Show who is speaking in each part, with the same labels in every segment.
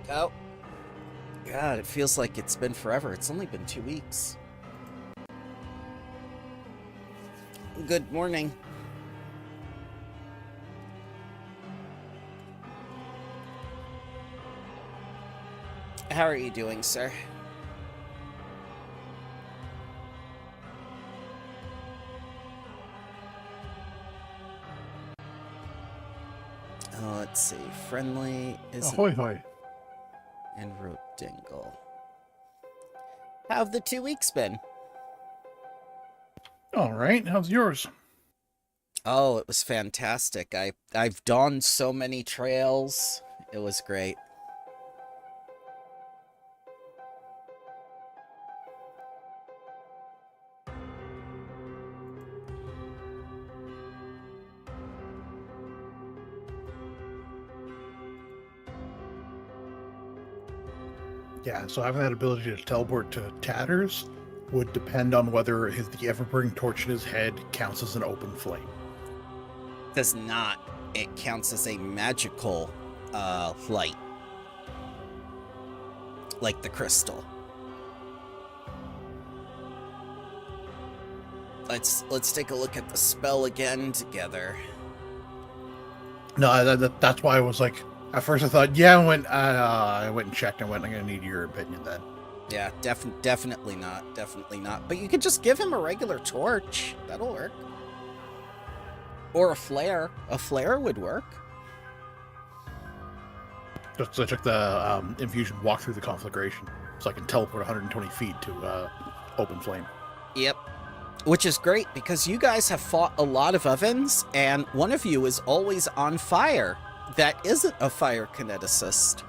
Speaker 1: Oh, God, it feels like it's been forever. It's only been 2 weeks. Good morning. How are you doing, sir? Let's see. Friendly isn't...
Speaker 2: Ahoy hoy.
Speaker 1: And Rodingle. How have the 2 weeks been?
Speaker 2: All right, how's yours?
Speaker 1: Oh, it was fantastic. I've donned so many trails. It was great.
Speaker 2: Yeah, so having that ability to teleport to Tatters would depend on whether the ever-burning torch in his head counts as an open flame.
Speaker 1: Does not. It counts as a magical light. Like the crystal. Let's take a look at the spell again together.
Speaker 2: No, that's why I was like, at first I thought, yeah, I went and checked and went, I'm going to need your opinion then.
Speaker 1: Yeah, definitely not. Definitely not. But you could just give him a regular torch. That'll work. Or a flare. A flare would work.
Speaker 2: Just so I took the infusion walk through the conflagration, so I can teleport 120 feet to open flame.
Speaker 1: Yep. Which is great, because you guys have fought a lot of ovens, and one of you is always on fire. That isn't a fire kineticist.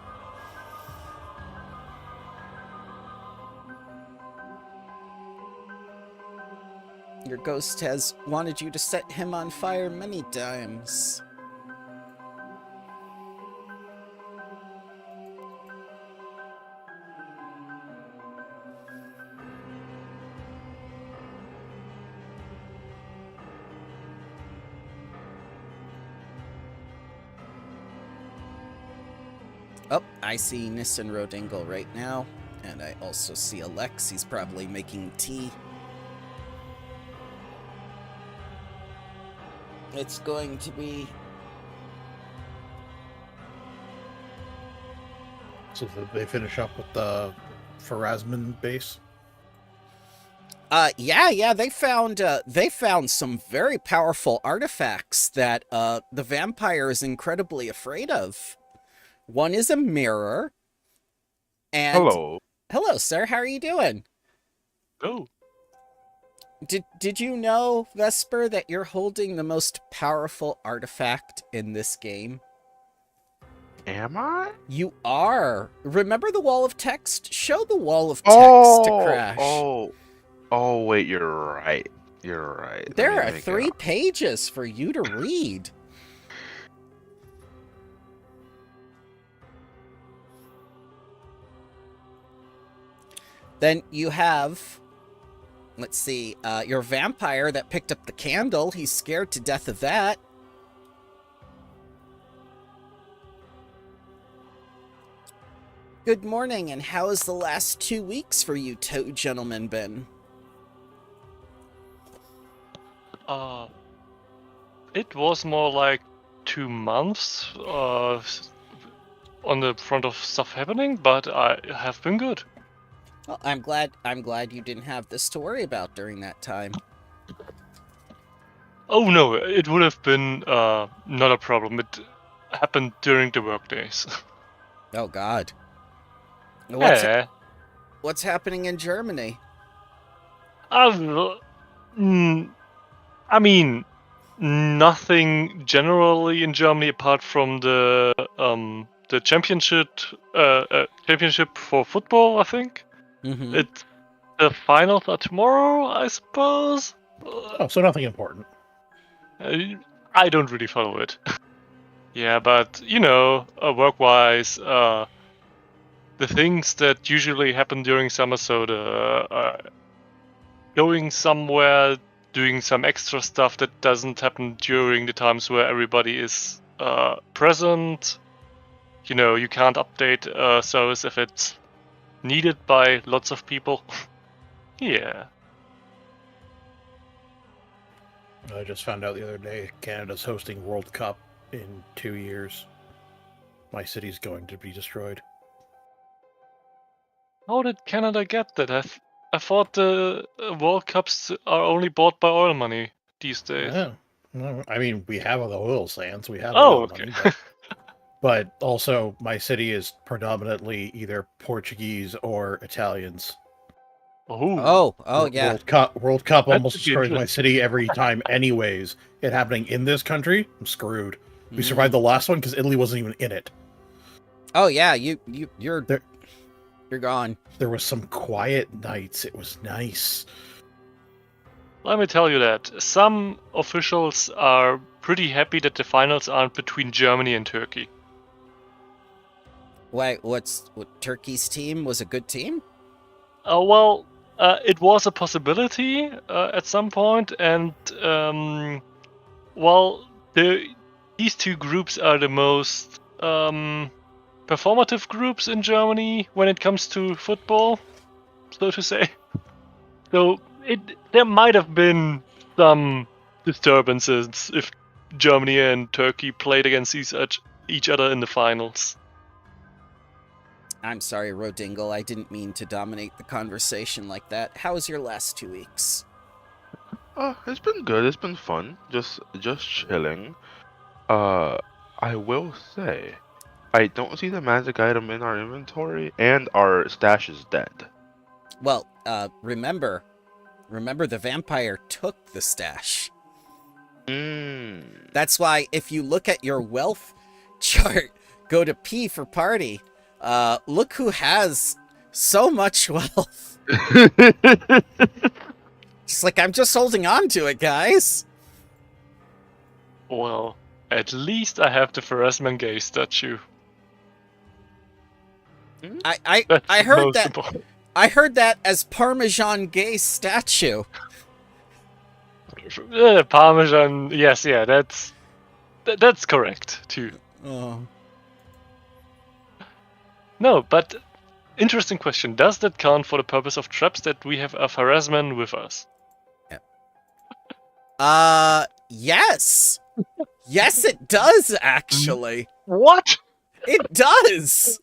Speaker 1: Your ghost has wanted you to set him on fire many times. Oh, I see Nissan Rodingle right now. And I also see Alex. He's probably making tea. It's going to be...
Speaker 2: So that they finish up with the Pharasma base?
Speaker 1: Yeah, they found some very powerful artifacts that the vampire is incredibly afraid of. One is a mirror. And hello, sir. How are you doing?
Speaker 3: Oh.
Speaker 1: Did you know, Vesper, that you're holding the most powerful artifact in this game?
Speaker 3: Am I?
Speaker 1: You are. Remember the wall of text? Show the wall of text to Crash.
Speaker 3: Oh, wait, you're right. You're right.
Speaker 1: There are 3 pages for you to read. Then you have, let's see, your vampire that picked up the candle. He's scared to death of that. Good morning, and how has the last 2 weeks for you two gentlemen been?
Speaker 3: It was more like 2 months on the front of stuff happening, but I have been good.
Speaker 1: Well, I'm glad you didn't have this to worry about during that time.
Speaker 3: Oh no, it would have been not a problem. It happened during the work days.
Speaker 1: Oh God. What's happening in Germany?
Speaker 3: I mean, nothing generally in Germany apart from the championship for football, I think.
Speaker 1: Mm-hmm.
Speaker 3: The finals are tomorrow, I suppose.
Speaker 2: Oh, so nothing important.
Speaker 3: I don't really follow it. Yeah, but work-wise, the things that usually happen during summer, so going somewhere, doing some extra stuff that doesn't happen during the times where everybody is present. you know, you can't update a service if it's needed by lots of people. Yeah.
Speaker 2: I just found out the other day Canada's hosting World Cup in 2 years. My city's going to be destroyed.
Speaker 3: How did Canada get that? I thought the World Cups are only bought by oil money these days.
Speaker 2: Yeah. No, I mean, we have the oil sands, we have
Speaker 3: Oh,
Speaker 2: oil
Speaker 3: okay.
Speaker 2: money, but also my city is predominantly either Portuguese or Italians.
Speaker 3: Oh,
Speaker 1: Oh, yeah.
Speaker 2: World Cup
Speaker 3: that
Speaker 2: almost
Speaker 3: could be
Speaker 2: destroys my
Speaker 3: interesting.
Speaker 2: city every time. Anyways, it happening in this country, I'm screwed. We survived
Speaker 1: Mm.
Speaker 2: the last one because Italy wasn't even in it.
Speaker 1: Oh, yeah. You're
Speaker 2: There,
Speaker 1: you're gone.
Speaker 2: there was some quiet nights. It was nice.
Speaker 3: Let me tell you that some officials are pretty happy that the finals aren't between Germany and Turkey.
Speaker 1: Wait, what? Turkey's team was a good team?
Speaker 3: Well, it was a possibility at some point, and well, these two groups are the most performative groups in Germany when it comes to football, so to say. So there might have been some disturbances if Germany and Turkey played against each other in the finals.
Speaker 1: I'm sorry, Rodingle. I didn't mean to dominate the conversation like that. How was your last 2 weeks?
Speaker 4: It's been good. It's been fun. Just chilling. I will say, I don't see the magic item in our inventory, and our stash is dead.
Speaker 1: Well, remember the vampire took the stash. That's why if you look at your wealth chart, go to P for party. Look who has so much wealth. Just like, I'm just holding on to it, guys.
Speaker 3: Well, at least I have the Pharasma Gay statue.
Speaker 1: I
Speaker 3: That's
Speaker 1: heard
Speaker 3: most
Speaker 1: that.
Speaker 3: important.
Speaker 1: I heard that as Parmesan Gay statue.
Speaker 3: Parmesan, yes, yeah, that's correct too.
Speaker 1: Oh.
Speaker 3: No, but interesting question. Does that count for the purpose of traps that we have a Pharasman with us?
Speaker 1: Yes. Yes, it does, actually.
Speaker 3: What?
Speaker 1: It does.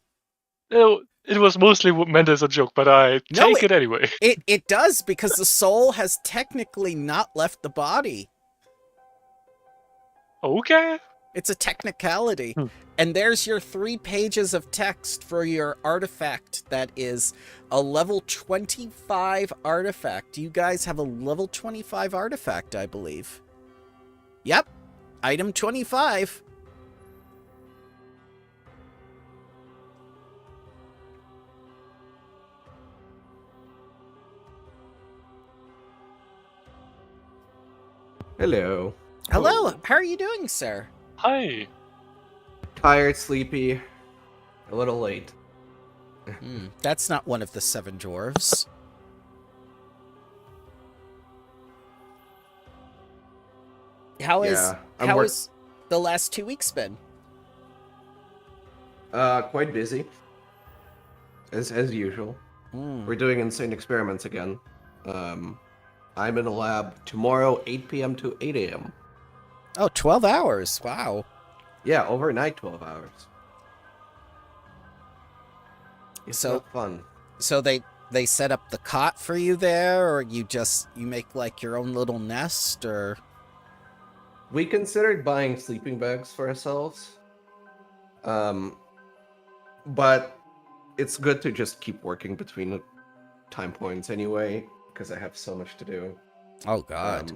Speaker 3: No, it was mostly meant as a joke, but I
Speaker 1: No,
Speaker 3: take it anyway.
Speaker 1: It does, because the soul has technically not left the body.
Speaker 3: Okay.
Speaker 1: It's a technicality.
Speaker 3: Hmm.
Speaker 1: And there's your 3 pages of text for your artifact that is a level 25 artifact. You guys have a level 25 artifact, I believe. Yep. Item 25.
Speaker 5: Hello.
Speaker 1: Hello, how are you doing, sir?
Speaker 3: Hi.
Speaker 5: Tired, sleepy, a little late.
Speaker 1: That's not one of the 7 dwarves. How
Speaker 5: Yeah,
Speaker 1: is the last 2 weeks been?
Speaker 5: Quite busy. As usual. We're doing insane experiments again. I'm in a lab tomorrow, 8 p.m. to 8 a.m.
Speaker 1: Oh, 12 hours. Wow.
Speaker 5: Yeah, overnight 12 hours. It's
Speaker 1: So-
Speaker 5: not fun.
Speaker 1: So they set up the cot for you there, or you make like your own little nest, or...
Speaker 5: We considered buying sleeping bags for ourselves. But it's good to just keep working between the time points anyway, because I have so much to do.
Speaker 1: Oh, God.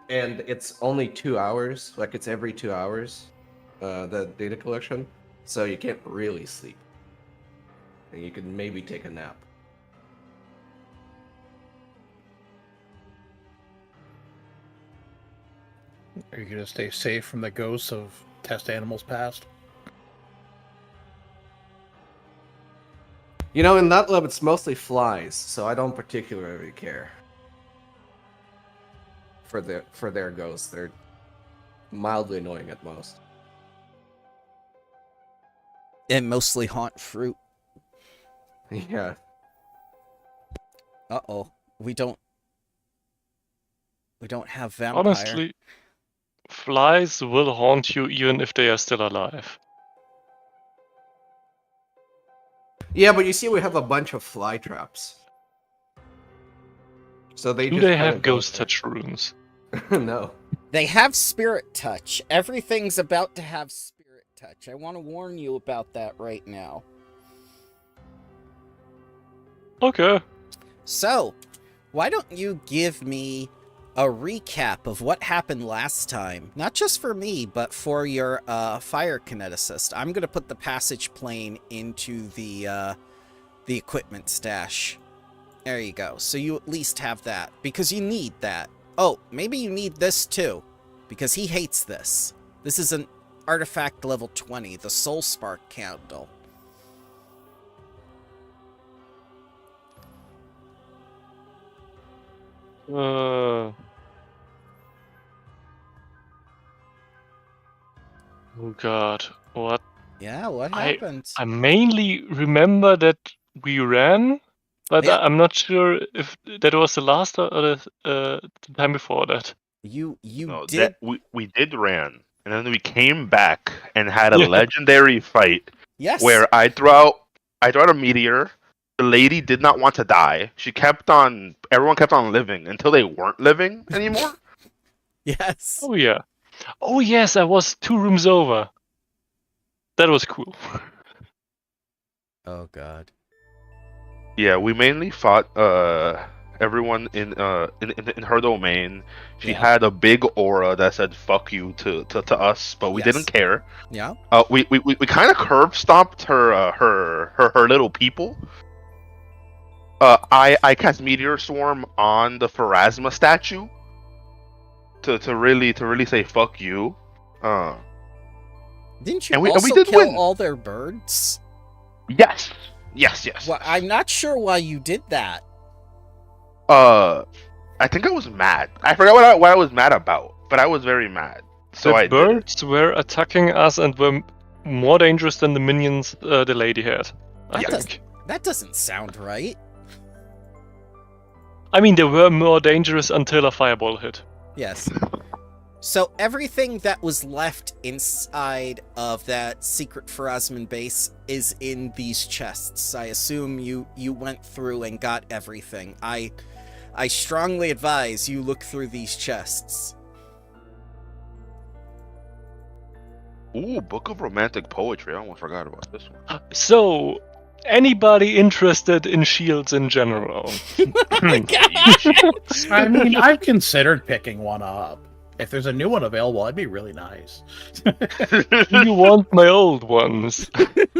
Speaker 5: And it's only 2 hours, like it's every 2 hours, the data collection, so you can't really sleep. And you can maybe take a nap.
Speaker 2: Are you going to stay safe from the ghosts of test animals past?
Speaker 5: You know, in that lab, it's mostly flies, so I don't particularly care for their ghosts. They're mildly annoying at most.
Speaker 1: And mostly haunt fruit.
Speaker 5: Yeah.
Speaker 1: Uh-oh. We don't have vampire.
Speaker 3: Honestly, flies will haunt you even if they are still alive.
Speaker 5: Yeah, but you see, we have a bunch of fly traps. So they
Speaker 3: Do
Speaker 5: just
Speaker 3: they
Speaker 5: kinda
Speaker 3: have
Speaker 5: go
Speaker 3: ghost
Speaker 5: there.
Speaker 3: touch runes?
Speaker 5: No.
Speaker 1: They have spirit touch. Everything's about to have spirit touch. I want to warn you about that right now.
Speaker 3: Okay.
Speaker 1: So, why don't you give me a recap of what happened last time? Not just for me, but for your fire kineticist. I'm going to put the passage plane into the equipment stash. There you go. So you at least have that, because you need that. Oh, maybe you need this too, because he hates this. This is an artifact level 20, the Soul Spark candle.
Speaker 3: Oh god, what?
Speaker 1: Yeah, what happened?
Speaker 3: I mainly remember that we ran, but
Speaker 1: Yeah.
Speaker 3: I'm not sure if that was the last or the time before that.
Speaker 1: You
Speaker 4: No,
Speaker 1: did.
Speaker 4: we did ran, and then we came back and had a
Speaker 3: Yeah.
Speaker 4: legendary fight
Speaker 1: Yes.
Speaker 4: where I threw out a meteor. The lady did not want to die. She kept on. Everyone kept on living until they weren't living anymore.
Speaker 1: Yes.
Speaker 3: Oh yeah. Oh yes, I was 2 rooms over. That was cool.
Speaker 1: Oh god.
Speaker 4: Yeah, we mainly fought everyone in her domain. She
Speaker 1: Yeah.
Speaker 4: had a big aura that said "fuck you" to us, but we
Speaker 1: Yes.
Speaker 4: didn't care.
Speaker 1: Yeah.
Speaker 4: We kind of curb stomped her little people. I cast Meteor Swarm on the Pharasma statue to really say "fuck you."
Speaker 1: Didn't you
Speaker 4: And we
Speaker 1: also
Speaker 4: did
Speaker 1: kill
Speaker 4: win.
Speaker 1: all their birds?
Speaker 4: Yes.
Speaker 1: Well, I'm not sure why you did that.
Speaker 4: I think I was mad. I forgot what I was mad about, but I was very mad. So
Speaker 3: The
Speaker 4: I did it.
Speaker 3: birds were attacking us and were more dangerous than the minions the lady had, I
Speaker 1: That
Speaker 3: think.
Speaker 1: That doesn't sound right.
Speaker 3: I mean, they were more dangerous until a fireball hit.
Speaker 1: Yes. So everything that was left inside of that secret Pharasman base is in these chests. I assume you went through and got everything. I strongly advise you look through these chests.
Speaker 4: Ooh, Book of Romantic Poetry. I almost forgot about this one.
Speaker 3: So, anybody interested in shields in general?
Speaker 2: I mean, I've considered picking one up. If there's a new one available, that'd be really nice.
Speaker 3: You want my old ones?
Speaker 2: I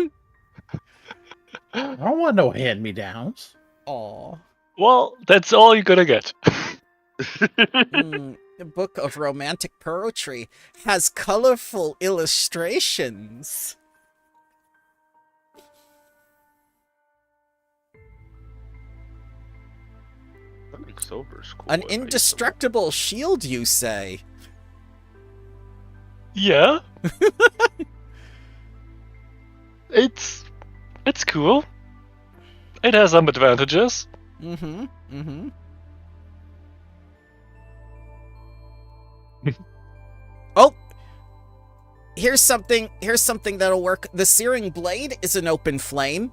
Speaker 2: don't want no hand-me-downs.
Speaker 1: Aw.
Speaker 3: Well, that's all you're gonna get.
Speaker 1: The Book of Romantic Poetry has colorful illustrations.
Speaker 4: Something silver is cool.
Speaker 1: An
Speaker 4: I used to
Speaker 1: indestructible shield, you say?
Speaker 3: Yeah. It's cool. It has some advantages.
Speaker 1: Mm-hmm. Oh! Here's something that'll work. The Searing Blade is an open flame.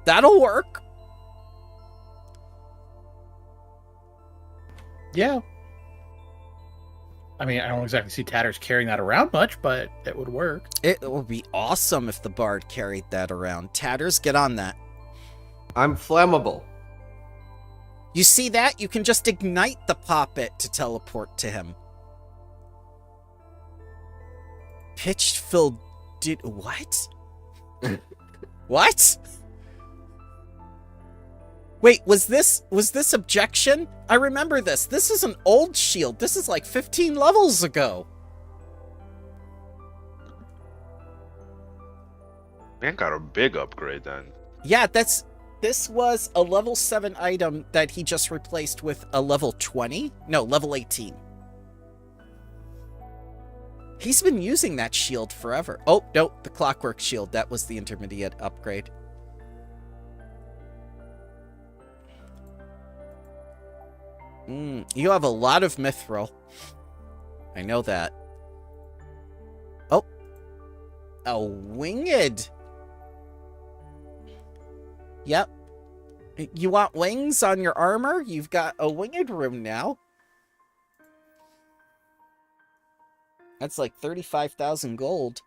Speaker 1: That'll work.
Speaker 2: Yeah. I mean, I don't exactly see Tatters carrying that around much, but it would work.
Speaker 1: It would be awesome if the bard carried that around. Tatters, get on that.
Speaker 5: I'm flammable.
Speaker 1: You see that? You can just ignite the poppet to teleport to him. Pitch-filled did what? What? Wait, was this objection? I remember this. This is an old shield. This is like 15 levels ago.
Speaker 4: Man got a big upgrade then.
Speaker 1: Yeah, this was a level 7 item that he just replaced with a level 20? No, level 18. He's been using that shield forever. Oh, no, the clockwork shield. That was the intermediate upgrade. You have a lot of mithril. I know that. Oh. A winged. Yep. You want wings on your armor? You've got a winged rune now. That's like 35,000 gold.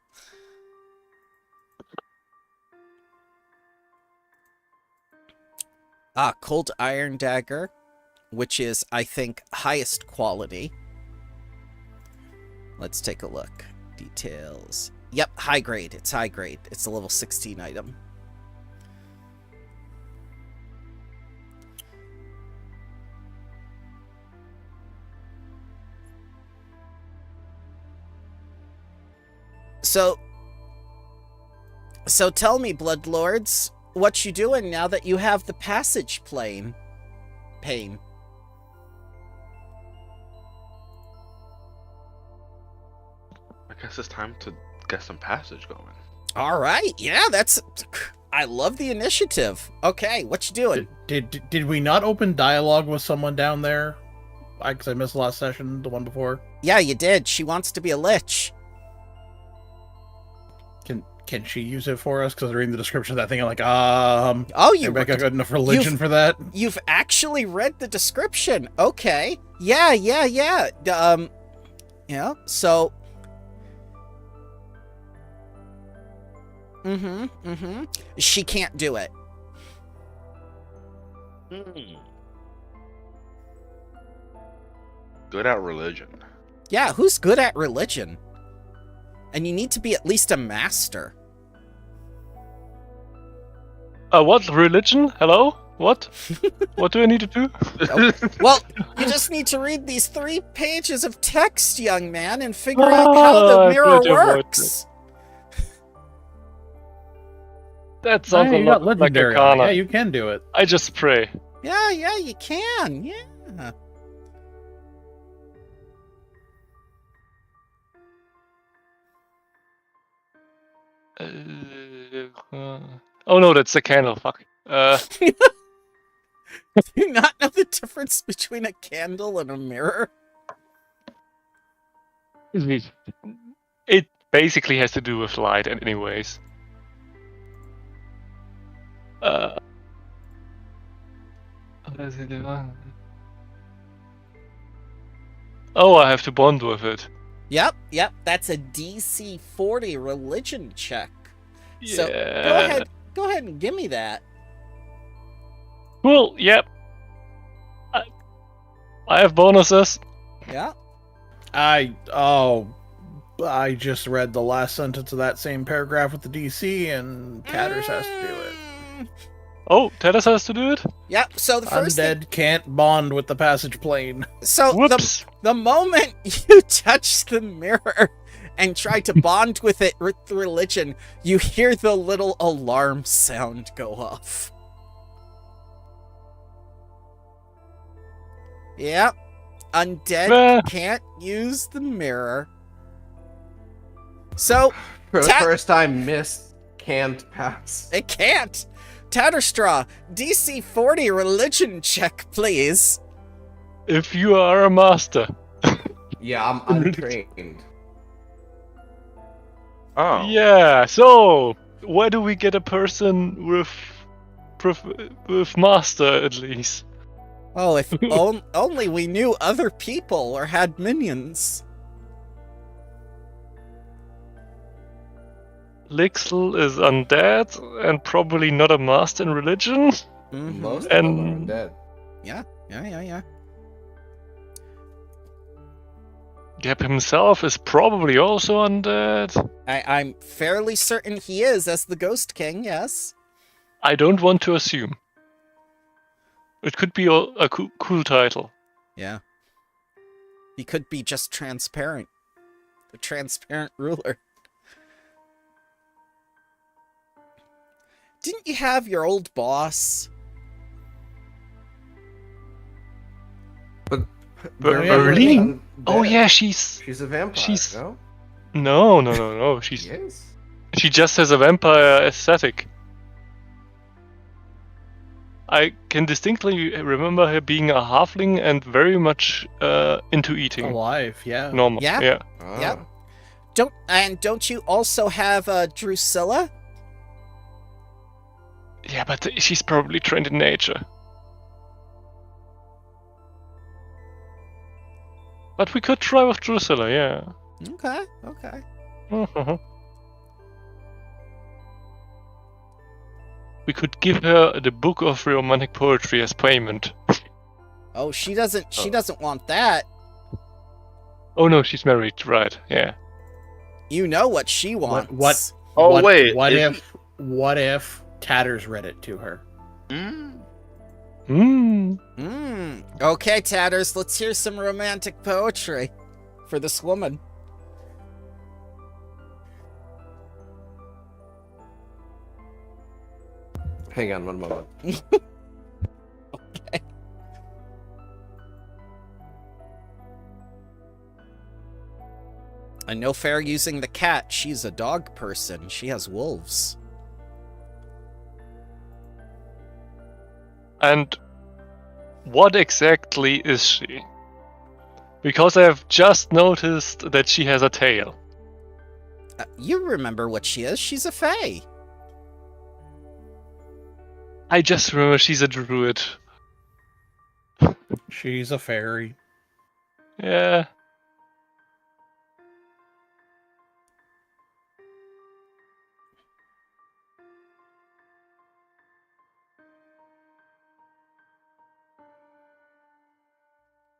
Speaker 1: Ah, cold iron dagger, which is, I think, highest quality. Let's take a look. Details. Yep, high grade. It's high grade. It's a level 16 item. So tell me, Bloodlords, what you doing now that you have the passage pain? I
Speaker 4: guess it's time to get some passage going.
Speaker 1: All right, yeah, I love the initiative. Okay, what you doing?
Speaker 2: Did we not open dialogue with someone down there? Because I missed the last session, the one before.
Speaker 1: Yeah, you did. She wants to be a lich.
Speaker 2: Can she use it for us? Because reading the description of that thing, I'm like,
Speaker 1: oh, you
Speaker 2: Rebecca got enough religion for that?
Speaker 1: You've actually read the description. Okay. Yeah. Yeah, so... She can't do it.
Speaker 4: Good at religion.
Speaker 1: Yeah, who's good at religion? And you need to be at least a master.
Speaker 3: What? Religion? Hello? What? What do I need to do?
Speaker 1: Well, you just need to read these 3 pages of text, young man, and figure out how the mirror works.
Speaker 3: That sounds a
Speaker 2: you
Speaker 3: lot
Speaker 2: got
Speaker 3: like
Speaker 2: legendary.
Speaker 3: Arcana.
Speaker 2: Yeah, you can do it.
Speaker 3: I just pray.
Speaker 1: Yeah, you can. Yeah.
Speaker 3: Oh no, that's a candle. Fuck.
Speaker 1: Do you not know the difference between a candle and a mirror?
Speaker 3: It basically has to do with light, anyways. Oh, I have to bond with it.
Speaker 1: Yep. That's a DC 40 religion check.
Speaker 3: Yeah.
Speaker 1: So go ahead and give me that.
Speaker 3: Cool. Yep. I have bonuses.
Speaker 1: Yeah.
Speaker 2: I just read the last sentence of that same paragraph with the DC, and Tatters has to do it.
Speaker 3: Oh, Tatters has to do it?
Speaker 1: Yep, so the first
Speaker 2: Undead can't bond with the passage plane.
Speaker 1: So
Speaker 3: Whoops.
Speaker 1: the moment you touch the mirror and try to bond with it with religion, you hear the little alarm sound go off. Yep. Undead can't use the mirror. So
Speaker 5: For the first time, Mist can't pass.
Speaker 1: it can't. Tatterstraw, DC 40 religion check, please.
Speaker 3: If you are a master.
Speaker 5: Yeah, I'm untrained.
Speaker 4: Oh.
Speaker 3: Yeah, so where do we get a person with master at least?
Speaker 1: Oh, if only we knew other people or had minions.
Speaker 3: Lixel is undead and probably not a master in religion.
Speaker 1: Mm-hmm.
Speaker 5: Most of them are undead.
Speaker 1: Yeah.
Speaker 3: Gap himself is probably also undead.
Speaker 1: I'm fairly certain he is, as the Ghost King, yes.
Speaker 3: I don't want to assume. It could be a cool title.
Speaker 1: Yeah. He could be just transparent. The transparent ruler. Didn't you have your old boss?
Speaker 5: But
Speaker 3: Berlin?
Speaker 5: undead.
Speaker 3: Oh yeah, she's
Speaker 5: She's a vampire,
Speaker 3: she's-
Speaker 5: no?
Speaker 3: No.
Speaker 5: Yes.
Speaker 3: She just has a vampire aesthetic. I can distinctly remember her being a halfling and very much into eating.
Speaker 2: Alive, yeah.
Speaker 3: Normal.
Speaker 1: Yeah.
Speaker 3: Yeah.
Speaker 1: Yep. Don't you also have Drusilla?
Speaker 3: Yeah, but she's probably trained in nature. But we could try with Drusilla, yeah.
Speaker 1: Okay.
Speaker 3: Mhm. We could give her the book of romantic poetry as payment.
Speaker 1: Oh, she doesn't want that.
Speaker 3: Oh no, she's married, right? Yeah.
Speaker 1: You know what she wants.
Speaker 2: What if Tatters read it to her?
Speaker 1: Okay, Tatters, let's hear some romantic poetry for this woman.
Speaker 5: Hang on one moment.
Speaker 1: Okay. And no fair using the cat. She's a dog person. She has wolves.
Speaker 3: And what exactly is she? Because I have just noticed that she has a tail.
Speaker 1: You remember what she is. She's a fae.
Speaker 3: I just remember she's a druid.
Speaker 2: She's a fairy.
Speaker 3: Yeah.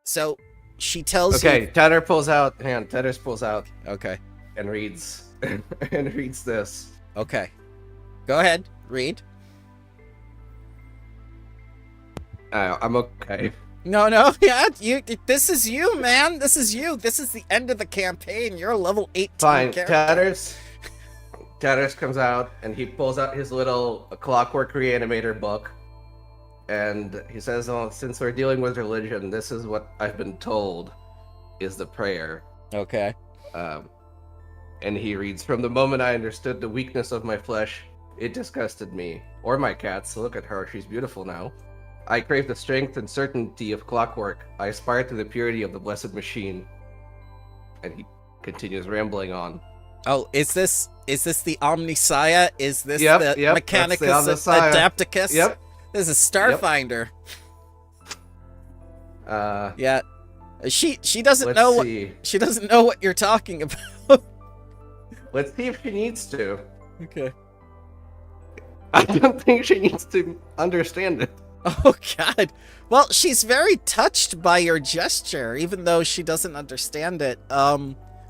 Speaker 1: So she tells
Speaker 5: Okay,
Speaker 1: you.
Speaker 5: Tatters pulls out
Speaker 1: Okay.
Speaker 5: and reads and reads this.
Speaker 1: Okay. Go ahead. Read.
Speaker 5: I'm okay.
Speaker 1: No, yeah, this is you, man. This is you. This is the end of the campaign. You're a level 18
Speaker 5: Fine.
Speaker 1: character.
Speaker 5: Tatters comes out and he pulls out his little Clockwork Reanimator book, and he says, "Oh, since we're dealing with religion, this is what I've been told is the prayer."
Speaker 1: Okay.
Speaker 5: And he reads, "From the moment I understood the weakness of my flesh, it disgusted me. Or my cat's. Look at her. She's beautiful now. I crave the strength and certainty of clockwork. I aspire to the purity of the blessed machine." And he continues rambling on.
Speaker 1: Oh, is this the Omniscia? Is this
Speaker 5: Yep,
Speaker 1: the
Speaker 5: that's the
Speaker 1: Mechanicus
Speaker 5: Omniscia.
Speaker 1: Adapticus?
Speaker 5: Yep.
Speaker 1: This is Starfinder. Yeah. She doesn't
Speaker 5: Let's
Speaker 1: know
Speaker 5: see.
Speaker 1: what she doesn't know what you're talking about.
Speaker 5: Let's see if she needs to.
Speaker 1: Okay.
Speaker 5: I don't think she needs to understand it.
Speaker 1: Oh God. Well, she's very touched by your gesture, even though she doesn't understand it.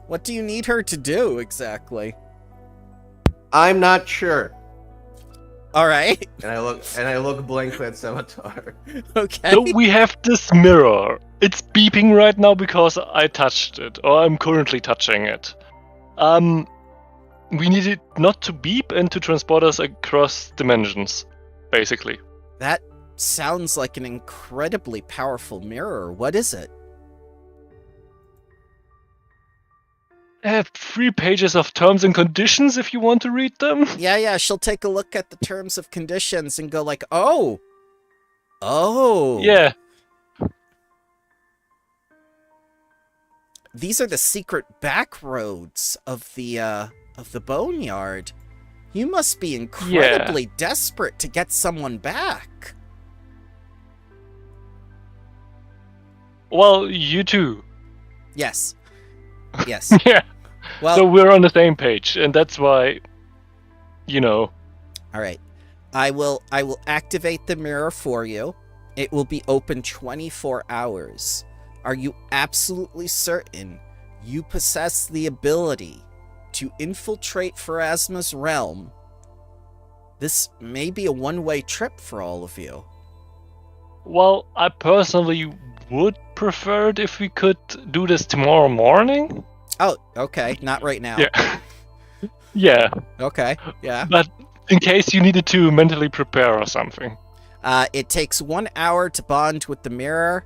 Speaker 1: What do you need her to do exactly?
Speaker 5: I'm not sure.
Speaker 1: All right.
Speaker 5: And I look blankly at Savitar.
Speaker 1: Okay.
Speaker 3: So we have this mirror. It's beeping right now because I touched it, or I'm currently touching it. We need it not to beep and to transport us across dimensions, basically.
Speaker 1: That sounds like an incredibly powerful mirror. What is it?
Speaker 3: I have 3 pages of terms and conditions if you want to read them.
Speaker 1: Yeah, she'll take a look at the terms of conditions and go like, oh.
Speaker 3: Yeah.
Speaker 1: These are the secret back roads of the boneyard. You must be incredibly desperate to get someone back.
Speaker 3: Well, you too.
Speaker 1: Yes. Yes.
Speaker 3: Yeah.
Speaker 1: Well,
Speaker 3: So we're on the same page, and that's why,
Speaker 1: all right. I will activate the mirror for you. It will be open 24 hours. Are you absolutely certain you possess the ability to infiltrate Pharasma's realm? This may be a one-way trip for all of you.
Speaker 3: Well, I personally would prefer it if we could do this tomorrow morning.
Speaker 1: Oh, okay. Not right now.
Speaker 3: Yeah. Yeah.
Speaker 1: Okay. Yeah.
Speaker 3: But in case you needed to mentally prepare or something.
Speaker 1: It takes 1 hour to bond with the mirror,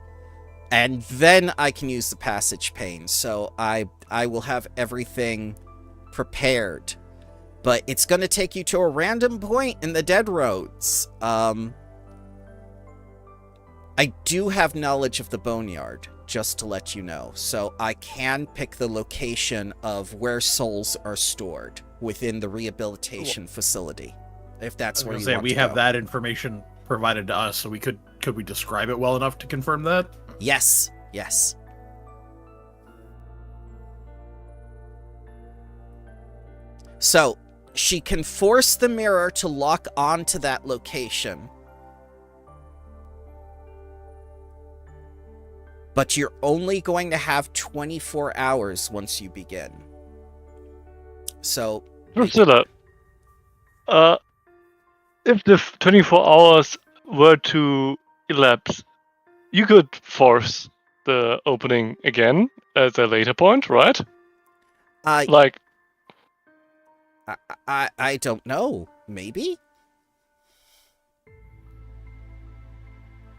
Speaker 1: and then I can use the passage pane. So I will have everything prepared. But it's going to take you to a random point in the Dead Roads. I do have knowledge of the Boneyard, just to let you know. So I can pick the location of where souls are stored within the rehabilitation facility, if that's where you want
Speaker 2: we
Speaker 1: to
Speaker 2: have
Speaker 1: go.
Speaker 2: that information provided to us, so could we describe it well enough to confirm that?
Speaker 1: Yes, yes. So, she can force the mirror to lock onto that location. But you're only going to have 24 hours once you begin. So...
Speaker 3: Priscilla, if the 24 hours were to elapse, you could force the opening again at a later point, right? Like,
Speaker 1: I don't know. Maybe?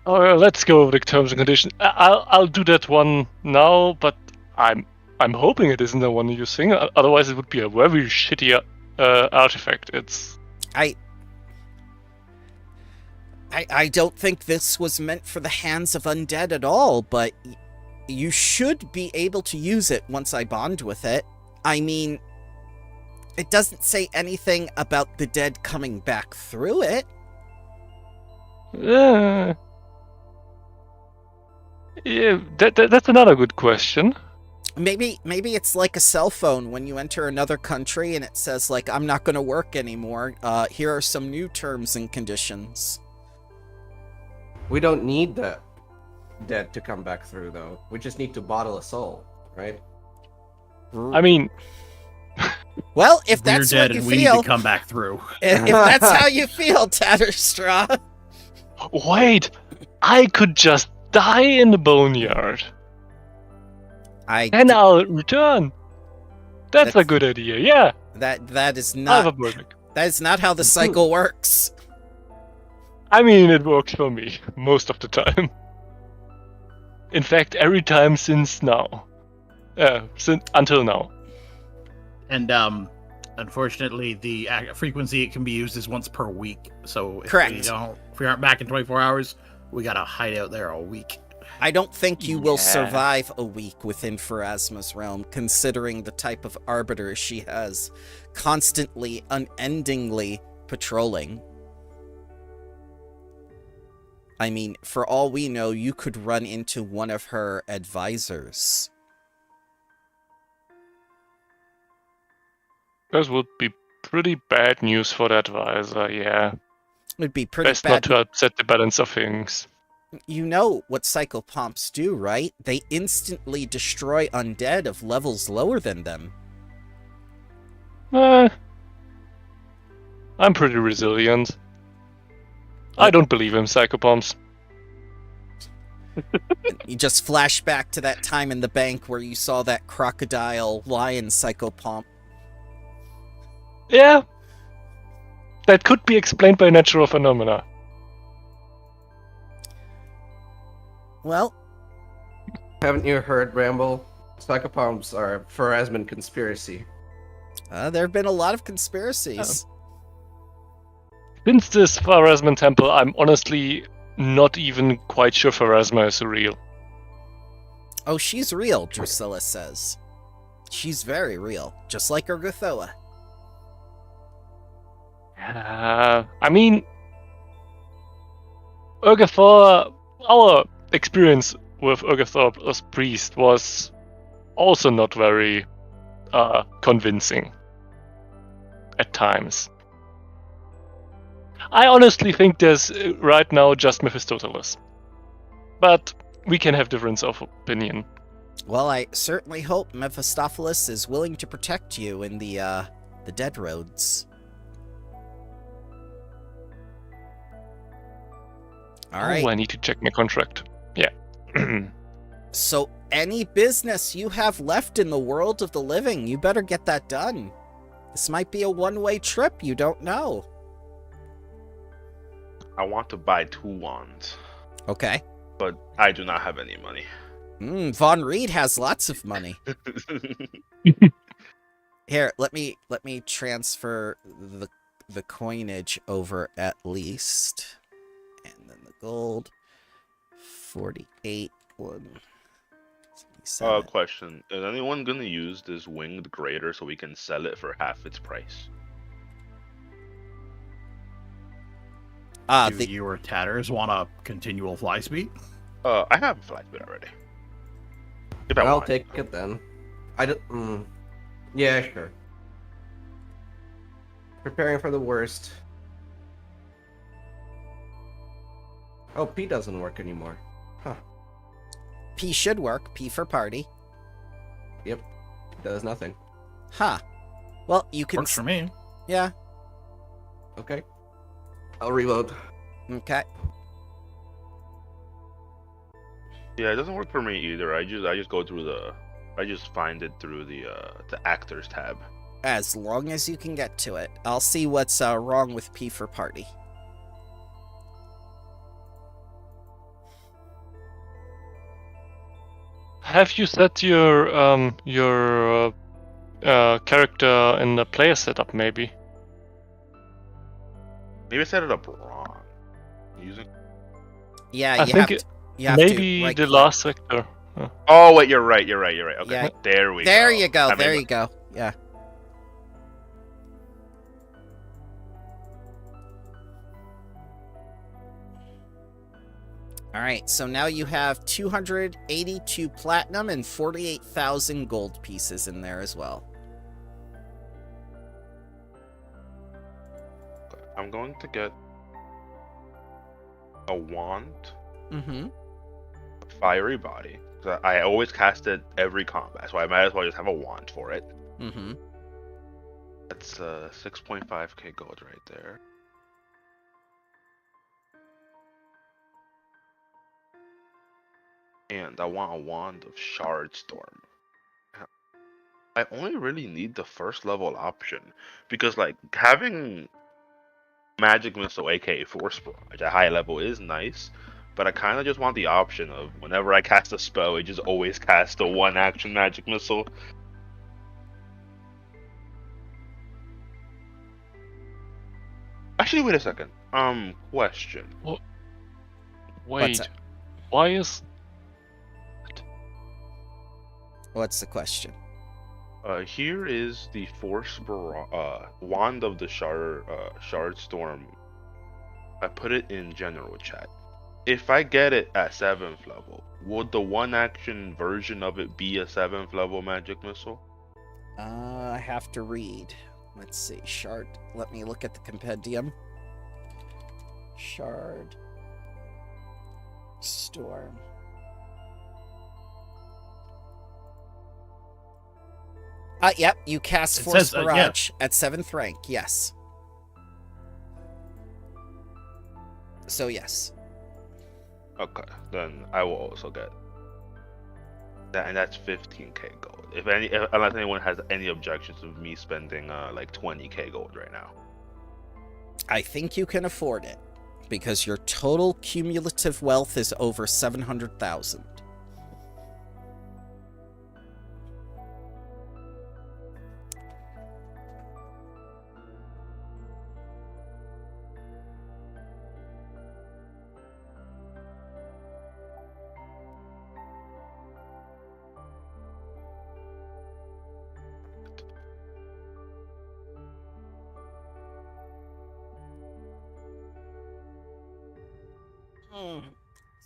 Speaker 3: let's go over the terms and conditions. I'll do that one now, but I'm hoping it isn't the one you're using. Otherwise, it would be a very shitty artifact.
Speaker 1: I don't think this was meant for the hands of undead at all, but you should be able to use it once I bond with it. I mean, it doesn't say anything about the dead coming back through it.
Speaker 3: Yeah, that's another good question.
Speaker 1: Maybe it's like a cell phone when you enter another country and it says, like, I'm not going to work anymore. Here are some new terms and conditions.
Speaker 5: We don't need the dead to come back through, though. We just need to bottle a soul, right?
Speaker 3: I mean...
Speaker 1: Well, if
Speaker 2: We're
Speaker 1: that's
Speaker 2: dead
Speaker 1: what you
Speaker 2: and we
Speaker 1: feel...
Speaker 2: need to come back through.
Speaker 1: If that's how you feel, Tatterstraw.
Speaker 3: Wait! I could just die in the boneyard. And I'll return. That's a good idea, yeah.
Speaker 1: That is
Speaker 3: I have
Speaker 1: not...
Speaker 3: a verdict.
Speaker 1: That is not how the cycle works.
Speaker 3: I mean, it works for me most of the time. In fact, every time since now. Until now.
Speaker 2: And unfortunately, the frequency it can be used is once per week. So if
Speaker 1: Correct.
Speaker 2: if we aren't back in 24 hours, we gotta hide out there all week.
Speaker 1: I don't think you will
Speaker 3: Yeah.
Speaker 1: survive a week within Pharasma's realm, considering the type of arbiter she has, constantly, unendingly patrolling. I mean, for all we know, you could run into one of her advisors.
Speaker 3: That would be pretty bad news for the advisor, yeah.
Speaker 1: It would be pretty
Speaker 3: Best not
Speaker 1: bad.
Speaker 3: to upset the balance of things.
Speaker 1: You know what psychopomps do, right? They instantly destroy undead of levels lower than them.
Speaker 3: I'm pretty resilient. I don't believe in psychopomps.
Speaker 1: You just flash back to that time in the bank where you saw that crocodile lion psychopomp.
Speaker 3: Yeah. That could be explained by natural phenomena.
Speaker 1: Well,
Speaker 5: Haven't you heard, Ramble? Psychopomps are a Pharasman conspiracy.
Speaker 1: there have been a lot of conspiracies.
Speaker 3: Since this Pharasma temple, I'm honestly not even quite sure Pharasma is real.
Speaker 1: Oh, she's real, Drusilla says. She's very real, just like Urgathoa.
Speaker 3: I mean, Urgathor, our experience with Urgathor as priest was also not very convincing at times. I honestly think there's right now just Mephistopheles. But we can have difference of opinion.
Speaker 1: Well, I certainly hope Mephistopheles is willing to protect you in the Dead Roads. Alright.
Speaker 3: Oh, I need to check my contract. Yeah.
Speaker 1: So, any business you have left in the world of the living, you better get that done. This might be a one-way trip, you don't know.
Speaker 4: I want to buy 2 wands,
Speaker 1: Okay.
Speaker 4: but I do not have any money.
Speaker 1: Von Reed has lots of money. Here, let me transfer the coinage over at least. And then the gold. 48, 177.
Speaker 4: Question. Is anyone gonna use this winged grater so we can sell it for half its price?
Speaker 2: Do you or Tatters want a continual fly speed?
Speaker 4: I have flight speed already. If I
Speaker 5: I'll
Speaker 4: want.
Speaker 5: take it then. I don't. Yeah, sure. Preparing for the worst. Oh, P doesn't work anymore. Huh.
Speaker 1: P should work. P for party.
Speaker 5: Yep. Does nothing.
Speaker 1: Huh. Well, you can.
Speaker 2: Works for me.
Speaker 1: Yeah.
Speaker 5: Okay. I'll reload.
Speaker 1: Okay.
Speaker 4: Yeah, it doesn't work for me either. I just go through I just find it through the actors tab.
Speaker 1: As long as you can get to it. I'll see what's wrong with P for party.
Speaker 3: Have you set your character in the player setup? Maybe.
Speaker 4: Maybe I set it up wrong. Using.
Speaker 1: Yeah,
Speaker 3: I
Speaker 1: you
Speaker 3: think
Speaker 1: have to. You have to
Speaker 3: maybe the
Speaker 1: right-click.
Speaker 3: last sector.
Speaker 4: Oh wait, you're right. Okay,
Speaker 1: Yeah.
Speaker 4: there we go.
Speaker 1: There you go.
Speaker 4: I
Speaker 1: There
Speaker 4: mean,
Speaker 1: you go. Yeah. All right, so now you have 282 platinum and 48,000 gold pieces in there as well.
Speaker 4: I'm going to get a wand,
Speaker 1: Mm-hmm.
Speaker 4: fiery body. 'Cause I always cast it every combat, so I might as well just have a wand for it.
Speaker 1: Mm-hmm.
Speaker 4: That's 6.5k gold right there. And I want a wand of shard storm. I only really need the first level option because like having magic missile, aka force barrage at high level is nice, but I kind of just want the option of whenever I cast a spell, it just always casts the one action magic missile. Actually, wait a second. Question.
Speaker 3: Wait,
Speaker 1: that?
Speaker 3: why is
Speaker 1: What's the question?
Speaker 4: Here is the wand of the shard storm. I put it in general chat. If I get it at 7th level, would the one action version of it be a 7th level magic missile?
Speaker 1: I have to read. Let's see. Shard. Let me look at the compendium. Shard. Storm. Yep, you cast
Speaker 2: It
Speaker 1: Force
Speaker 2: says, yeah.
Speaker 1: Barrage at 7th rank, yes. So, yes.
Speaker 4: Okay, then I will also get that, and that's 15k gold. Unless anyone has any objections of me spending like 20k gold right now.
Speaker 1: I think you can afford it, because your total cumulative wealth is over 700,000.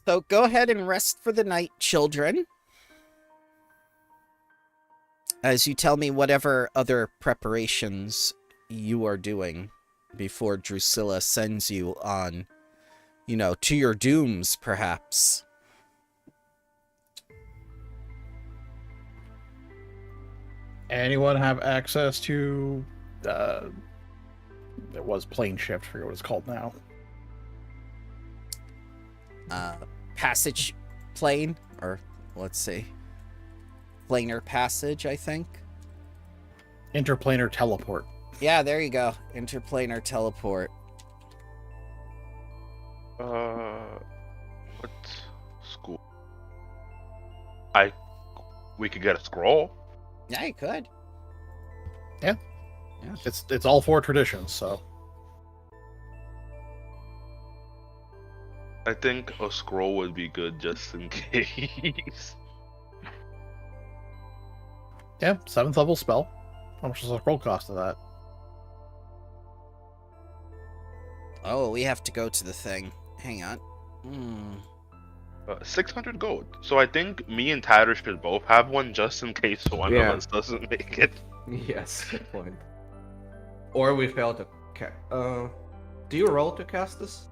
Speaker 1: So go ahead and rest for the night, children. As you tell me whatever other preparations you are doing before Drusilla sends you on, to your dooms, perhaps.
Speaker 2: Anyone have access to it was plane shift, I forget what it's called now.
Speaker 1: Passage plane, or let's see, planar passage, I think.
Speaker 2: Interplanar teleport.
Speaker 1: Yeah, there you go. Interplanar teleport.
Speaker 4: What school? We could get a scroll.
Speaker 1: Yeah, you could.
Speaker 2: It's all four traditions, so
Speaker 4: I think a scroll would be good just in case.
Speaker 2: yeah, 7th level spell. How much does a scroll cost of that?
Speaker 1: Oh, we have to go to the thing. Hang on.
Speaker 4: 600 gold. So I think me and Tatter should both have one just in case one
Speaker 5: Yeah.
Speaker 4: of us doesn't make it.
Speaker 5: Yes, good point. Or we fail to do you roll to cast this?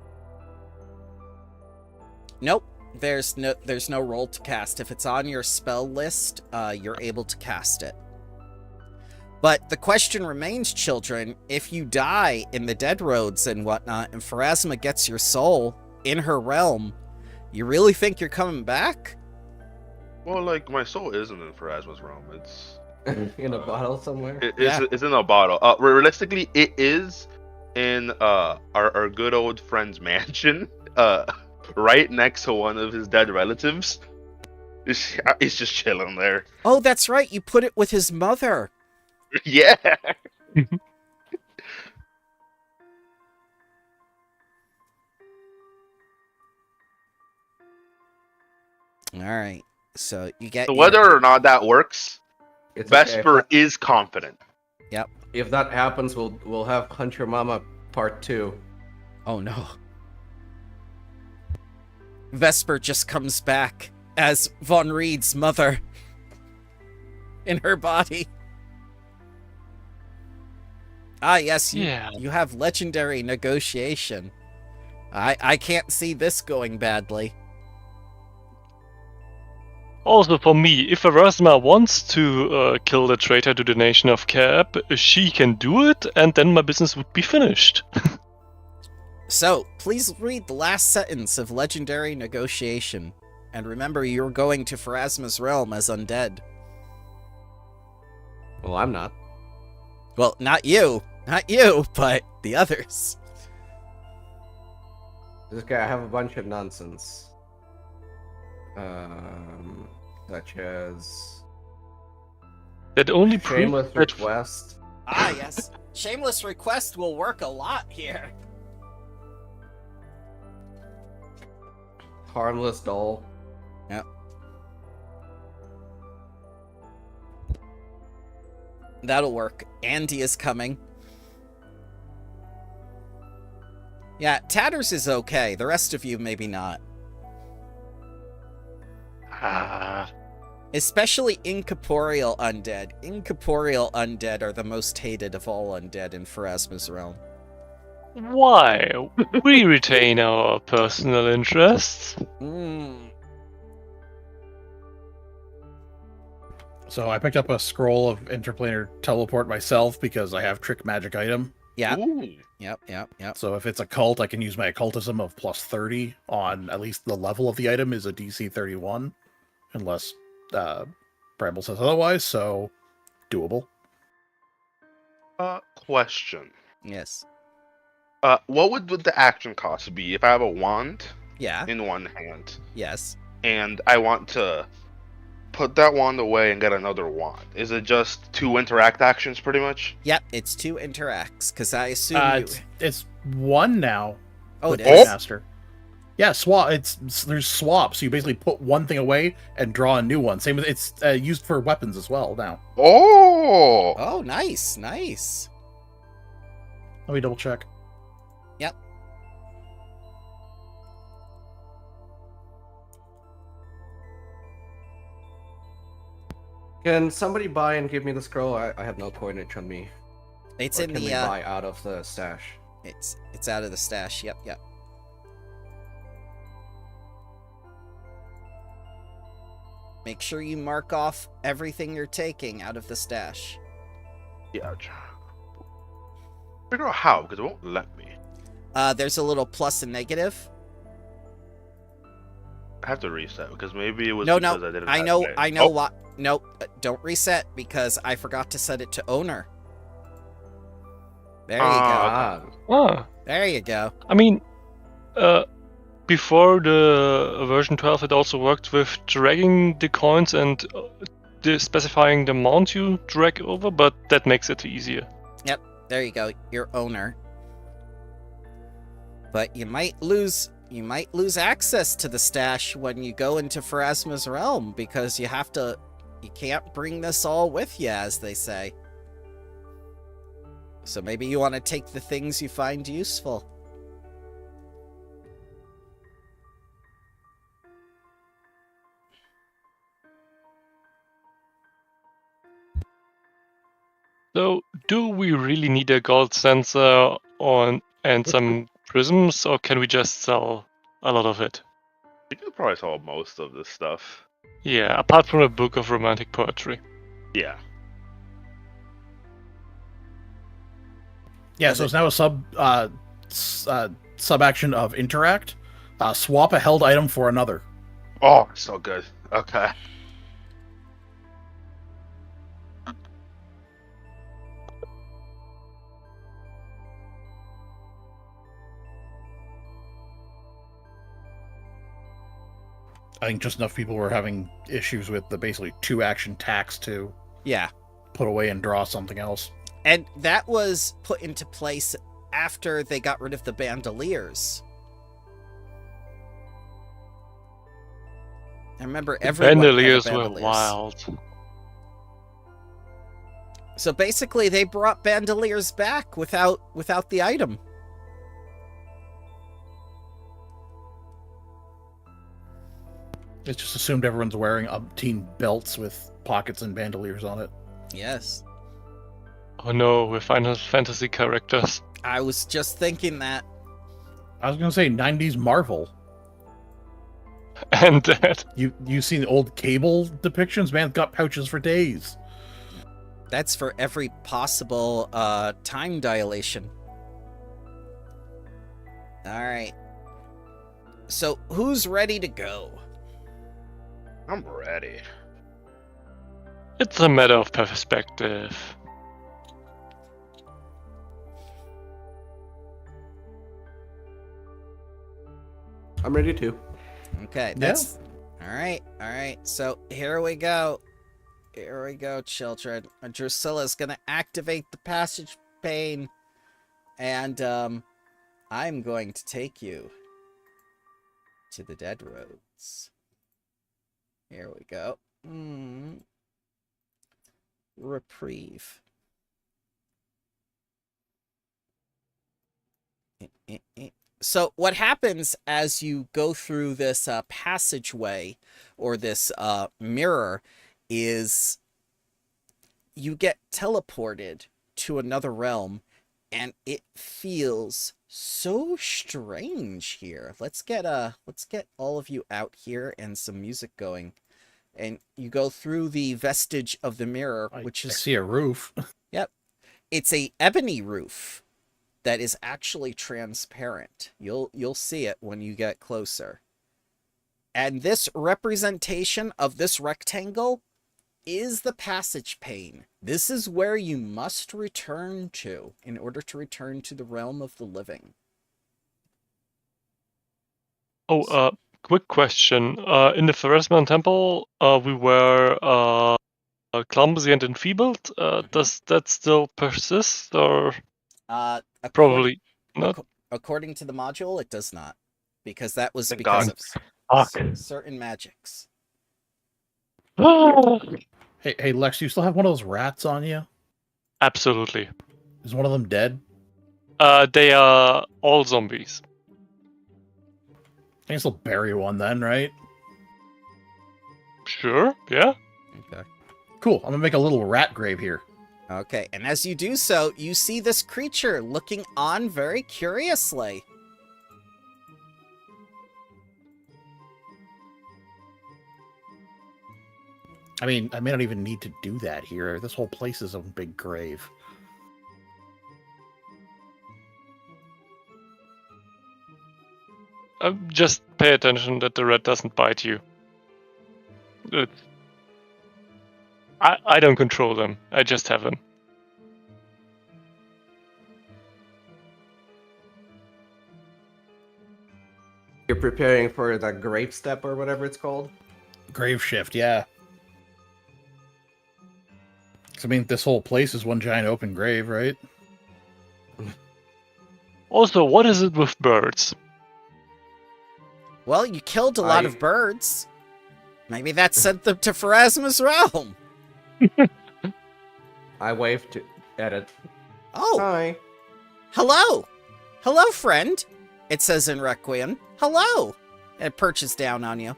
Speaker 1: Nope. There's no roll to cast. If it's on your spell list, you're able to cast it. But the question remains, children, if you die in the Dead Roads and whatnot, and Pharasma gets your soul in her realm, you really think you're coming back?
Speaker 4: Well, like, my soul isn't in Pharasma's realm. It's
Speaker 5: In a bottle somewhere?
Speaker 4: it's in a bottle. Realistically, it is in our good old friend's mansion, right next to one of his dead relatives. It's just chilling there.
Speaker 1: Oh, that's right. You put it with his mother.
Speaker 4: Yeah.
Speaker 1: All right. So you get
Speaker 4: So whether or not that works,
Speaker 5: It's okay.
Speaker 4: Vesper is confident.
Speaker 5: If that happens, we'll have Hunter Mama Part 2.
Speaker 1: Oh no. Vesper just comes back as Von Reed's mother in her body. Ah, yes, you have legendary negotiation. I can't see this going badly.
Speaker 3: Also, for me, if Pharasma wants to kill the traitor to the nation of Cap, she can do it, and then my business would be finished.
Speaker 1: So, please read the last sentence of legendary negotiation. And remember, you're going to Pharasma's realm as undead.
Speaker 5: Well, I'm not.
Speaker 1: Well, not you, but the others.
Speaker 5: Okay, I have a bunch of nonsense. Such as
Speaker 3: That only proves
Speaker 5: shameless
Speaker 3: that
Speaker 5: request.
Speaker 1: Ah, yes. Shameless request will work a lot here.
Speaker 5: Harmless doll.
Speaker 1: Yep. That'll work. Andy is coming. Yeah, Tatters is okay. The rest of you, maybe not. Especially incorporeal undead. Incorporeal undead are the most hated of all undead in Pharasma's realm.
Speaker 3: why? We retain our personal interests.
Speaker 2: So I picked up a scroll of interplanar teleport myself because I have trick magic item.
Speaker 1: Yeah.
Speaker 4: Ooh.
Speaker 1: Yep.
Speaker 2: So if it's occult, I can use my occultism of plus 30 on at least the level of the item is a DC 31, unless Bramble says otherwise. So doable.
Speaker 4: Question.
Speaker 1: Yes.
Speaker 4: What would the action cost be if I have a wand
Speaker 1: Yeah.
Speaker 4: in one hand
Speaker 1: Yes.
Speaker 4: and I want to put that wand away and get another wand? Is it just 2 interact actions, pretty much?
Speaker 1: Yep, it's 2 interacts, because I assume
Speaker 2: It's one now.
Speaker 1: Oh,
Speaker 2: with
Speaker 1: it is?
Speaker 2: Master. Yeah, swap. There's swaps. So you basically put one thing away and draw a new one. Same with it's used for weapons as well now.
Speaker 4: Oh!
Speaker 1: Oh, nice.
Speaker 2: Let me double check.
Speaker 1: Yep.
Speaker 5: Can somebody buy and give me the scroll? I have no coinage on me.
Speaker 1: It's
Speaker 5: Or
Speaker 1: in
Speaker 5: can
Speaker 1: the
Speaker 5: we buy out of the stash?
Speaker 1: It's out of the stash. Yep. Make sure you mark off everything you're taking out of the stash.
Speaker 4: Yeah. Figure out how, because it won't let me.
Speaker 1: There's a little plus and negative.
Speaker 4: I have to reset, because maybe it was
Speaker 1: No,
Speaker 4: because I didn't
Speaker 1: I
Speaker 4: have
Speaker 1: know
Speaker 4: it.
Speaker 1: what. Nope, don't reset because I forgot to set it to owner. There you go.
Speaker 5: Ah,
Speaker 3: Ah,
Speaker 1: There you go.
Speaker 3: I mean, before the version 12, it also worked with dragging the coins and specifying the amount you drag over, but that makes it easier.
Speaker 1: Yep, there you go, your owner. But you might lose access to the stash when you go into Pharasma's realm, because you can't bring this all with you, as they say. So maybe you want to take the things you find useful.
Speaker 3: So, do we really need a gold sensor and some prisms, or can we just sell a lot of it?
Speaker 4: You can probably solve most of this stuff.
Speaker 3: Yeah, apart from a book of romantic poetry.
Speaker 4: Yeah.
Speaker 2: Yeah, so it's now a sub action of interact. Swap a held item for another.
Speaker 4: Oh, so good. Okay.
Speaker 2: I think just enough people were having issues with the basically 2-action tax to
Speaker 1: Yeah.
Speaker 2: put away and draw something else.
Speaker 1: And that was put into place after they got rid of the bandoliers. I remember everyone had
Speaker 3: Bandoliers
Speaker 1: the
Speaker 3: were
Speaker 1: bandoliers.
Speaker 3: wild.
Speaker 1: So basically, they brought bandoliers back without the item.
Speaker 2: It's just assumed everyone's wearing umpteen belts with pockets and bandoliers on it.
Speaker 1: Yes.
Speaker 3: Oh no, we're Final Fantasy characters.
Speaker 1: I was just thinking that.
Speaker 2: I was gonna say 90s Marvel.
Speaker 3: And that.
Speaker 2: You seen old Cable depictions? Man, got pouches for days.
Speaker 1: That's for every possible time dilation. Alright. So, who's ready to go?
Speaker 4: I'm ready.
Speaker 3: It's a matter of perspective.
Speaker 5: I'm ready too.
Speaker 1: Okay, that's... Alright. So, here we go. Here we go, children. Drusilla's gonna activate the passage pane. And, I'm going to take you to the Dead Roads. Here we go. Reprieve. So what happens as you go through this passageway or this mirror is you get teleported to another realm, and it feels so strange here. Let's get all of you out here and some music going. And you go through the vestige of the mirror, which
Speaker 2: I
Speaker 1: is...
Speaker 2: see a roof.
Speaker 1: Yep. It's a ebony roof that is actually transparent. You'll see it when you get closer. And this representation of this rectangle is the passage pane. This is where you must return to in order to return to the realm of the living.
Speaker 3: Oh, quick question. In the Pharasma temple, we were clumsy and enfeebled. Does that still persist, or probably not?
Speaker 1: According to the module, it does not, because that was
Speaker 4: Thank
Speaker 1: because
Speaker 4: God.
Speaker 1: of certain magics.
Speaker 2: Hey, Lex, do you still have one of those rats on you?
Speaker 3: Absolutely.
Speaker 2: Is one of them dead?
Speaker 3: They are all zombies.
Speaker 2: I can still bury one then, right?
Speaker 3: Sure, yeah.
Speaker 1: Okay.
Speaker 2: Cool. I'm gonna make a little rat grave here.
Speaker 1: Okay, and as you do so, you see this creature looking on very curiously.
Speaker 2: I mean, I may not even need to do that here. This whole place is a big grave.
Speaker 3: Just pay attention that the rat doesn't bite you. I don't control them. I just have them.
Speaker 5: You're preparing for the grave step or whatever it's called?
Speaker 2: Grave shift, yeah. mean, this whole place is one giant open grave, right?
Speaker 3: Also, what is it with birds?
Speaker 1: Well, you killed a lot of birds. Maybe that sent them to Pharasma's realm.
Speaker 5: I waved at it.
Speaker 1: Oh,
Speaker 5: Hi.
Speaker 1: hello. Hello, friend. It says in Requiem. Hello. And it perches down on you.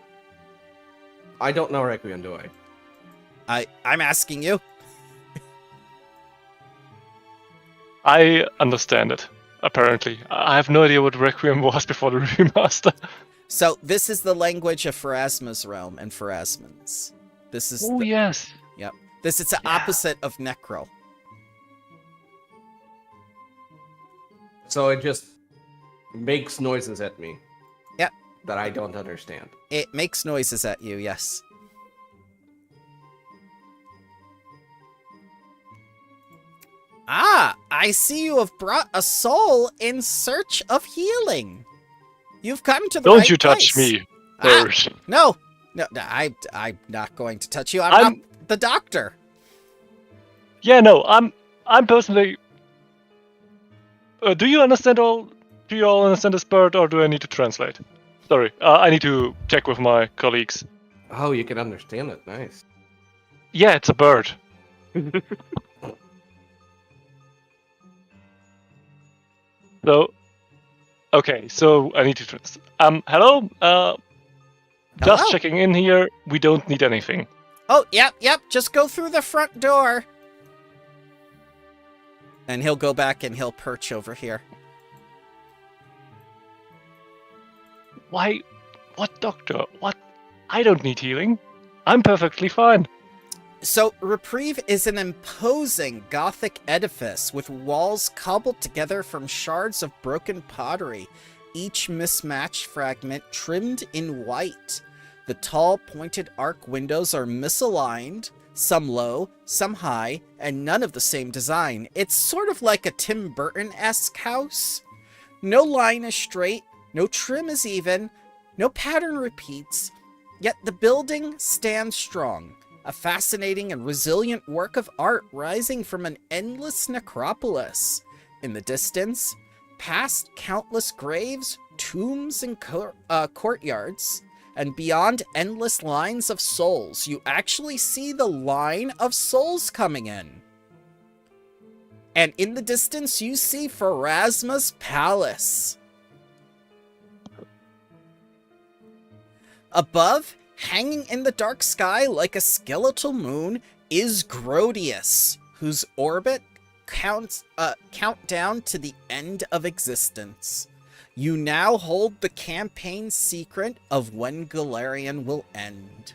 Speaker 5: I don't know Requiem, do I?
Speaker 1: I'm asking you.
Speaker 3: I understand it, apparently. I have no idea what Requiem was before the remaster.
Speaker 1: So this is the language of Pharasma's realm and Pharasmans. This is
Speaker 3: Oh, yes.
Speaker 1: this is the opposite of Necro.
Speaker 5: So it just makes noises at me.
Speaker 1: Yep.
Speaker 5: That I don't understand.
Speaker 1: It makes noises at you, yes. Ah, I see you have brought a soul in search of healing. You've come to the
Speaker 3: Don't
Speaker 1: right
Speaker 3: you touch
Speaker 1: place.
Speaker 3: me,
Speaker 1: Ah,
Speaker 3: bird.
Speaker 1: no, I'm not going to touch you. I'm not the doctor.
Speaker 3: Yeah, no, I'm personally... do you understand all... Do you all understand this bird, or do I need to translate? Sorry, I need to check with my colleagues.
Speaker 5: Oh, you can understand it. Nice.
Speaker 3: Yeah, it's a bird. So, okay, so I need to translate. Hello? Just
Speaker 1: Hello?
Speaker 3: checking in here. We don't need anything.
Speaker 1: Oh, yep. Just go through the front door. And he'll go back and he'll perch over here.
Speaker 3: Why? What, doctor? What? I don't need healing. I'm perfectly fine.
Speaker 1: So, Reprieve is an imposing Gothic edifice with walls cobbled together from shards of broken pottery, each mismatched fragment trimmed in white. The tall, pointed arc windows are misaligned, some low, some high, and none of the same design. It's sort of like a Tim Burton-esque house. No line is straight, no trim is even, no pattern repeats, yet the building stands strong. A fascinating and resilient work of art rising from an endless necropolis. In the distance, past countless graves, tombs, and courtyards, and beyond endless lines of souls, you actually see the line of souls coming in. And in the distance, you see Pharasma's palace. Above, hanging in the dark sky like a skeletal moon, is Grodius, whose orbit counts countdown to the end of existence. You now hold the campaign secret of when Galarian will end.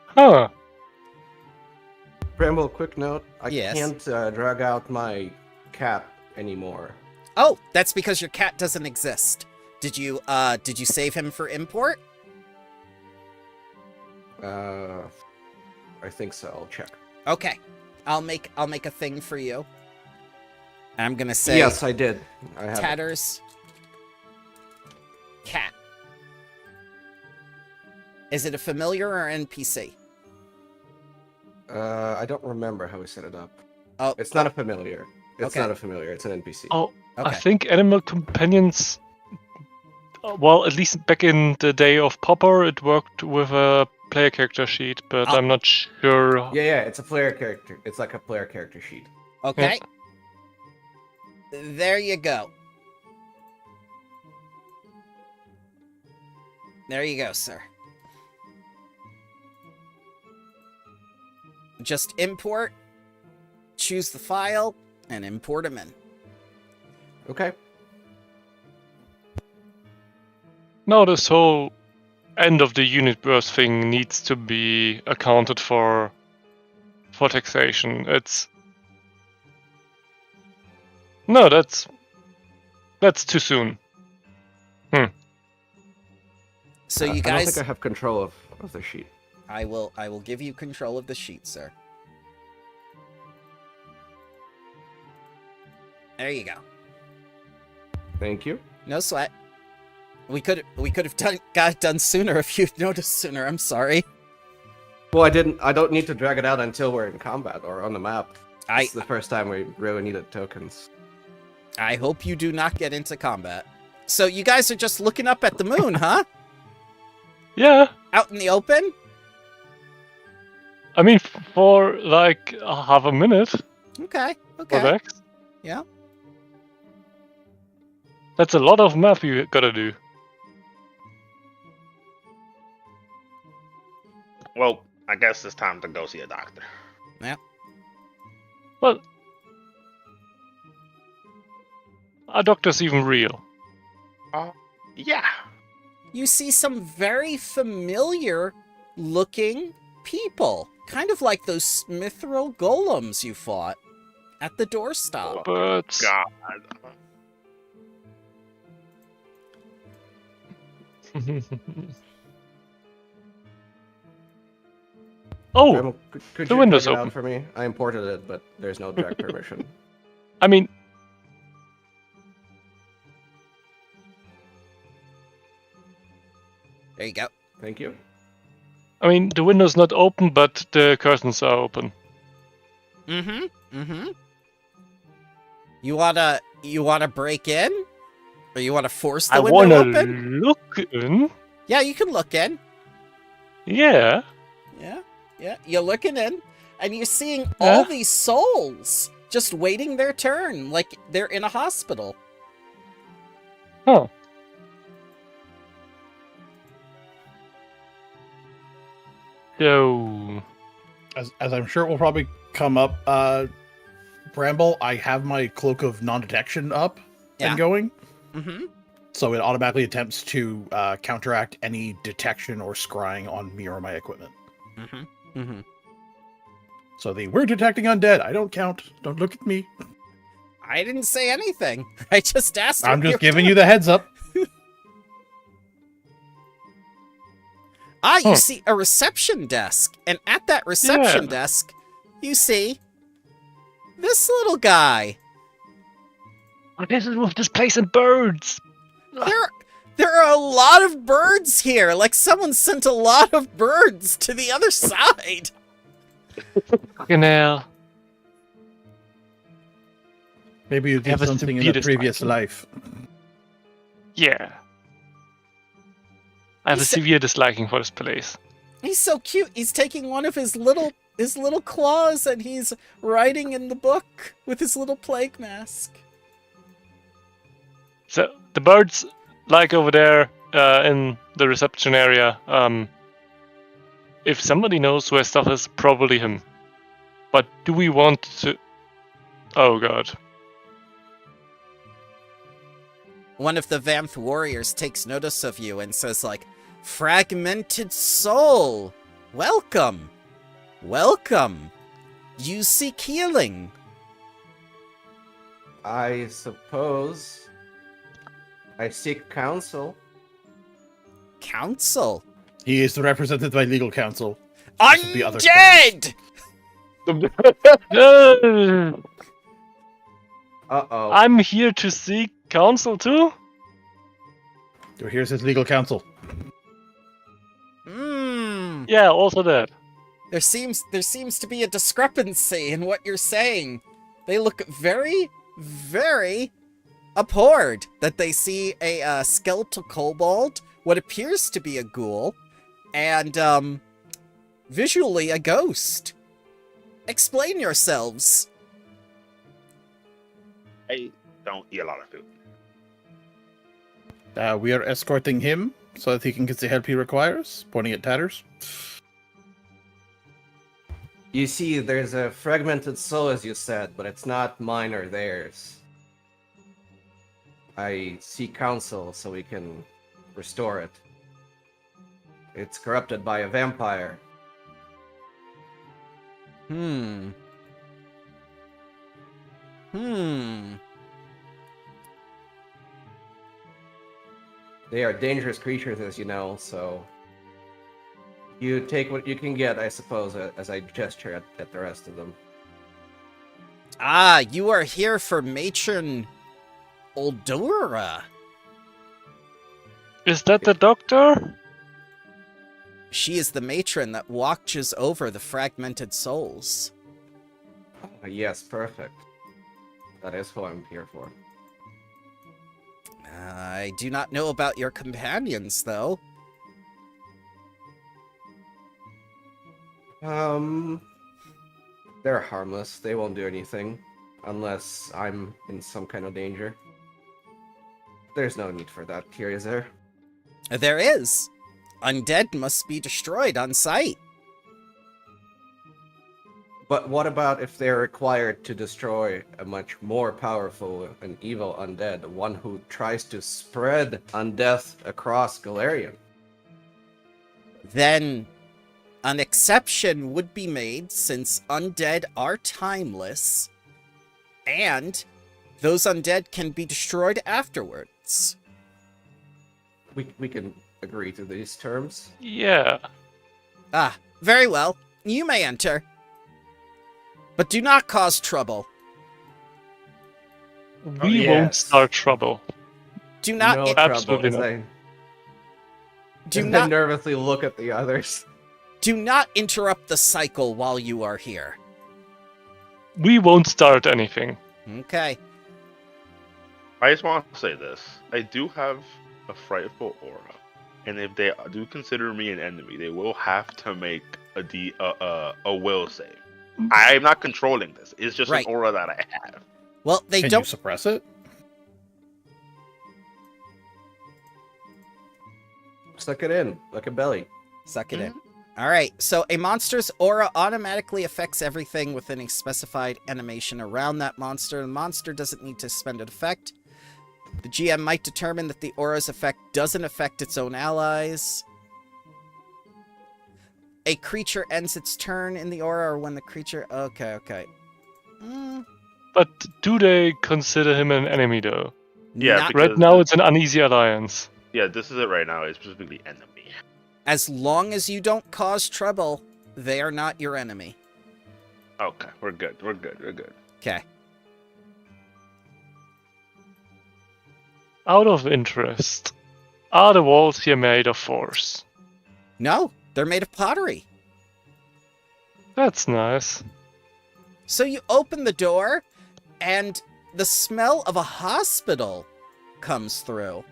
Speaker 3: Huh.
Speaker 5: Bramble, quick note. I
Speaker 1: Yes.
Speaker 5: can't drag out my cat anymore.
Speaker 1: Oh, that's because your cat doesn't exist. Did you save him for import?
Speaker 5: I think so. I'll check.
Speaker 1: Okay. I'll make a thing for you. I'm gonna say
Speaker 5: Yes, I did. I have it.
Speaker 1: Tatter's cat. Is it a familiar or NPC?
Speaker 5: I don't remember how we set it up.
Speaker 1: Oh,
Speaker 5: It's not a familiar. It's
Speaker 1: Okay.
Speaker 5: not a familiar. It's an NPC.
Speaker 3: Oh, I
Speaker 1: okay.
Speaker 3: think animal companions. Well, at least back in the day of Popper, it worked with a player character sheet, but
Speaker 1: Oh.
Speaker 3: I'm not sure.
Speaker 5: Yeah, it's a player character. It's like a player character sheet.
Speaker 1: Okay. There you go. There you go, sir. Just import, choose the file, and import them in.
Speaker 5: Okay.
Speaker 3: No, this whole end of the unit burst thing needs to be accounted for taxation. It's no, that's too soon.
Speaker 1: So you
Speaker 5: I don't
Speaker 1: guys,
Speaker 5: think I have control of the sheet.
Speaker 1: I will give you control of the sheet, sir. There you go.
Speaker 5: Thank you.
Speaker 1: No sweat. We could have got it done sooner if you'd noticed sooner. I'm sorry.
Speaker 5: Well, I don't need to drag it out until we're in combat or on the map. It's the first time we really needed tokens.
Speaker 1: I hope you do not get into combat. So you guys are just looking up at the moon, huh?
Speaker 3: Yeah.
Speaker 1: Out in the open?
Speaker 3: I mean, for like half a minute
Speaker 1: Okay,
Speaker 3: or
Speaker 1: okay.
Speaker 3: max.
Speaker 1: Yeah.
Speaker 3: That's a lot of math you gotta do.
Speaker 6: Well, I guess it's time to go see a doctor.
Speaker 3: Well, are doctors even real?
Speaker 6: Yeah.
Speaker 1: You see some very familiar looking people. Kind of like those mithril golems you fought at the doorstop.
Speaker 3: But
Speaker 6: God.
Speaker 3: oh,
Speaker 5: Grandma, could
Speaker 3: the
Speaker 5: you
Speaker 3: window's
Speaker 5: drag it
Speaker 3: open.
Speaker 5: out for me? I imported it, but there's no drag permission.
Speaker 3: I mean,
Speaker 1: There you go.
Speaker 5: Thank you.
Speaker 3: the window's not open, but the curtains are open.
Speaker 1: Mm-hmm. Mm-hmm. You wanna break in? Or you wanna force the
Speaker 3: I
Speaker 1: window
Speaker 3: wanna
Speaker 1: open?
Speaker 3: look in.
Speaker 1: Yeah, you can look in.
Speaker 3: Yeah.
Speaker 1: Yeah. You're looking in, and you're seeing all these souls just waiting their turn, like they're in a hospital.
Speaker 3: Huh. So,
Speaker 2: As I'm sure it will probably come up, Bramble, I have my cloak of non-detection up
Speaker 1: Yeah.
Speaker 2: and going,
Speaker 1: Mm-hmm.
Speaker 2: so it automatically attempts to counteract any detection or scrying on me or my equipment.
Speaker 1: Mm-hmm. Mm-hmm.
Speaker 2: So we're detecting undead. I don't count. Don't look at me.
Speaker 1: I didn't say anything. I just asked.
Speaker 2: I'm
Speaker 1: what
Speaker 2: just
Speaker 1: were
Speaker 2: giving
Speaker 1: doing.
Speaker 2: you the heads up.
Speaker 1: Ah, you
Speaker 3: Huh.
Speaker 1: see a reception desk, and at that reception
Speaker 3: Yeah.
Speaker 1: desk, you see this little guy.
Speaker 3: what is it with this place and birds?
Speaker 1: There are a lot of birds here. Like someone sent a lot of birds to the other side.
Speaker 3: Fucking hell.
Speaker 2: Maybe you
Speaker 3: I
Speaker 2: did
Speaker 3: have a
Speaker 2: something in
Speaker 3: severe
Speaker 2: a previous
Speaker 3: dislike.
Speaker 2: life.
Speaker 3: Yeah. I have a
Speaker 1: He said-
Speaker 3: severe disliking for this place.
Speaker 1: He's so cute. He's taking one of his little claws and he's writing in the book with his little plague mask.
Speaker 3: So the birds, like over there in the reception area, if somebody knows where stuff is, probably him. But do we want to? Oh god.
Speaker 1: One of the Vamp warriors takes notice of you and says like, "Fragmented soul, welcome, welcome. You seek healing."
Speaker 5: I suppose I seek counsel.
Speaker 1: Council.
Speaker 2: He is represented by legal counsel. This is the other
Speaker 1: Undead!
Speaker 5: Uh-oh.
Speaker 3: I'm here to seek counsel too.
Speaker 2: So here's his legal counsel.
Speaker 1: Hmm.
Speaker 3: Yeah, also that.
Speaker 1: There seems to be a discrepancy in what you're saying. They look very, very abhorred that they see a skeletal kobold, what appears to be a ghoul, and visually a ghost. Explain yourselves.
Speaker 6: I don't eat a lot of food.
Speaker 2: We are escorting him so that he can get the help he requires. Pointing at Tatters.
Speaker 5: You see, there's a fragmented soul, as you said, but it's not mine or theirs. I seek counsel so we can restore it. It's corrupted by a vampire.
Speaker 1: Hmm.
Speaker 5: They are dangerous creatures, as you know, so you take what you can get, I suppose, as I gesture at the rest of them.
Speaker 1: Ah, you are here for Matron Oldura.
Speaker 3: Is that the doctor?
Speaker 1: She is the matron that watches over the fragmented souls.
Speaker 5: Yes, perfect. That is who I'm here for.
Speaker 1: I do not know about your companions, though.
Speaker 5: They're harmless. They won't do anything. Unless I'm in some kind of danger. There's no need for that here, is there?
Speaker 1: There is. Undead must be destroyed on sight.
Speaker 5: But what about if they're required to destroy a much more powerful and evil undead, one who tries to spread undeath across Galarian?
Speaker 1: Then an exception would be made, since undead are timeless, and those undead can be destroyed afterwards.
Speaker 5: We can agree to these terms.
Speaker 3: Yeah.
Speaker 1: Ah, very well. You may enter. But do not cause trouble.
Speaker 3: We won't start trouble.
Speaker 1: Do not
Speaker 5: no
Speaker 3: Absolutely
Speaker 5: trouble.
Speaker 3: not.
Speaker 1: do
Speaker 5: I
Speaker 1: not
Speaker 5: nervously look at the others.
Speaker 1: do not interrupt the cycle while you are here.
Speaker 3: We won't start anything.
Speaker 1: Okay.
Speaker 6: I just want to say this. I do have a frightful aura, and if they do consider me an enemy, they will have to make a will save. I am not controlling this. It's just
Speaker 1: Right.
Speaker 6: an aura that I have.
Speaker 1: Well, they
Speaker 2: Can you
Speaker 1: don't
Speaker 2: suppress it?
Speaker 5: Suck it in, like a belly.
Speaker 1: suck it in. All right. So a monster's aura automatically affects everything within a specified animation around that monster. The monster doesn't need to spend an effect. The GM might determine that the aura's effect doesn't affect its own allies. A creature ends its turn in the aura, or when the creature... Okay.
Speaker 3: But do they consider him an enemy, though?
Speaker 6: Yeah,
Speaker 1: Not-
Speaker 6: because-
Speaker 3: Right now, it's an uneasy alliance.
Speaker 6: Yeah, this is it right now. It's specifically enemy.
Speaker 1: as long as you don't cause trouble, they are not your enemy.
Speaker 6: Okay, we're good. We're good. We're good.
Speaker 1: Okay.
Speaker 3: Out of interest, are the walls here made of force?
Speaker 1: No, they're made of pottery.
Speaker 3: That's nice.
Speaker 1: So you open the door, and the smell of a hospital comes through.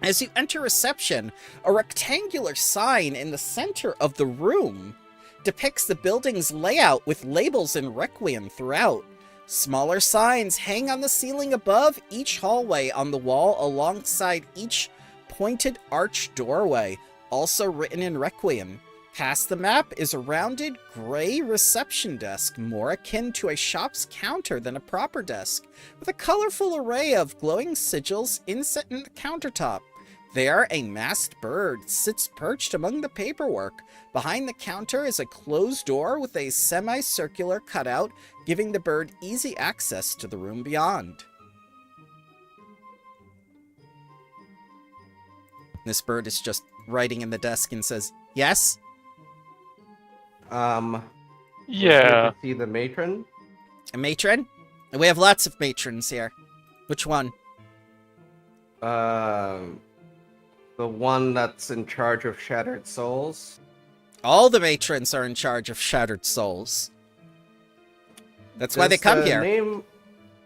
Speaker 1: As you enter reception, a rectangular sign in the center of the room depicts the building's layout with labels in Requiem throughout. Smaller signs hang on the ceiling above each hallway on the wall alongside each pointed arch doorway, also written in Requiem. Past the map is a rounded gray reception desk, more akin to a shop's counter than a proper desk, with a colorful array of glowing sigils inset in the countertop. There, a masked bird sits perched among the paperwork. Behind the counter is a closed door with a semicircular cutout, giving the bird easy access to the room beyond. This bird is just writing in the desk and says, "Yes?"
Speaker 5: Was
Speaker 3: Yeah.
Speaker 5: here to see the matron?
Speaker 1: A matron? We have lots of matrons here. Which one?
Speaker 5: The one that's in charge of Shattered Souls?
Speaker 1: All the matrons are in charge of Shattered Souls. That's why they
Speaker 5: Does
Speaker 1: come
Speaker 5: the
Speaker 1: here.
Speaker 5: Name...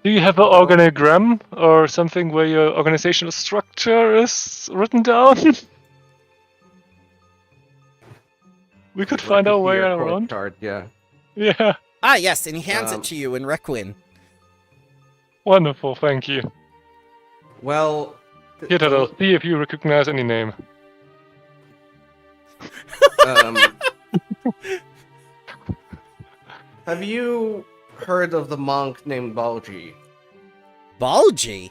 Speaker 3: Do you have an organogram or something where your organizational structure is written down? We could find our way around.
Speaker 5: Card, yeah.
Speaker 3: Yeah,
Speaker 1: Ah, yes, and he hands it
Speaker 5: Um,
Speaker 1: to you in Requiem.
Speaker 3: wonderful, thank you.
Speaker 5: Well...
Speaker 3: Here, Tadal, see if you recognize any name.
Speaker 5: Have you heard of the monk named Balji?
Speaker 1: Balji?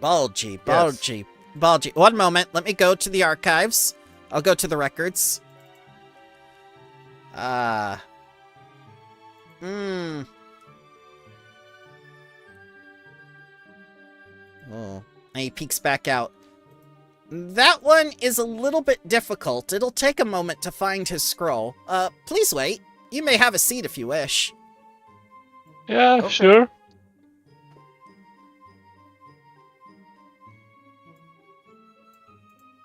Speaker 5: Yes.
Speaker 1: Balji. One moment, let me go to the archives. I'll go to the records. Oh. And he peeks back out. That one is a little bit difficult. It'll take a moment to find his scroll. Please wait. You may have a seat if you wish.
Speaker 3: Yeah,
Speaker 5: Okay.
Speaker 3: sure.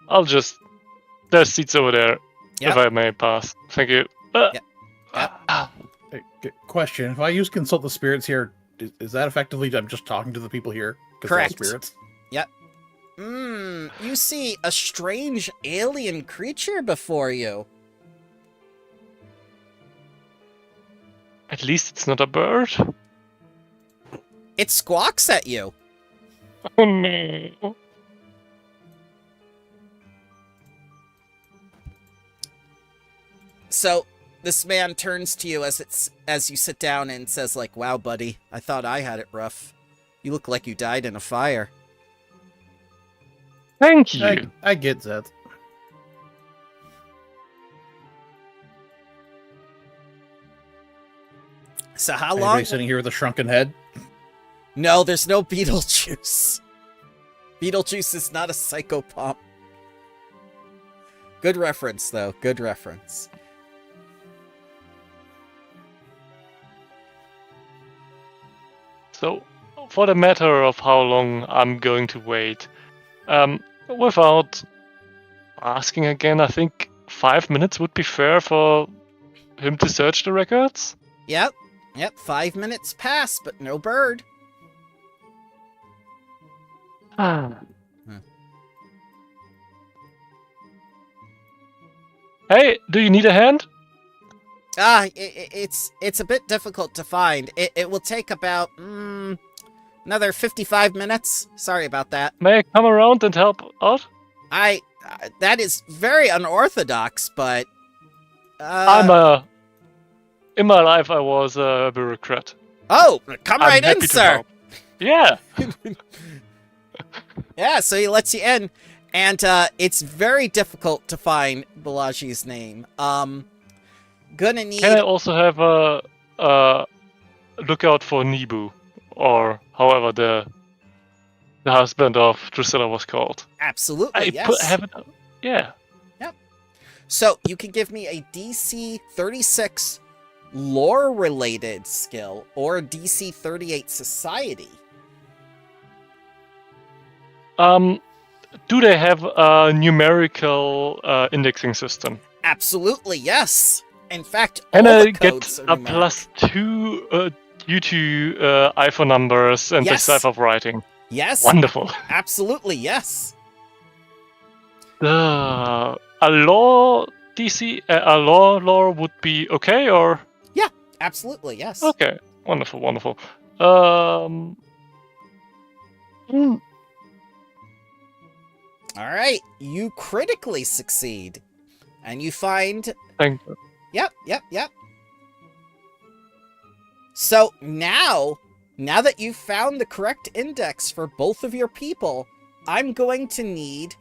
Speaker 3: I'll just There's seats over there,
Speaker 1: Yep.
Speaker 3: if I may pass. Thank you.
Speaker 1: Yep.
Speaker 2: Hey, question: if I use consult the spirits here, is that effectively I'm just talking to the people here? 'Cause they're all
Speaker 1: Correct.
Speaker 2: spirits.
Speaker 1: You see a strange alien creature before you.
Speaker 3: At least it's not a bird.
Speaker 1: It squawks at you.
Speaker 3: Oh no.
Speaker 1: So this man turns to you as you sit down and says, like, "Wow, buddy, I thought I had it rough. You look like you died in a fire."
Speaker 3: Thank you.
Speaker 2: I get that.
Speaker 1: So how
Speaker 2: Anybody
Speaker 1: long?
Speaker 2: sitting here with a shrunken head?
Speaker 1: No, there's no Beetlejuice. Beetlejuice is not a psychopomp. Good reference, though. Good reference.
Speaker 3: So, for the matter of how long I'm going to wait, without asking again, I think 5 minutes would be fair for him to search the records.
Speaker 1: Yep. 5 minutes pass, but no bird.
Speaker 3: Hey, do you need a hand?
Speaker 1: It's a bit difficult to find. It will take about another 55 minutes. Sorry about that.
Speaker 3: May I come around and help out?
Speaker 1: That is very unorthodox, but
Speaker 3: in my life I was a bureaucrat.
Speaker 1: oh, come
Speaker 3: I'm
Speaker 1: right in,
Speaker 3: happy to
Speaker 1: sir.
Speaker 3: help. Yeah.
Speaker 1: Yeah, so he lets you in, and it's very difficult to find Balaji's name. Gonna need.
Speaker 3: Can I also have a lookout for Nibu, or however the husband of Drusilla was called?
Speaker 1: Absolutely, yes.
Speaker 3: Haven't. Yeah.
Speaker 1: So you can give me a DC 36 lore-related skill or a DC 38 society.
Speaker 3: Do they have a numerical indexing system?
Speaker 1: Absolutely, yes. In fact,
Speaker 3: Can
Speaker 1: all
Speaker 3: I
Speaker 1: the
Speaker 3: get
Speaker 1: codes are
Speaker 3: a
Speaker 1: numeric.
Speaker 3: +2 due to iPhone numbers and
Speaker 1: Yes.
Speaker 3: the type of writing?
Speaker 1: Yes,
Speaker 3: Wonderful.
Speaker 1: absolutely, yes.
Speaker 3: A law DC, a law would be okay, or
Speaker 1: Absolutely, yes.
Speaker 3: okay, wonderful.
Speaker 1: All right, you critically succeed, and you find.
Speaker 3: Thank you.
Speaker 1: Yep. So now that you've found the correct index for both of your people, I'm going to need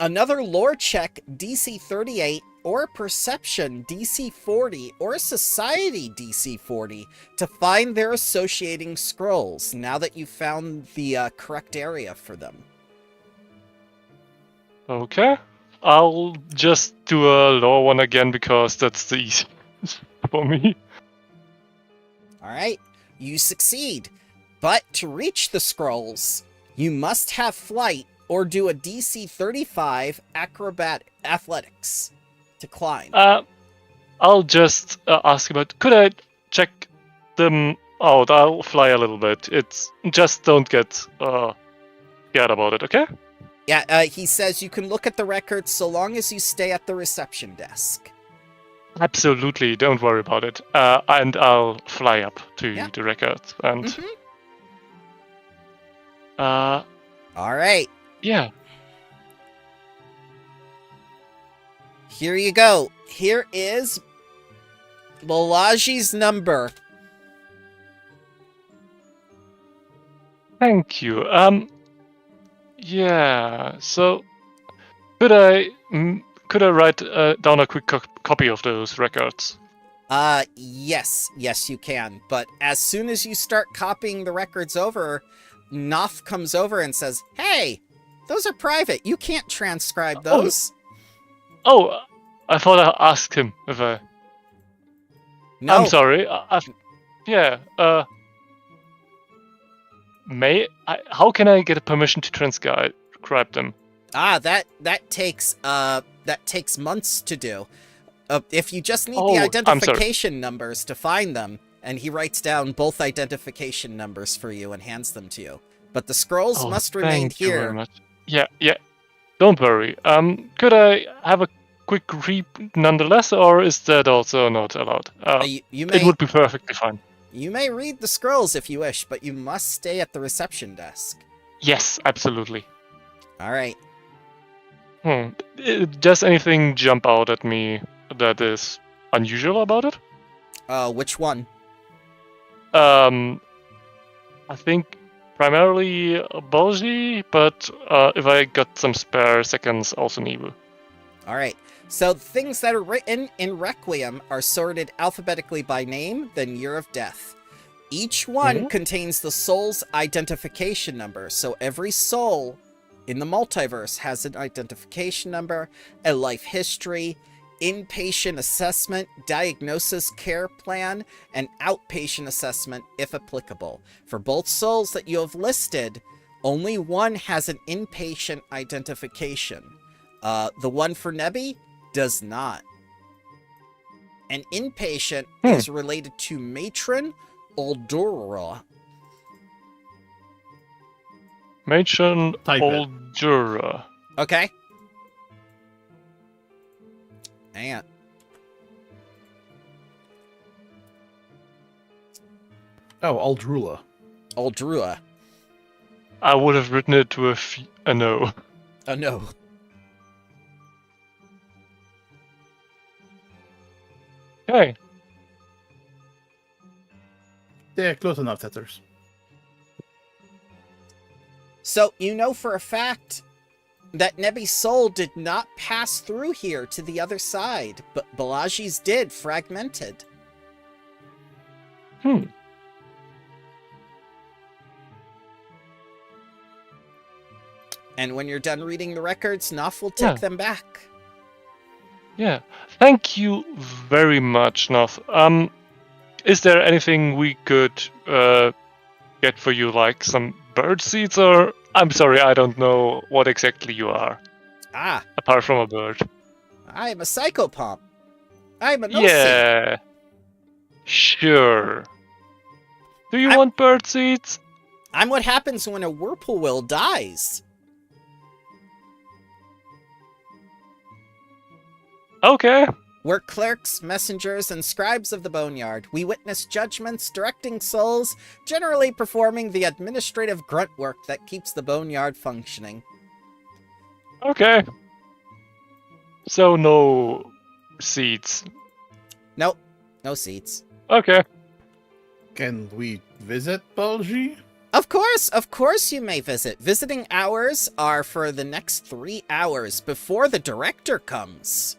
Speaker 1: another lore check DC 38 or perception DC 40 or society DC 40 to find their associating scrolls now that you've found the correct area for them.
Speaker 3: Okay, I'll just do a law one again because that's the easiest for me.
Speaker 1: All right, you succeed. But to reach the scrolls, you must have flight or do a DC 35 acrobat athletics to climb.
Speaker 3: I'll just ask about. Could I check them out? I'll fly a little bit. It's just don't get scared about it, okay?
Speaker 1: Yeah, he says you can look at the records so long as you stay at the reception desk.
Speaker 3: Absolutely, don't worry about it. And I'll fly up to
Speaker 1: Yeah.
Speaker 3: the records and.
Speaker 1: Mhm.
Speaker 3: Uh,
Speaker 1: All right,
Speaker 3: yeah.
Speaker 1: here you go. Here is Balaji's number.
Speaker 3: Thank you. Yeah. So, could I write down a quick copy of those records?
Speaker 1: Yes, you can. But as soon as you start copying the records over, Noth comes over and says, "Hey, those are private. You can't transcribe those."
Speaker 3: Oh, I thought I asked him if I.
Speaker 1: No.
Speaker 3: I'm sorry. Yeah. How can I get permission to transcribe them?
Speaker 1: That takes months to do. If you just need the
Speaker 3: Oh, I'm sorry.
Speaker 1: identification numbers to find them, and he writes down both identification numbers for you and hands them to you. But the scrolls
Speaker 3: Oh,
Speaker 1: must remain
Speaker 3: thank you very
Speaker 1: here.
Speaker 3: much. Yeah. Don't worry. Could I have a quick read nonetheless, or is that also not allowed?
Speaker 1: You
Speaker 3: It would be perfectly fine.
Speaker 1: You may read the scrolls if you wish, but you must stay at the reception desk.
Speaker 3: Yes, absolutely.
Speaker 1: All right.
Speaker 3: Does anything jump out at me that is unusual about it?
Speaker 1: Which one?
Speaker 3: I think primarily Bolgi, but if I got some spare seconds, also Nibu.
Speaker 1: All right. So things that are written in Requiem are sorted alphabetically by name, then year of death. Each one contains the soul's identification number. So every soul in the multiverse has an identification number, a life history, inpatient assessment, diagnosis care plan, and outpatient assessment if applicable. For both souls that you have listed, only one has an inpatient identification. The one for Nebi does not. An inpatient is related to Matron Oldura.
Speaker 3: Matron
Speaker 2: Type it.
Speaker 3: Oldura.
Speaker 1: Okay. Hang on.
Speaker 2: Oh, Aldrula.
Speaker 1: Oldrua.
Speaker 3: I would have written it with a no.
Speaker 1: Oh no.
Speaker 3: Okay.
Speaker 2: Yeah, close enough, Tethers.
Speaker 1: So you know for a fact that Nebi's soul did not pass through here to the other side, but Balaji's did, fragmented. And when you're done reading the records, Noth will take them back.
Speaker 3: Yeah. Thank you very much, Noth. Is there anything we could get for you, like some bird seeds, or I'm sorry, I don't know what exactly you are.
Speaker 1: Ah,
Speaker 3: Apart from a bird.
Speaker 1: I am a psychopomp. I'm a Nulsi.
Speaker 3: Yeah. Sure. Do you want bird seeds?
Speaker 1: I'm what happens when a whirlpool dies.
Speaker 3: Okay.
Speaker 1: We're clerks, messengers, and scribes of the Boneyard. We witness judgments, directing souls, generally performing the administrative grunt work that keeps the Boneyard functioning.
Speaker 3: Okay. So no seeds.
Speaker 1: Nope, no seats.
Speaker 3: Okay.
Speaker 2: Can we visit Bulgy?
Speaker 1: Of course you may visit. Visiting hours are for the next 3 hours before the director comes.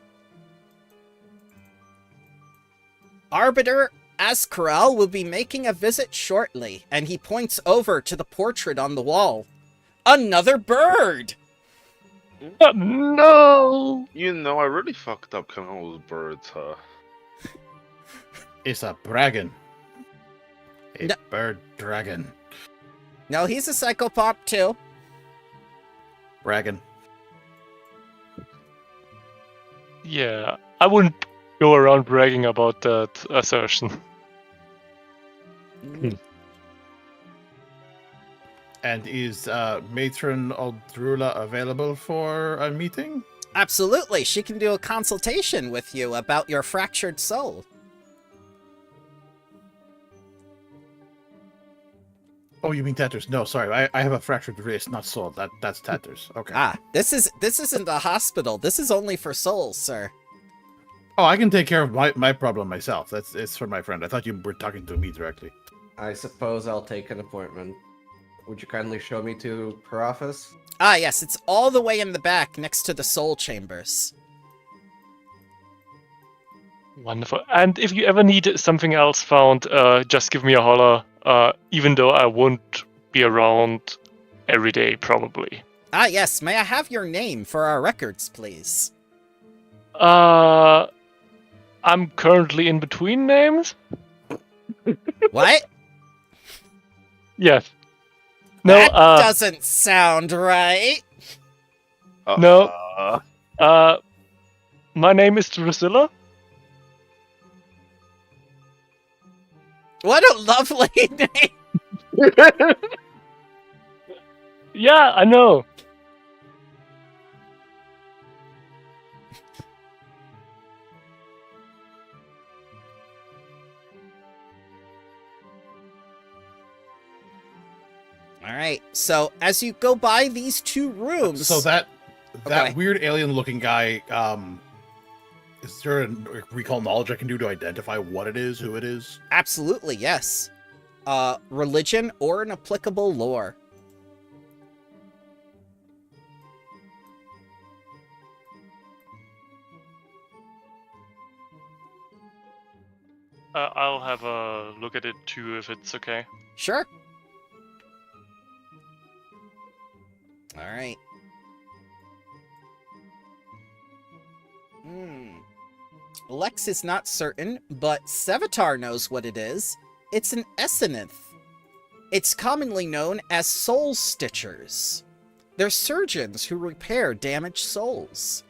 Speaker 1: Arbiter Askarel will be making a visit shortly, and he points over to the portrait on the wall. Another bird!
Speaker 3: No!
Speaker 6: You know, I really fucked up killing all those birds, huh?
Speaker 2: It's a dragon. A
Speaker 1: No.
Speaker 2: bird dragon.
Speaker 1: No, he's a psychopomp too.
Speaker 2: Dragon.
Speaker 3: Yeah, I wouldn't go around bragging about that assertion.
Speaker 2: And is Matron Aldrula available for a meeting?
Speaker 1: Absolutely, she can do a consultation with you about your fractured soul.
Speaker 2: Oh, you mean Tatters? No, sorry. I have a fractured wrist, not soul. That's Tatters. Okay.
Speaker 1: This isn't a hospital. This is only for souls, sir.
Speaker 2: Oh, I can take care of my problem myself. It's for my friend. I thought you were talking to me directly.
Speaker 5: I suppose I'll take an appointment. Would you kindly show me to her office?
Speaker 1: Yes, it's all the way in the back next to the soul chambers.
Speaker 3: Wonderful. And if you ever need something else found, just give me a holler. Even though I won't be around every day, probably.
Speaker 1: Yes, may I have your name for our records, please?
Speaker 3: I'm currently in between names.
Speaker 1: What?
Speaker 3: Yes. No,
Speaker 1: That doesn't sound right.
Speaker 3: No. My name is Drusilla.
Speaker 1: What a lovely name!
Speaker 3: Yeah, I know.
Speaker 1: All right. So as you go by these two rooms,
Speaker 2: So that
Speaker 1: Okay.
Speaker 2: weird alien-looking guy, is there a recall knowledge I can do to identify what it is, who it is?
Speaker 1: absolutely yes. Religion or an applicable lore.
Speaker 3: I'll have a look at it too, if it's okay.
Speaker 1: Sure. All right. Lex is not certain, but Sevatar knows what it is. It's an Essenith. It's commonly known as soul stitchers. They're surgeons who repair damaged souls.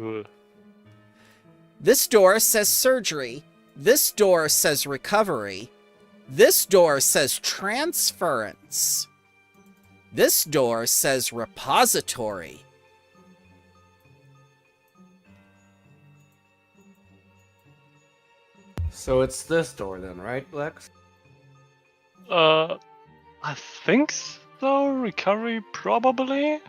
Speaker 3: Ugh.
Speaker 1: This door says surgery. This door says recovery. This door says transference. This door says repository.
Speaker 5: So it's this door then, right, Lex?
Speaker 3: I think so. Recovery, probably.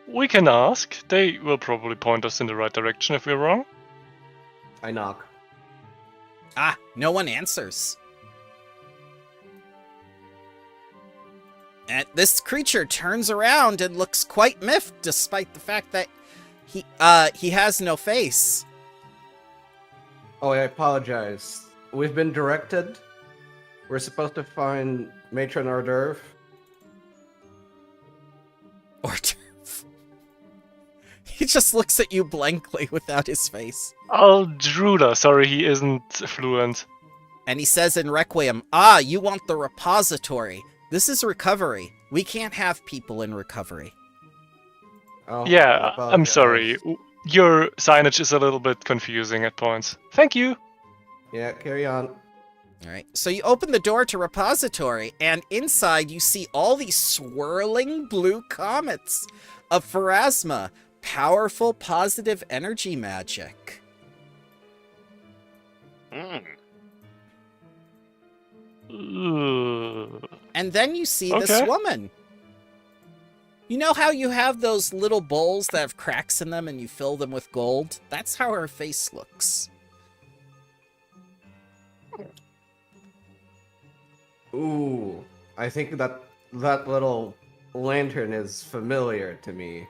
Speaker 3: We can ask. They will probably point us in the right direction if we're wrong.
Speaker 5: I knock.
Speaker 1: Ah, no one answers. And this creature turns around and looks quite miffed, despite the fact that he has no face.
Speaker 5: Oh, I apologize. We've been directed. We're supposed to find Matron hors d'oeuvre.
Speaker 1: Or he just looks at you blankly without his face.
Speaker 3: Oh, Druda. Sorry, he isn't fluent.
Speaker 1: And he says in Requiem, "Ah, you want the repository. This is recovery. We can't have people in recovery."
Speaker 5: Oh,
Speaker 3: Yeah,
Speaker 5: I
Speaker 3: I'm sorry.
Speaker 5: apologize.
Speaker 3: Your signage is a little bit confusing at points. Thank you.
Speaker 5: Yeah, carry on.
Speaker 1: All right. So you open the door to repository, and inside you see all these swirling blue comets of Pharasma, powerful positive energy magic.
Speaker 3: Ugh.
Speaker 1: And then you see this
Speaker 3: Okay.
Speaker 1: woman. You know how you have those little bowls that have cracks in them and you fill them with gold? That's how her face looks.
Speaker 5: Ooh, I think that little lantern is familiar to me.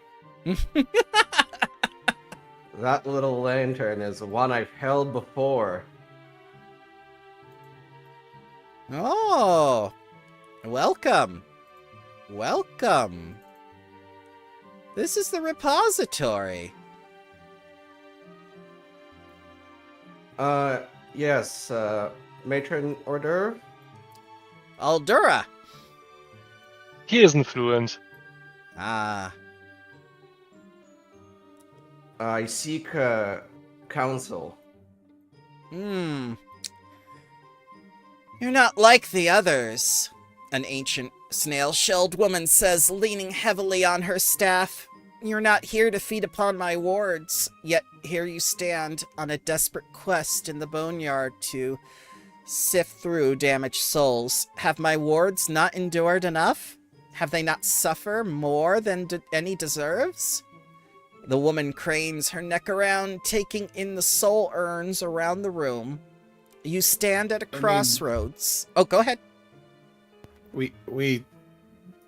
Speaker 5: That little lantern is one I've held before.
Speaker 1: Oh, welcome. Welcome. This is the repository.
Speaker 5: Yes, Matron hors d'oeuvre?
Speaker 1: Aldura.
Speaker 3: He isn't fluent.
Speaker 1: Ah,
Speaker 5: I seek, counsel.
Speaker 1: You're not like the others, an ancient snail-shelled woman says, leaning heavily on her staff. You're not here to feed upon my wards, yet here you stand on a desperate quest in the boneyard to sift through damaged souls. Have my wards not endured enough? Have they not suffered more than any deserves? The woman cranes her neck around, taking in the soul urns around the room. You stand at a crossroads. Oh, go ahead.
Speaker 2: We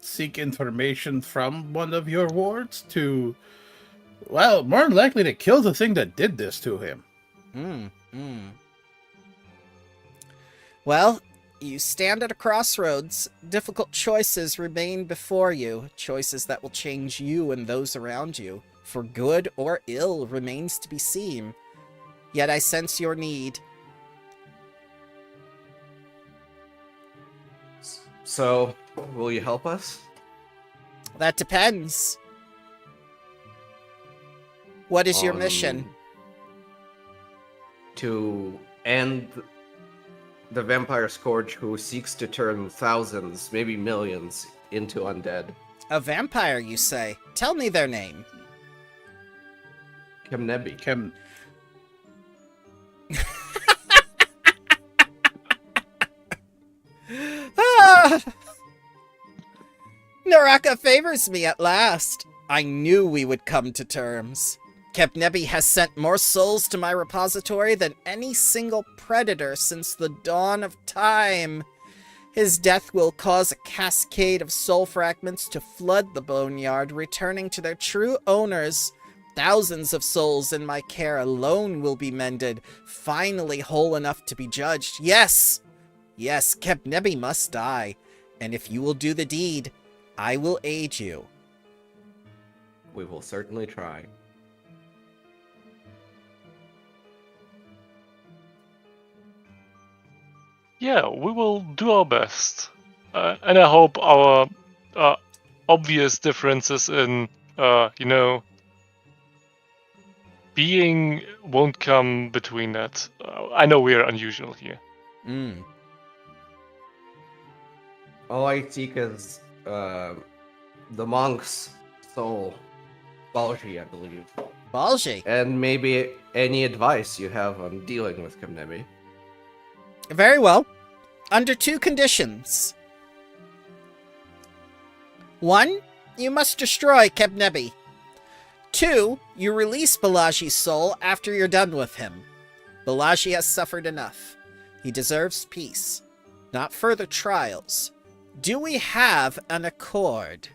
Speaker 2: seek information from one of your wards to, well, more than likely to kill the thing that did this to him.
Speaker 1: Well, you stand at a crossroads. Difficult choices remain before you. Choices that will change you and those around you. For good or ill remains to be seen. Yet I sense your need.
Speaker 5: So, will you help us?
Speaker 1: That depends. What is your mission?
Speaker 5: To end the vampire scourge who seeks to turn thousands, maybe millions, into undead.
Speaker 1: A vampire, you say? Tell me their name.
Speaker 5: Kemnebi.
Speaker 1: Ah! Naraka favors me at last. I knew we would come to terms. Kepnebi has sent more souls to my repository than any single predator since the dawn of time. His death will cause a cascade of soul fragments to flood the boneyard, returning to their true owners. Thousands of souls in my care alone will be mended, finally whole enough to be judged. Yes! Yes, Kepnebi must die. And if you will do the deed, I will aid you.
Speaker 5: We will certainly try.
Speaker 3: Yeah, we will do our best. And I hope our obvious differences in, being won't come between that. I know we are unusual here.
Speaker 5: All I seek is the monk's soul. Balji, I believe.
Speaker 1: Balji.
Speaker 5: And maybe any advice you have on dealing with Kemnebi.
Speaker 1: Very well. Under two conditions. 1. You must destroy Kepnebi. 2. You release Balaji's soul after you're done with him. Balaji has suffered enough. He deserves peace, not further trials. Do we have an accord?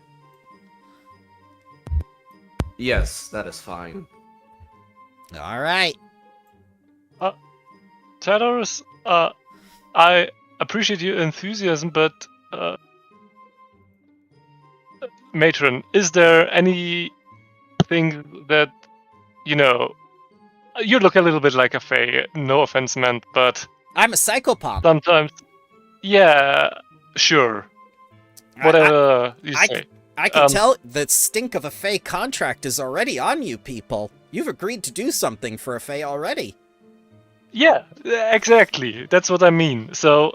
Speaker 5: Yes, that is fine.
Speaker 1: All right.
Speaker 3: Talos, I appreciate your enthusiasm, but Matron, is there anything that, you look a little bit like a fae, no offense meant, but
Speaker 1: I'm a psychopomp.
Speaker 3: sometimes, yeah, sure. Whatever you say.
Speaker 1: I can tell the stink of a Fey contract is already on you people. You've agreed to do something for a Fey already.
Speaker 3: Yeah, exactly. That's what I mean. So,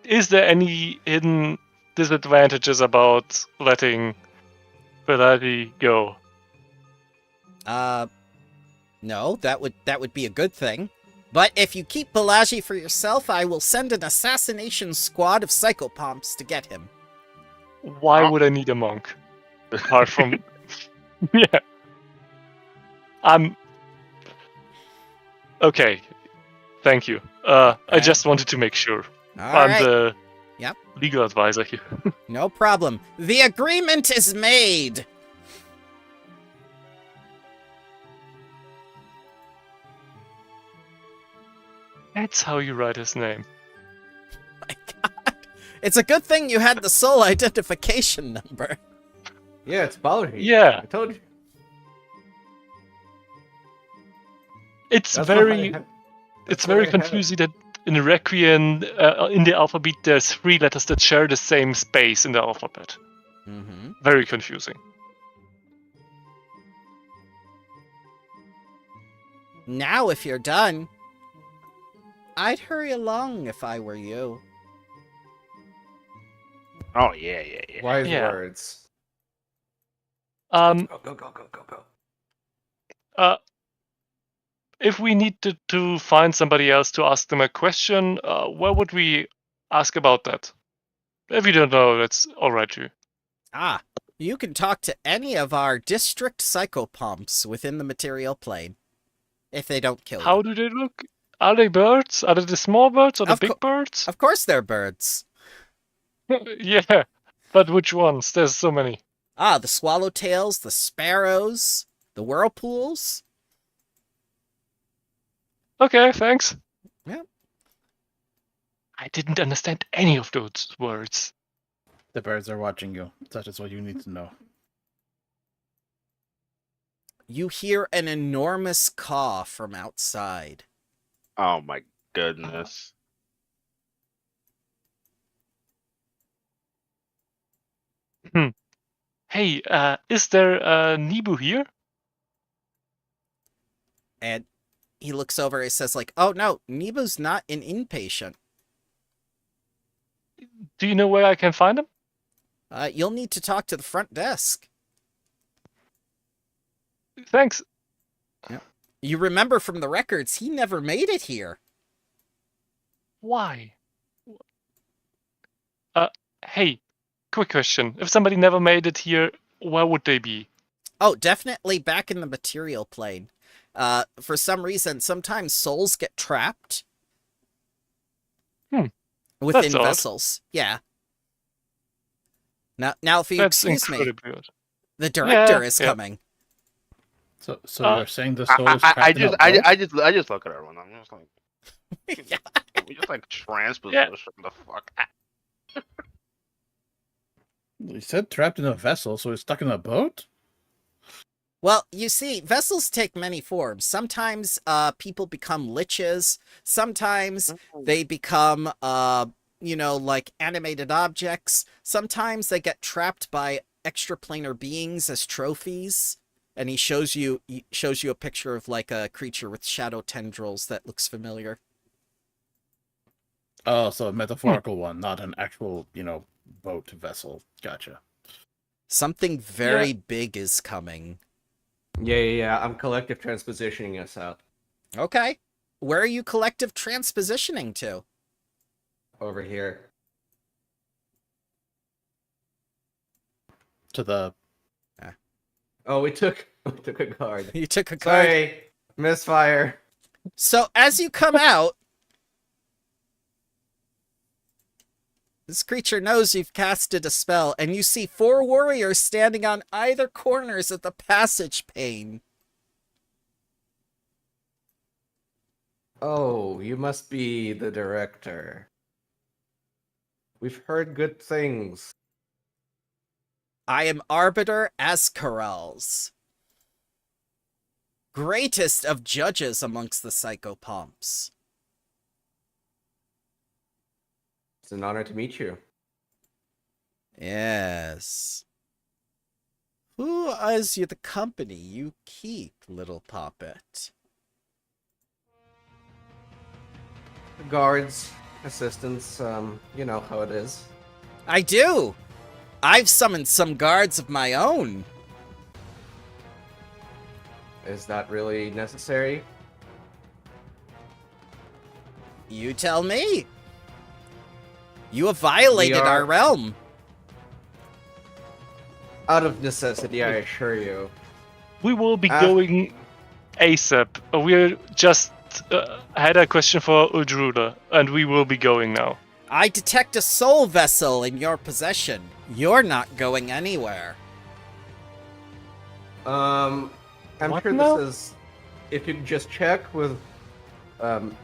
Speaker 3: is there any hidden disadvantages about letting Balaji go?
Speaker 1: No, that would be a good thing. But if you keep Balaji for yourself, I will send an assassination squad of psychopomps to get him.
Speaker 3: Why would I need a monk? Apart from... yeah. Okay. Thank you. I just wanted to make sure. I'm
Speaker 1: Alright.
Speaker 3: the
Speaker 1: Yep.
Speaker 3: legal advisor here.
Speaker 1: No problem. The agreement is made!
Speaker 3: That's how you write his name.
Speaker 1: My god. It's a good thing you had the soul identification number.
Speaker 5: Yeah, it's Balji.
Speaker 3: Yeah.
Speaker 5: I told you.
Speaker 3: It's
Speaker 5: That's
Speaker 3: very...
Speaker 5: what I
Speaker 3: It's
Speaker 5: that's what
Speaker 3: very
Speaker 5: I had.
Speaker 3: confusing that in Requiem, in the alphabet, there's 3 letters that share the same space in the alphabet.
Speaker 1: Mm-hmm.
Speaker 3: Very confusing.
Speaker 1: Now, if you're done, I'd hurry along if I were you.
Speaker 6: Oh yeah.
Speaker 5: Wise
Speaker 3: Yeah.
Speaker 5: words.
Speaker 3: Um,
Speaker 5: Go.
Speaker 3: if we need to find somebody else to ask them a question, where would we ask about that? If you don't know, that's alright too.
Speaker 1: Ah, you can talk to any of our district psychopomps within the material plane. If they don't kill
Speaker 3: How
Speaker 1: you.
Speaker 3: do they look? Are they birds? Are they the small birds or the
Speaker 1: Of
Speaker 3: big birds?
Speaker 1: Of course they're birds.
Speaker 3: Yeah, but which ones? There's so many.
Speaker 1: Ah, the swallowtails, the sparrows, the whirlpools.
Speaker 3: Okay, thanks.
Speaker 1: Yeah.
Speaker 3: I didn't understand any of those words.
Speaker 2: The birds are watching you. That is what you need to know.
Speaker 1: You hear an enormous caw from outside.
Speaker 6: Oh my goodness.
Speaker 3: Hey, is there a Nibu here?
Speaker 1: And he looks over and says, like, oh, no, Nebu's not an inpatient.
Speaker 3: Do you know where I can find him?
Speaker 1: You'll need to talk to the front desk.
Speaker 3: Thanks.
Speaker 1: You remember from the records, he never made it here.
Speaker 3: Why? Hey, quick question. If somebody never made it here, where would they be?
Speaker 1: Oh, definitely back in the material plane. For some reason, sometimes souls get trapped within
Speaker 3: That's odd.
Speaker 1: vessels. Yeah. Now, if you
Speaker 3: That's
Speaker 1: excuse me,
Speaker 3: incredibly odd.
Speaker 1: the director
Speaker 3: Yeah,
Speaker 1: is
Speaker 3: yeah.
Speaker 1: coming.
Speaker 2: So
Speaker 3: Uh,
Speaker 2: you're saying the soul is trapped
Speaker 6: I
Speaker 2: in a
Speaker 6: just,
Speaker 2: boat?
Speaker 6: I just look at everyone. I'm just like,
Speaker 1: Yeah.
Speaker 6: we just like transposition the fuck.
Speaker 2: He said trapped in a vessel, so he's stuck in a boat?
Speaker 1: Well, you see, vessels take many forms. Sometimes people become liches. Sometimes they become, like animated objects. Sometimes they get trapped by extraplanar beings as trophies. And he shows you a picture of like a creature with shadow tendrils that looks familiar.
Speaker 2: Oh, so a metaphorical one, not an actual, boat vessel. Gotcha.
Speaker 1: Something very big is coming.
Speaker 5: Yeah. I'm collective transpositioning us out.
Speaker 1: Okay. Where are you collective transpositioning to?
Speaker 5: Over here.
Speaker 2: To the...
Speaker 5: Oh, we took a guard.
Speaker 1: You took a card.
Speaker 5: Sorry, misfire.
Speaker 1: So as you come out, this creature knows you've casted a spell, and you see 4 warriors standing on either corners of the passage pane.
Speaker 5: Oh, you must be the director. We've heard good things.
Speaker 1: I am Arbiter Ascarels, greatest of judges amongst the psychopomps.
Speaker 5: It's an honor to meet you.
Speaker 1: Yes. Who is the company you keep, little puppet?
Speaker 5: Guards, assistants, you know how it is.
Speaker 1: I do! I've summoned some guards of my own.
Speaker 5: Is that really necessary?
Speaker 1: You tell me. You have violated our realm.
Speaker 5: Out of necessity, I assure you.
Speaker 3: We will be going ASAP. We're just had a question for Uldruda, and we will be going now.
Speaker 1: I detect a soul vessel in your possession. You're not going anywhere.
Speaker 5: I'm
Speaker 3: What
Speaker 5: sure
Speaker 3: now?
Speaker 5: this is... If you just check with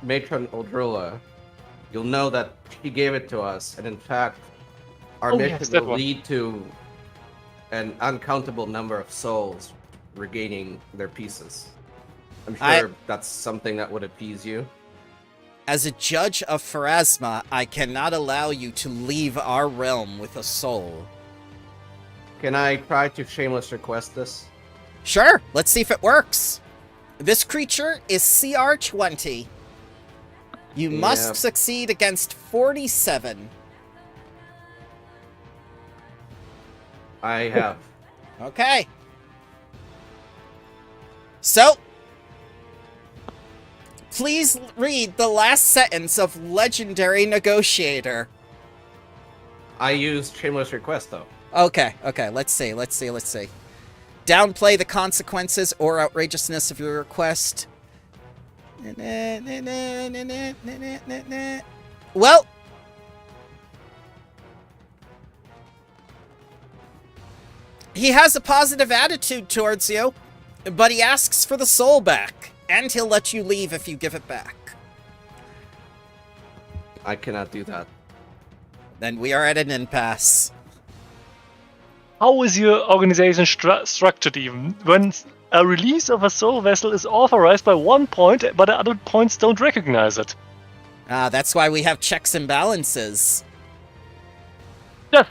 Speaker 5: Matron Uldrula, you'll know that she gave it to us, and in fact, our
Speaker 3: Oh,
Speaker 5: mission
Speaker 3: yes, that
Speaker 5: will
Speaker 3: one.
Speaker 5: lead to an uncountable number of souls regaining their pieces. I'm sure that's something that would appease you.
Speaker 1: As a judge of Pharasma, I cannot allow you to leave our realm with a soul.
Speaker 5: Can I try to shameless request this?
Speaker 1: Sure, let's see if it works. This creature is CR20. You must
Speaker 5: Yep.
Speaker 1: succeed against 47.
Speaker 5: I have.
Speaker 1: Okay. So, please read the last sentence of Legendary Negotiator.
Speaker 5: I used shameless request though.
Speaker 1: Okay, let's see. Downplay the consequences or outrageousness of your request. Well, he has a positive attitude towards you, but he asks for the soul back, and he'll let you leave if you give it back.
Speaker 5: I cannot do that.
Speaker 1: Then we are at an impasse.
Speaker 3: How is your organization structured even? When a release of a soul vessel is authorized by 1 point, but the other points don't recognize it.
Speaker 1: That's why we have checks and balances.
Speaker 3: Just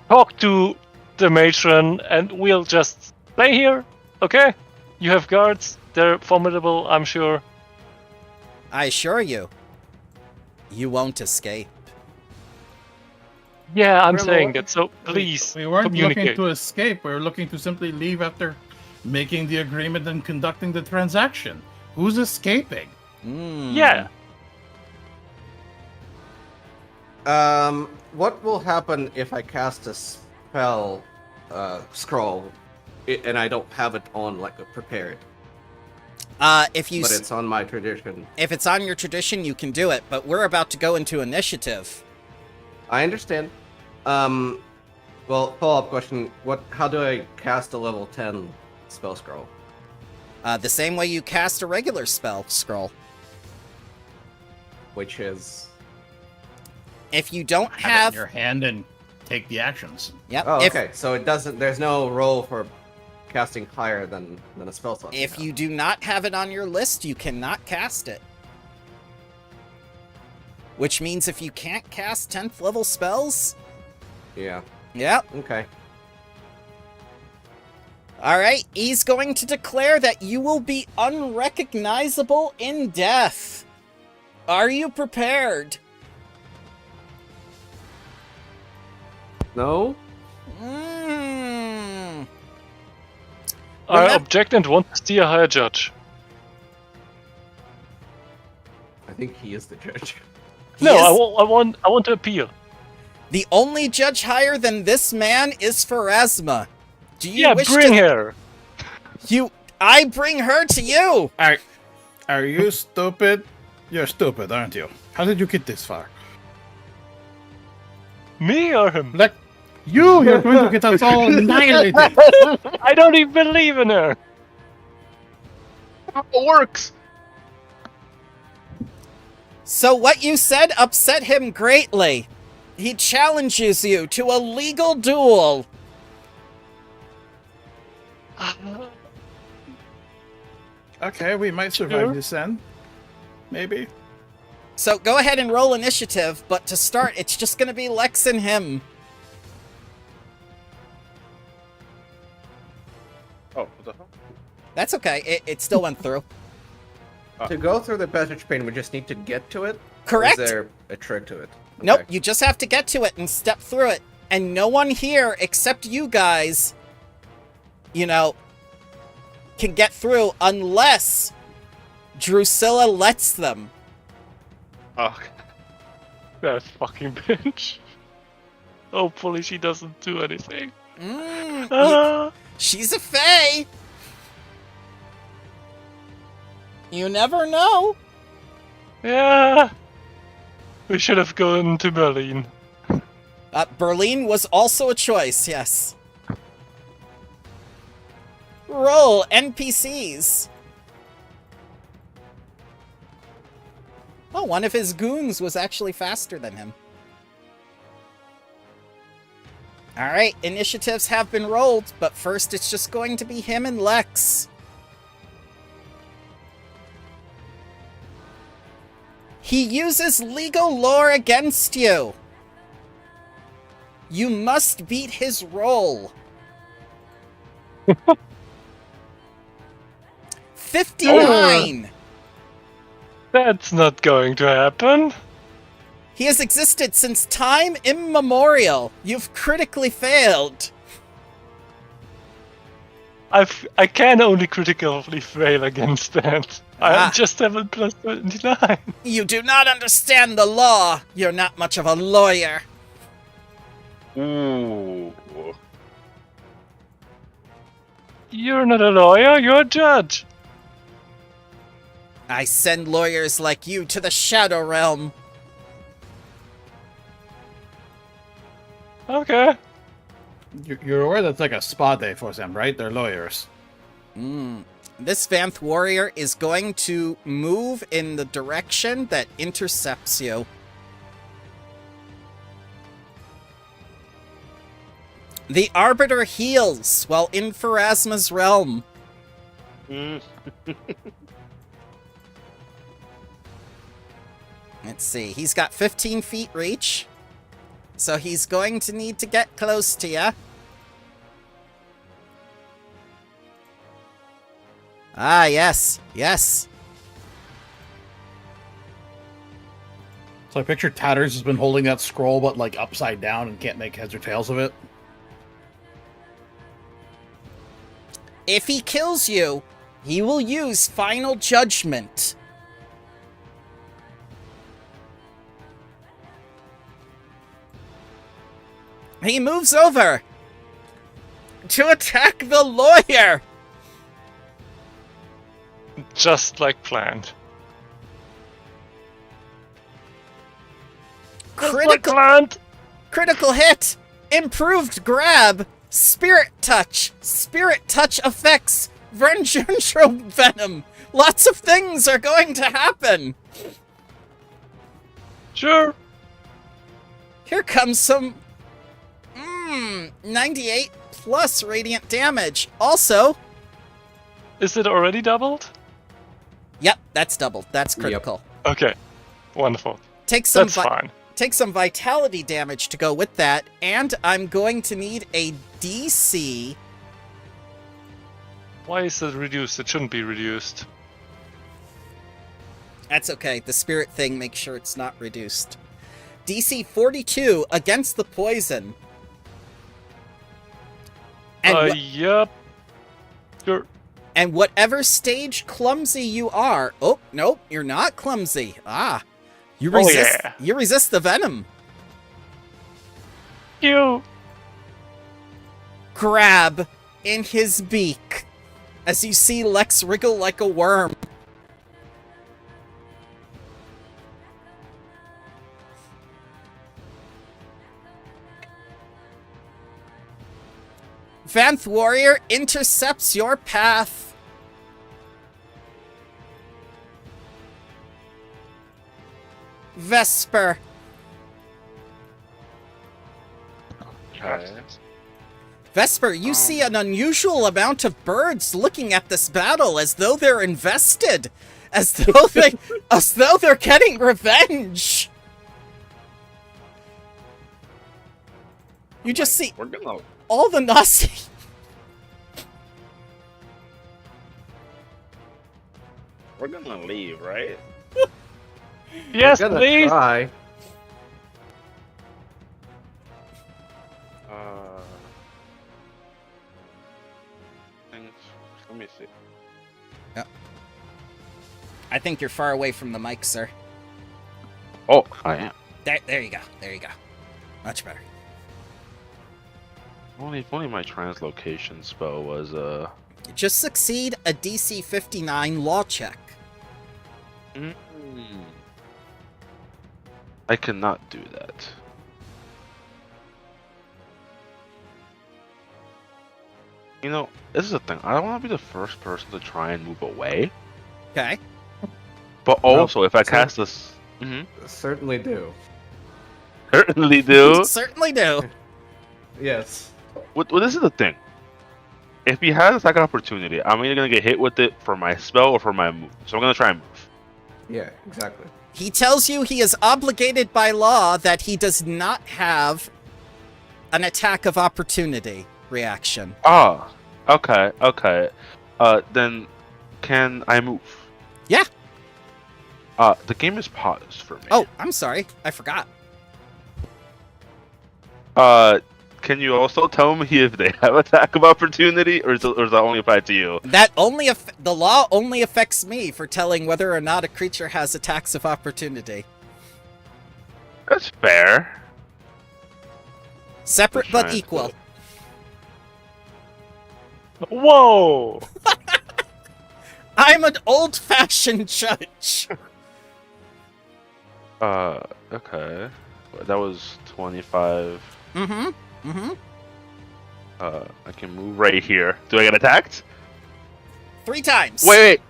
Speaker 3: talk to the matron, and we'll just play here. Okay? You have guards. They're formidable, I'm sure.
Speaker 1: I assure you, you won't escape.
Speaker 3: Yeah, I'm
Speaker 5: Grandma,
Speaker 3: saying
Speaker 5: what-
Speaker 3: that. So please
Speaker 2: We weren't
Speaker 3: communicate.
Speaker 2: looking to escape. We were looking to simply leave after making the agreement and conducting the transaction. Who's escaping?
Speaker 3: Yeah.
Speaker 5: What will happen if I cast a spell scroll and I don't have it on like prepared,
Speaker 1: If you
Speaker 5: but it's on my tradition?
Speaker 1: if it's on your tradition, you can do it. But we're about to go into initiative.
Speaker 5: I understand. Well, follow-up question: How do I cast a level 10 spell scroll?
Speaker 1: The same way you cast a regular spell scroll.
Speaker 5: Which is
Speaker 1: If you don't
Speaker 2: Have it in
Speaker 1: have,
Speaker 2: your hand and take the actions.
Speaker 1: yep.
Speaker 5: okay. So it doesn't. There's no roll for casting higher than a spell slot.
Speaker 1: If you do not have it on your list, you cannot cast it. Which means if you can't cast 10th level spells,
Speaker 5: Yeah.
Speaker 1: yep.
Speaker 5: Okay.
Speaker 1: Alright, he's going to declare that you will be unrecognizable in death. Are you prepared?
Speaker 5: No.
Speaker 3: I
Speaker 1: Remem-
Speaker 3: object and want to see a higher judge.
Speaker 5: I think he is the judge.
Speaker 1: He
Speaker 3: No,
Speaker 1: is-
Speaker 3: I want to appeal.
Speaker 1: The only judge higher than this man is Pharasma. Do you
Speaker 3: Yeah,
Speaker 1: wish
Speaker 3: bring
Speaker 1: to...
Speaker 3: her.
Speaker 1: I bring her to you!
Speaker 2: Are you stupid? You're stupid, aren't you? How did you get this far?
Speaker 3: Me or him?
Speaker 2: Like, you're going to get us all annihilated.
Speaker 3: I don't even believe in her. How it works.
Speaker 1: So what you said upset him greatly. He challenges you to a legal duel.
Speaker 2: Okay, we might survive
Speaker 3: Sure.
Speaker 2: this then. Maybe.
Speaker 1: So go ahead and roll initiative, but to start, it's just gonna be Lex and him.
Speaker 6: Oh, what the hell?
Speaker 1: That's okay, it still went through.
Speaker 5: To go through the passage pane, we just need to get to it.
Speaker 1: Correct?
Speaker 5: Or is there a trick to it?
Speaker 1: Nope,
Speaker 5: Okay.
Speaker 1: you just have to get to it and step through it. And no one here, except you guys, you know, can get through unless Drusilla lets them.
Speaker 6: Oh,
Speaker 3: That fucking bitch. Hopefully she doesn't do anything. Ah.
Speaker 1: She's a fae! You never know.
Speaker 3: Yeah. We should have gone to Berlin.
Speaker 1: Berlin was also a choice, yes. Roll NPCs. Oh, one of his goons was actually faster than him. Alright, initiatives have been rolled, but first it's just going to be him and Lex. He uses legal lore against you. You must beat his roll. 59!
Speaker 3: That's not going to happen.
Speaker 1: He has existed since time immemorial. You've critically failed.
Speaker 3: I can only critically fail against that.
Speaker 1: Ah.
Speaker 3: I just have a plus 29.
Speaker 1: You do not understand the law. You're not much of a lawyer.
Speaker 6: ooh.
Speaker 3: You're not a lawyer, you're a judge.
Speaker 1: I send lawyers like you to the Shadow Realm.
Speaker 3: Okay.
Speaker 2: You're aware that's like a spa day for them, right? They're lawyers.
Speaker 1: This Vanth warrior is going to move in the direction that intercepts you. The Arbiter heals while in Pharasma's realm.
Speaker 6: Mm.
Speaker 1: Let's see, he's got 15 feet reach. So he's going to need to get close to you. Ah, yes. Yes.
Speaker 2: So I picture Tatters has been holding that scroll, but like upside down and can't make heads or tails of it.
Speaker 1: If he kills you, he will use Final Judgment. He moves over to attack the lawyer.
Speaker 3: Just like planned.
Speaker 1: Critical hit, improved grab, spirit touch effects, Vengeance Venom. Lots of things are going to happen.
Speaker 3: Sure.
Speaker 1: Here comes some 98 plus radiant damage. Also,
Speaker 3: Is it already doubled?
Speaker 1: yep, that's doubled. That's critical.
Speaker 3: Okay. Wonderful.
Speaker 1: Take some
Speaker 3: That's fine.
Speaker 1: Take some vitality damage to go with that, and I'm going to need a DC.
Speaker 3: Why is it reduced? It shouldn't be reduced.
Speaker 1: That's okay. The spirit thing makes sure it's not reduced. DC 42 against the poison. And
Speaker 3: Yep. Sure.
Speaker 1: and whatever stage clumsy you are. Oh, nope, you're not clumsy. Ah. You resist
Speaker 3: yeah.
Speaker 1: you resist the venom.
Speaker 3: You.
Speaker 1: Grab in his beak as you see Lex wriggle like a worm. Vanth Warrior intercepts your path. Vesper.
Speaker 4: Okay.
Speaker 1: Vesper, you see an unusual amount of birds looking at this battle as though they're invested, as though they're getting revenge. You just see
Speaker 6: We're gonna.
Speaker 1: all the Nazi.
Speaker 6: We're gonna leave, right?
Speaker 3: Yes,
Speaker 5: Gonna
Speaker 3: please.
Speaker 5: try.
Speaker 6: Things. Let me see.
Speaker 1: I think you're far away from the mic, sir.
Speaker 6: Oh, I am.
Speaker 1: There you go. There you go. Much better.
Speaker 6: If only my translocation spell was
Speaker 1: Just succeed a DC 59 law check.
Speaker 6: I cannot do that. You know, this is the thing. I don't want to be the first person to try and move away.
Speaker 1: Okay.
Speaker 6: But also, if I cast this...
Speaker 5: Certainly do.
Speaker 6: Certainly do.
Speaker 1: Certainly do.
Speaker 5: Yes.
Speaker 6: Well, this is the thing. If he has a second opportunity, I'm either going to get hit with it for my spell or for my move. So I'm going to try and move.
Speaker 5: Yeah, exactly.
Speaker 1: He tells you he is obligated by law that he does not have an attack of opportunity reaction.
Speaker 6: Ah, okay. Then can I move?
Speaker 1: Yeah.
Speaker 6: The game is paused for me.
Speaker 1: Oh, I'm sorry. I forgot.
Speaker 6: Can you also tell me if they have attack of opportunity, or is that only applied to you?
Speaker 1: That only the law only affects me for telling whether or not a creature has attacks of opportunity.
Speaker 6: That's fair.
Speaker 1: Separate
Speaker 6: Just
Speaker 1: but
Speaker 6: trying to-
Speaker 1: equal.
Speaker 3: Whoa!
Speaker 1: I'm an old-fashioned judge.
Speaker 6: Okay. That was 25.
Speaker 1: Mm-hmm.
Speaker 6: I can move right here. Do I get attacked?
Speaker 1: 3 times.
Speaker 6: Wait.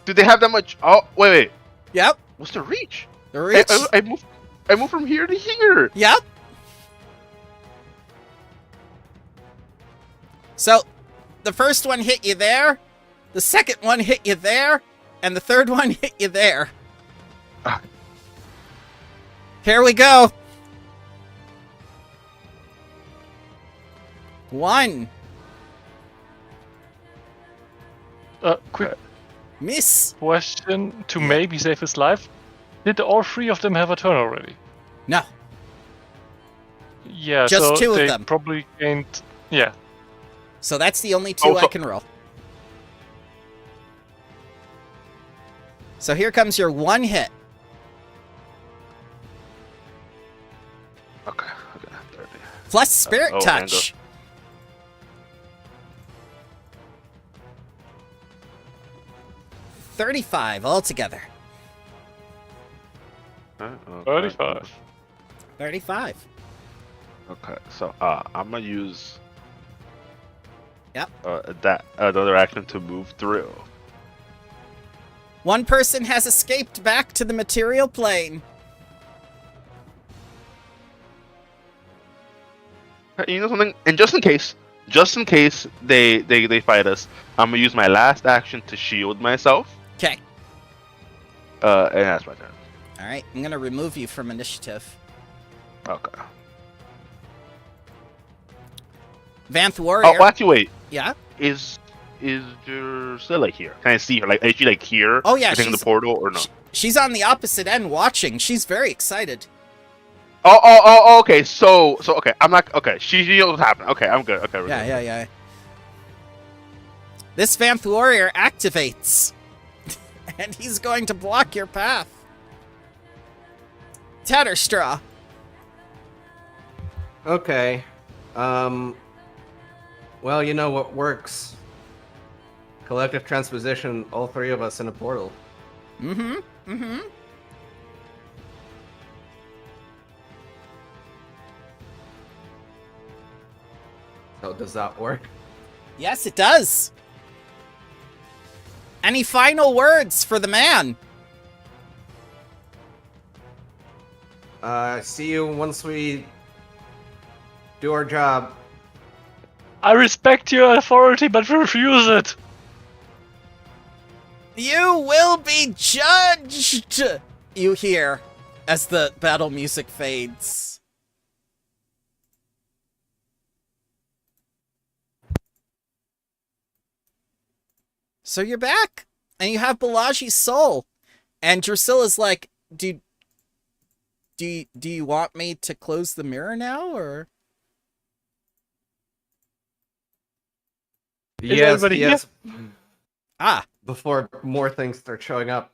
Speaker 6: Do they have that much? Oh, wait.
Speaker 1: Yep.
Speaker 6: What's the reach?
Speaker 1: The reach.
Speaker 6: I move from here to here.
Speaker 1: Yep. So, the first one hit you there, the second one hit you there, and the third one hit you there.
Speaker 6: Ah.
Speaker 1: Here we go. 1.
Speaker 3: Quick
Speaker 1: Miss.
Speaker 3: question to
Speaker 1: Yeah.
Speaker 3: maybe save his life. Did all three of them have a turn already?
Speaker 1: No.
Speaker 3: Yeah,
Speaker 1: Just
Speaker 3: so
Speaker 1: two of
Speaker 3: they
Speaker 1: them.
Speaker 3: probably gained. Yeah.
Speaker 1: So that's the only two I
Speaker 6: so-
Speaker 1: can roll. So here comes your one hit.
Speaker 6: Okay. 30.
Speaker 1: Plus Spirit
Speaker 6: and
Speaker 1: Touch. 35 altogether.
Speaker 6: Okay.
Speaker 3: 35.
Speaker 1: 35.
Speaker 6: Okay, so I'm gonna use.
Speaker 1: Yep.
Speaker 6: That another action to move through.
Speaker 1: One person has escaped back to the material plane.
Speaker 6: You know something? And just in case they fight us, I'm gonna use my last action to shield myself.
Speaker 1: Okay.
Speaker 6: And that's my turn.
Speaker 1: All right. I'm going to remove you from initiative.
Speaker 6: Okay.
Speaker 1: Vanth Warrior.
Speaker 6: Oh, actually, wait.
Speaker 1: Yeah?
Speaker 6: Is Drusilla here? Can I see her? Like, is she like here?
Speaker 1: Oh, yeah,
Speaker 6: I think in the
Speaker 1: she's-
Speaker 6: portal or no?
Speaker 1: She's on the opposite end watching. She's very excited.
Speaker 6: Oh, okay. So, okay. I'm not okay. She knows what's happening. Okay, I'm good. Okay. we're good.
Speaker 1: Yeah. This Vanth Warrior activates. And he's going to block your path. Tatterstraw.
Speaker 5: Okay. Well, you know what works. Collective transposition, all three of us in a portal.
Speaker 1: Mm-hmm.
Speaker 5: So does that work?
Speaker 1: Yes, it does. Any final words for the man?
Speaker 5: See you once we do our job.
Speaker 3: I respect your authority, but refuse it.
Speaker 1: You will be judged! You hear as the battle music fades. So you're back, and you have Balaji's soul. And Drusilla's like, do you want me to close the mirror now, or?
Speaker 5: Yes,
Speaker 3: everybody
Speaker 5: yes.
Speaker 1: Ah.
Speaker 5: Before more things start showing up.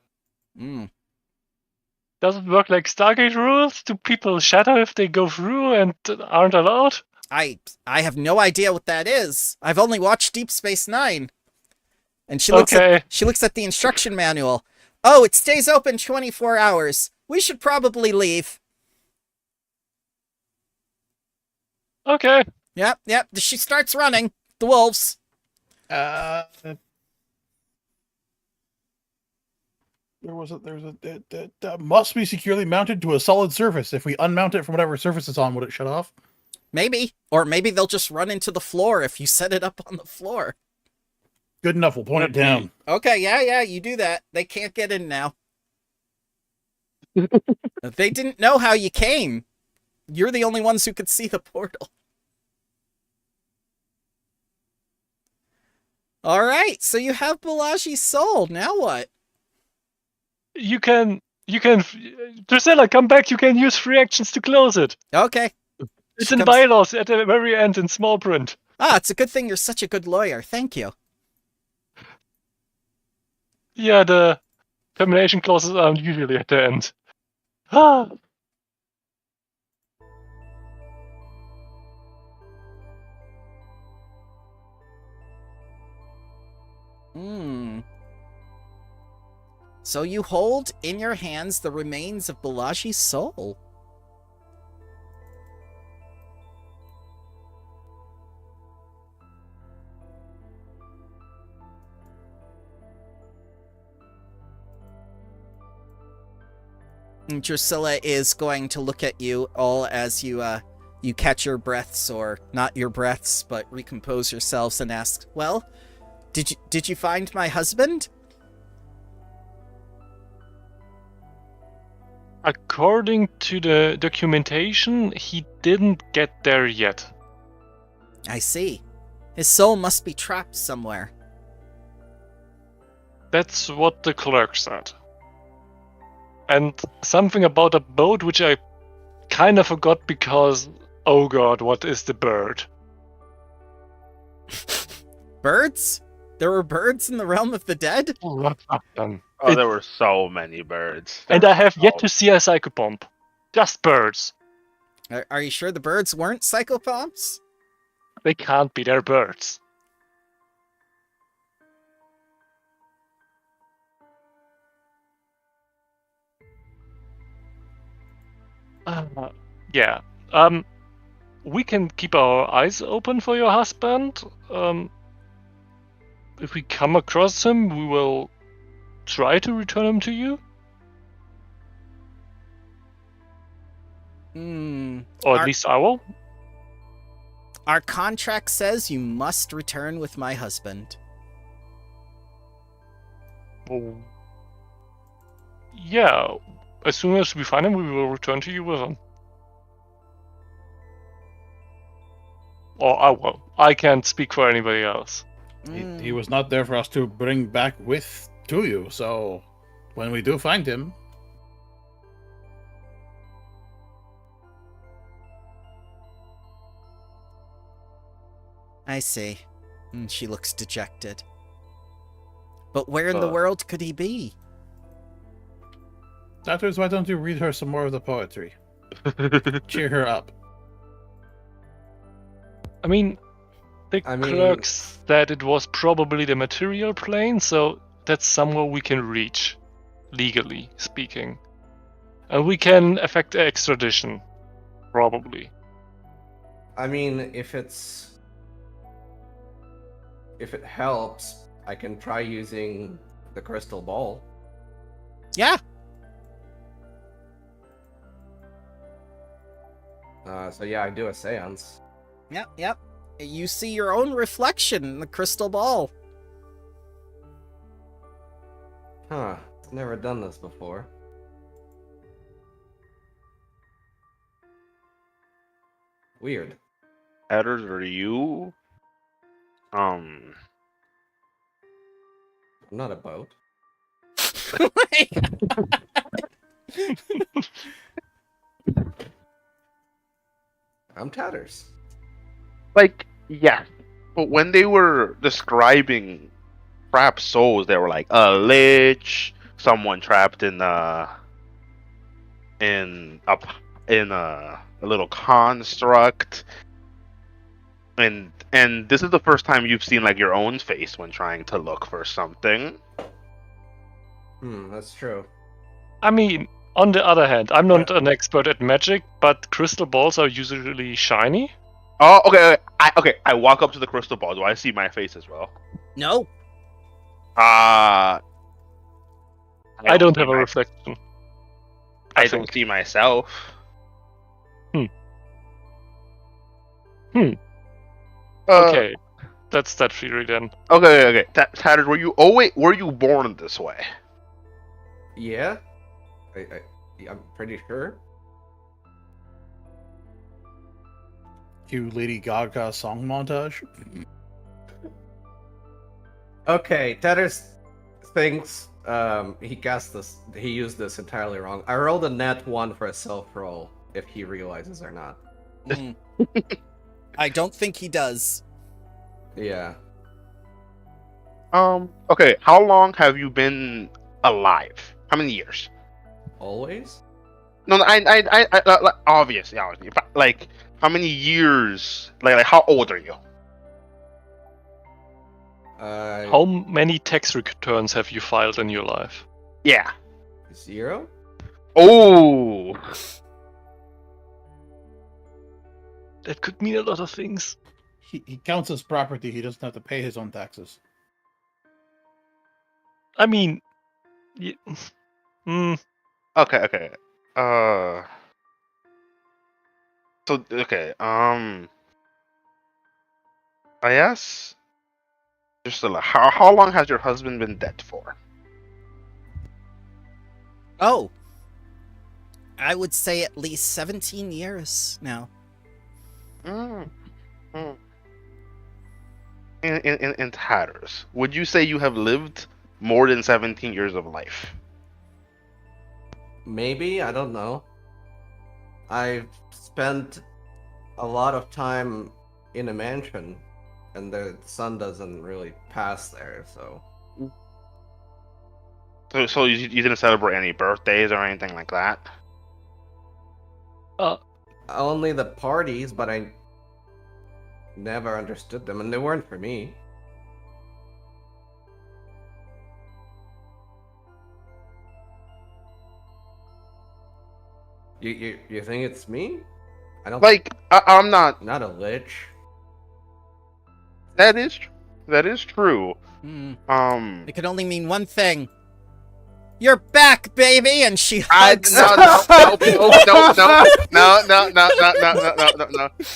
Speaker 3: Does it work like Stargate rules? Do people shatter if they go through and aren't allowed?
Speaker 1: I have no idea what that is. I've only watched Deep Space Nine. And she looks
Speaker 3: Okay.
Speaker 1: at the instruction manual. Oh, it stays open 24 hours. We should probably leave.
Speaker 3: Okay.
Speaker 1: Yep. She starts running. The wolves.
Speaker 2: There's a that must be securely mounted to a solid surface. If we unmount it from whatever surface it's on, would it shut off?
Speaker 1: Maybe. Or maybe they'll just run into the floor if you set it up on the floor.
Speaker 2: Good enough. We'll point it down.
Speaker 1: Okay, yeah, you do that. They can't get in now. They didn't know how you came. You're the only ones who could see the portal. All right, so you have Balaji's soul. Now what?
Speaker 3: You can. Drusilla, come back. You can use free actions to close it.
Speaker 1: Okay.
Speaker 3: It's
Speaker 1: She
Speaker 3: in
Speaker 1: comes-
Speaker 3: bylaws at the very end in small print.
Speaker 1: Ah, it's a good thing you're such a good lawyer. Thank you.
Speaker 3: Yeah, the termination clauses are usually at the end. Ah.
Speaker 1: So you hold in your hands the remains of Balaji's soul. And Drusilla is going to look at you all as you catch your breaths, or not your breaths, but recompose yourselves, and ask, "Well, did you find my husband?"
Speaker 3: According to the documentation, he didn't get there yet.
Speaker 1: I see. His soul must be trapped somewhere.
Speaker 3: That's what the clerk said. And something about a boat which I kind of forgot because, oh god, what is the bird?
Speaker 1: Birds? There were birds in the realm of the dead?
Speaker 3: What happened?
Speaker 6: Oh, there were so many birds.
Speaker 3: And I have yet to see a psychopomp. Just birds.
Speaker 1: Are you sure the birds weren't psychopomps?
Speaker 3: They can't be, they're birds. Yeah. We can keep our eyes open for your husband. If we come across him, we will try to return him to you. Or at least I will.
Speaker 1: Our contract says you must return with my husband.
Speaker 3: Well, yeah. As soon as we find him, we will return to you with him. Or I will. I can't speak for anybody else.
Speaker 2: He was not there for us to bring back to you, so when we do find him...
Speaker 1: I see. She looks dejected. But where in the world could he be?
Speaker 2: Doctors, why don't you read her some more of the poetry? Cheer her up.
Speaker 3: I mean, the clerk said it was probably the material plane, so that's somewhere we can reach, legally speaking. And we can effect extradition, probably.
Speaker 5: I mean, if it helps, I can try using the crystal ball.
Speaker 1: Yeah.
Speaker 5: So yeah, I do a seance.
Speaker 1: Yep. You see your own reflection in the crystal ball.
Speaker 5: Huh. Never done this before. Weird.
Speaker 6: Adders, are you?
Speaker 5: I'm not a boat. I'm Tatters.
Speaker 6: Like, yes. But when they were describing trapped souls, they were like a lich, someone trapped in a little construct. And this is the first time you've seen like your own face when trying to look for something.
Speaker 5: That's true.
Speaker 3: I mean, on the other hand, I'm not an expert at magic, but crystal balls are usually shiny.
Speaker 6: Oh, okay. I walk up to the crystal ball. Do I see my face as well?
Speaker 1: No.
Speaker 3: I don't have a reflection.
Speaker 6: I don't see myself.
Speaker 3: Okay, that's that theory then.
Speaker 6: Okay. Tatters, were you born this way?
Speaker 5: Yeah? I'm pretty sure.
Speaker 2: Cue Lady Gaga song montage.
Speaker 5: Okay, Tatters thinks he guessed this. He used this entirely wrong. I rolled a net 1 for a self roll, if he realizes or not.
Speaker 1: I don't think he does.
Speaker 5: Yeah.
Speaker 6: Okay. How long have you been alive? How many years?
Speaker 5: Always?
Speaker 6: No, I obviously. But, like, how many years? Like, how old are you?
Speaker 3: How many tax returns have you filed in your life?
Speaker 6: Yeah.
Speaker 5: 0?
Speaker 6: Oh.
Speaker 3: That could mean a lot of things.
Speaker 2: He counts as property. He doesn't have to pay his own taxes.
Speaker 3: I mean,
Speaker 6: Okay. So okay. I guess. Just how long has your husband been dead for?
Speaker 1: Oh. I would say at least 17 years now.
Speaker 6: In tatters, would you say you have lived more than 17 years of life.
Speaker 5: Maybe, I don't know. I've spent a lot of time in a mansion, and the sun doesn't really pass there, so...
Speaker 6: So you didn't celebrate any birthdays or anything like that?
Speaker 5: Only the parties, but I never understood them, and they weren't for me. You think it's me? I don't
Speaker 6: I'm not.
Speaker 5: not a lich.
Speaker 6: That is true.
Speaker 1: Hmm.
Speaker 6: Um,
Speaker 1: It could only mean one thing. You're back, baby, and she
Speaker 6: I
Speaker 1: hugs.
Speaker 6: no.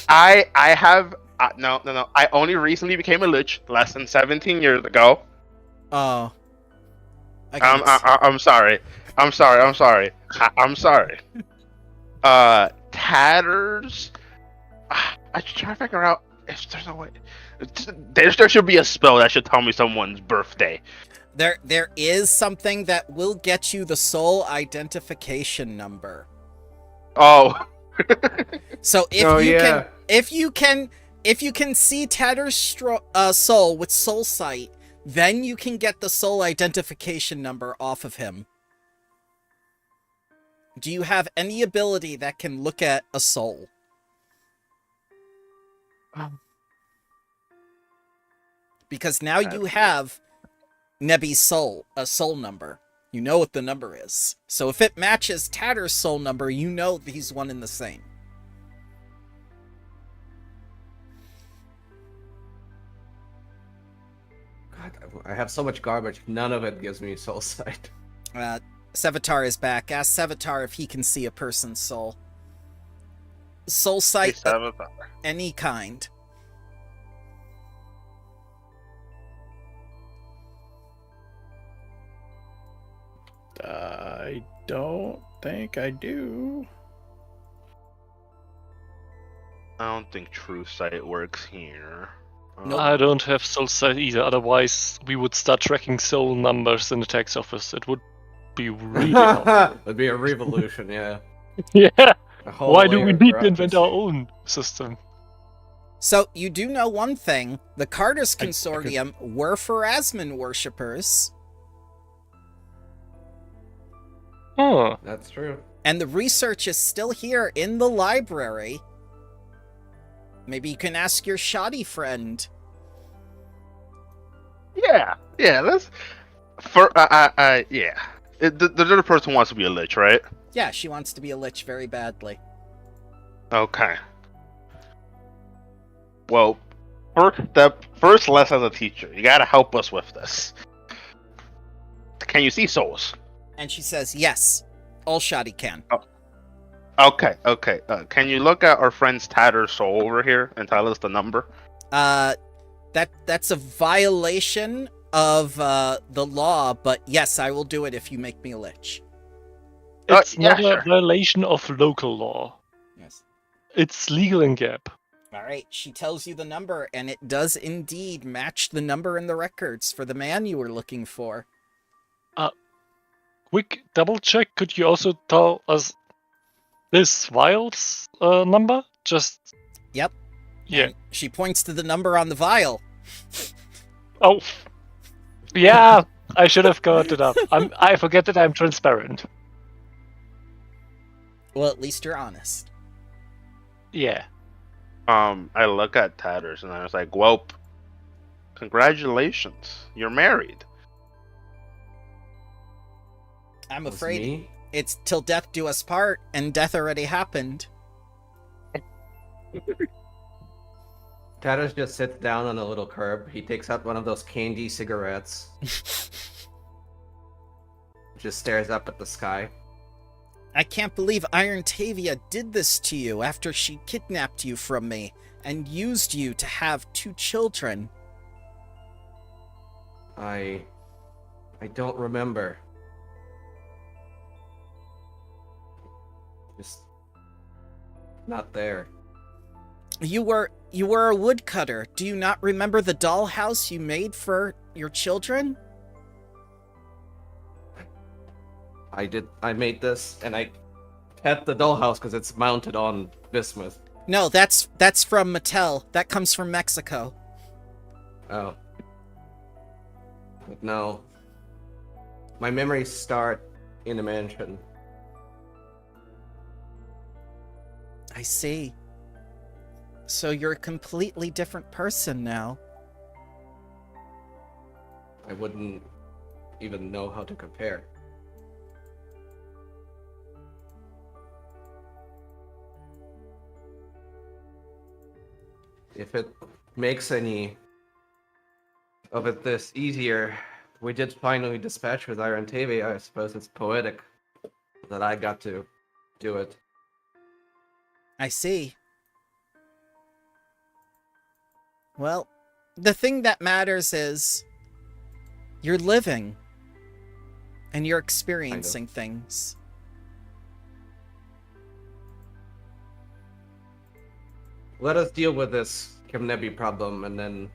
Speaker 6: I have no. I only recently became a lich less than 17 years ago.
Speaker 1: Oh. I got
Speaker 6: I'm sorry. I'm sorry. Tatters. I should try to figure out if there's a way. There should be a spell that should tell me someone's birthday.
Speaker 1: There is something that will get you the soul identification number.
Speaker 6: Oh.
Speaker 1: So if
Speaker 5: Oh,
Speaker 1: you
Speaker 5: yeah.
Speaker 1: if you can see Tatter's soul with soul sight, then you can get the soul identification number off of him. Do you have any ability that can look at a soul? Because now you have Nebi's soul, a soul number. You know what the number is. So if it matches Tatter's soul number, you know he's one and the same.
Speaker 5: God, I have so much garbage. None of it gives me soul sight.
Speaker 1: Sevatar is back. Ask Sevatar if he can see a person's soul. Soul sight of any kind.
Speaker 2: I don't think I do.
Speaker 6: I don't think true sight works here.
Speaker 1: Nope.
Speaker 3: I don't have soul sight either. Otherwise, we would start tracking soul numbers in the tax office. It would be really hard.
Speaker 5: It'd be a revolution, yeah.
Speaker 3: Yeah.
Speaker 5: A whole
Speaker 3: Why do
Speaker 5: layer
Speaker 3: we
Speaker 5: of
Speaker 3: need to invent our
Speaker 5: bureaucracy.
Speaker 3: own system?
Speaker 1: So you do know one thing. The Carter's
Speaker 2: I could-
Speaker 1: Consortium were Pharasman worshippers,
Speaker 3: Huh.
Speaker 5: That's true.
Speaker 1: and the research is still here in the library. Maybe you can ask your shoddy friend.
Speaker 6: Yeah. That's for yeah. The other person wants to be a lich, right?
Speaker 1: Yeah, she wants to be a lich very badly.
Speaker 6: Okay. Well, first lesson as a teacher. You gotta help us with this. Can you see souls?
Speaker 1: And she says, yes, all shoddy can.
Speaker 6: Okay. Can you look at our friend's tattered soul over here and tell us the number?
Speaker 1: That's a violation of the law, but yes, I will do it if you make me a lich.
Speaker 3: It's
Speaker 6: yeah,
Speaker 3: not
Speaker 6: sure.
Speaker 3: a violation of local law.
Speaker 1: Yes.
Speaker 3: It's legal in Gap.
Speaker 1: All right, she tells you the number, and it does indeed match the number in the records for the man you were looking for.
Speaker 3: Quick double check. Could you also tell us this vial's number? Just.
Speaker 1: Yep.
Speaker 3: Yeah.
Speaker 1: And she points to the number on the vial.
Speaker 3: Oh. Yeah. I should have got it up. I forget that I'm transparent.
Speaker 1: Well, at least you're honest.
Speaker 3: Yeah.
Speaker 6: I look at Tatters and I was like, well, congratulations. You're married.
Speaker 1: I'm
Speaker 5: Was
Speaker 1: afraid
Speaker 5: me?
Speaker 1: it's till death do us part, and death already happened.
Speaker 5: Tatters just sits down on a little curb. He takes out one of those candy cigarettes. Just stares up at the sky.
Speaker 1: I can't believe Iron Tavia did this to you after she kidnapped you from me and used you to have 2 children.
Speaker 5: I don't remember. Just not there.
Speaker 1: You were a woodcutter. Do you not remember the dollhouse you made for your children?
Speaker 5: I made this, and I kept the dollhouse because it's mounted on bismuth.
Speaker 1: No, that's from Mattel. That comes from Mexico.
Speaker 5: Oh. But no. My memories start in a mansion.
Speaker 1: I see. So you're a completely different person now.
Speaker 5: I wouldn't even know how to compare. If it makes any of it this easier, we did finally dispatch with Iron Tavia. I suppose it's poetic that I got to do it.
Speaker 1: I see. Well, the thing that matters is you're living and you're experiencing things.
Speaker 5: Let us deal with this Kimnebi problem, and then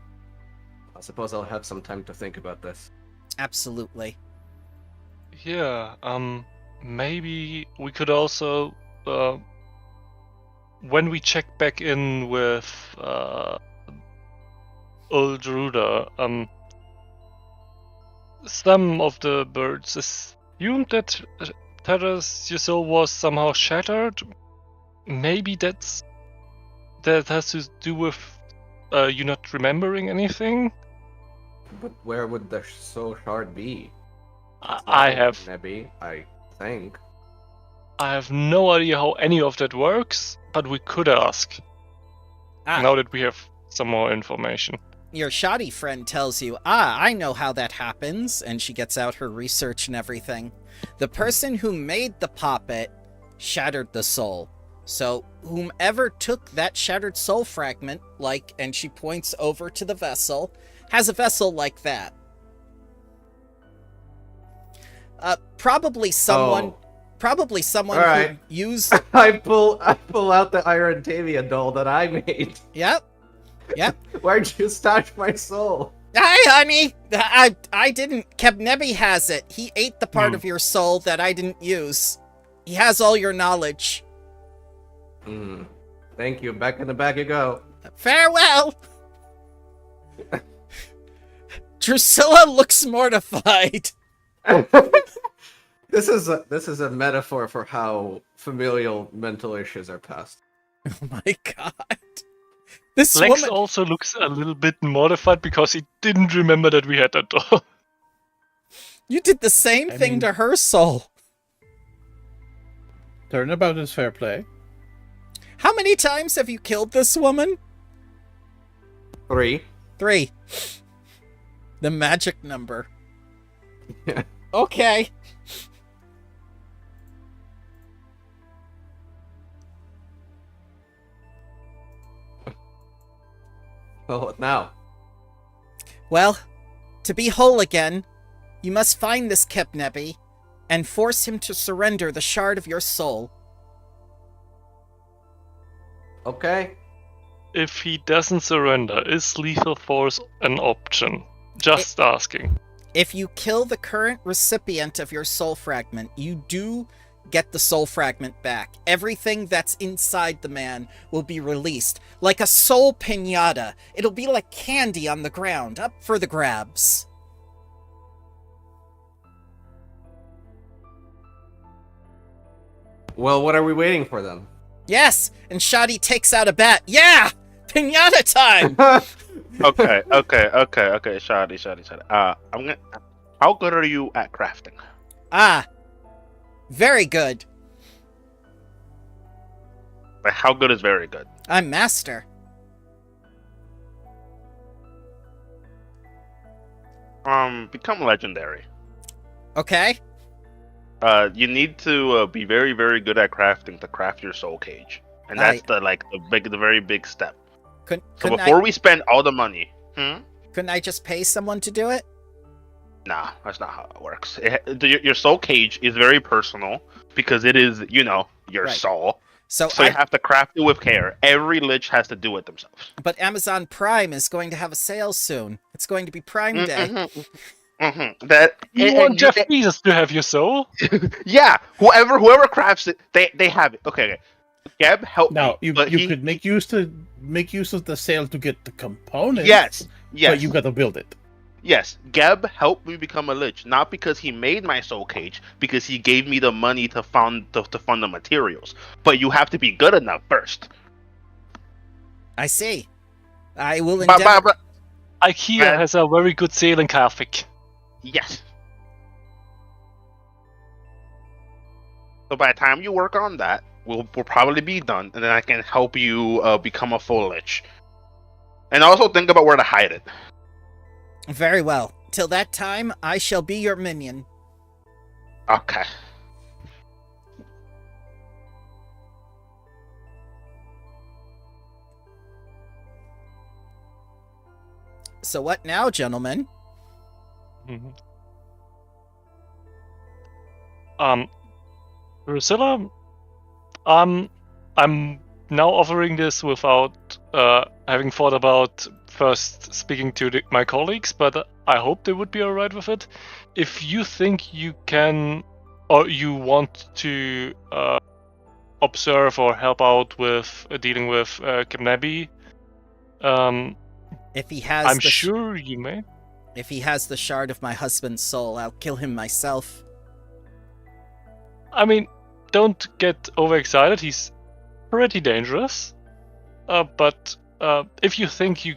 Speaker 5: I suppose I'll have some time to think about this.
Speaker 1: Absolutely.
Speaker 3: Yeah, maybe we could also, when we check back in with, Old Ruda, some of the birds assumed that Terra's soul was somehow shattered. Maybe that has to do with you not remembering anything.
Speaker 5: But where would the soul shard be?
Speaker 3: I have
Speaker 5: Kimnebi, I think.
Speaker 3: no idea how any of that works, but we could ask. Now that we have some more information.
Speaker 1: Your shoddy friend tells you, I know how that happens, and she gets out her research and everything. The person who made the poppet shattered the soul. So whomever took that shattered soul fragment, and she points over to the vessel, has a vessel like that. Probably someone
Speaker 5: All right.
Speaker 1: who used...
Speaker 5: I pull out the Iron Tavia doll that I made.
Speaker 1: Yep.
Speaker 5: Why'd you stash my soul?
Speaker 1: Hi, honey. I didn't. Kebnebi has it. He ate the part of your soul that I didn't use. He has all your knowledge.
Speaker 5: Thank you. Back in the bag you go.
Speaker 1: Farewell. Drusilla looks mortified.
Speaker 5: This is a metaphor for how familial mental issues are passed.
Speaker 1: Oh my god. This
Speaker 3: Lex
Speaker 1: woman...
Speaker 3: also looks a little bit mortified because he didn't remember that we had that doll.
Speaker 1: You did the same thing to her soul.
Speaker 2: Turnabout is fair play.
Speaker 1: How many times have you killed this woman?
Speaker 5: 3.
Speaker 1: 3. The magic number.
Speaker 5: Yeah.
Speaker 1: Okay.
Speaker 5: Well, what now?
Speaker 1: Well, to be whole again, you must find this Kepnebi and force him to surrender the shard of your soul.
Speaker 5: Okay.
Speaker 3: If he doesn't surrender, is lethal force an option? Just asking.
Speaker 1: If you kill the current recipient of your soul fragment, you do get the soul fragment back. Everything that's inside the man will be released. Like a soul piñata. It'll be like candy on the ground, up for the grabs.
Speaker 5: Well, what are we waiting for then?
Speaker 1: Yes! And Shoddy takes out a bat. Yeah! Piñata time!
Speaker 6: Okay, Shoddy. I'm gonna. How good are you at crafting?
Speaker 1: Very good.
Speaker 6: Like, how good is very good?
Speaker 1: I'm master.
Speaker 6: Become legendary.
Speaker 1: Okay?
Speaker 6: You need to be very, very good at crafting to craft your soul cage, and that's the very big step. So before we spend all the money,
Speaker 1: couldn't I just pay someone to do it?
Speaker 6: Nah, that's not how it works. Your soul cage is very personal because it is, your soul. So you have to craft it with care. Every lich has to do it themselves.
Speaker 1: But Amazon Prime is going to have a sale soon. It's going to be Prime Day.
Speaker 6: That
Speaker 3: You want Jeff Bezos to have your soul?
Speaker 6: yeah, whoever crafts it, they have it. Okay. Geb helped
Speaker 2: Now
Speaker 6: me,
Speaker 2: you
Speaker 6: but
Speaker 2: could make use of the sale to get the components.
Speaker 6: yes,
Speaker 2: But you got to build it.
Speaker 6: yes. Geb helped me become a lich, not because he made my soul cage, because he gave me the money to fund the materials. But you have to be good enough first.
Speaker 1: I see. I will
Speaker 6: But,
Speaker 1: endeavor.
Speaker 6: but,
Speaker 3: IKEA has a very good sale in Karthik.
Speaker 6: yes. So by the time you work on that, we'll probably be done, and then I can help you become a full lich. And also think about where to hide it.
Speaker 1: Very well. Till that time, I shall be your minion.
Speaker 6: Okay.
Speaker 1: So what now, gentlemen?
Speaker 3: Drusilla, I'm now offering this without having thought about first speaking to my colleagues, but I hope they would be alright with it. If you think you can, or you want to observe or help out with dealing with Kemnebi,
Speaker 1: If he has,
Speaker 3: I'm sure you may.
Speaker 1: If he has the shard of my husband's soul, I'll kill him myself.
Speaker 3: I mean, don't get overexcited. He's pretty dangerous. But if you think you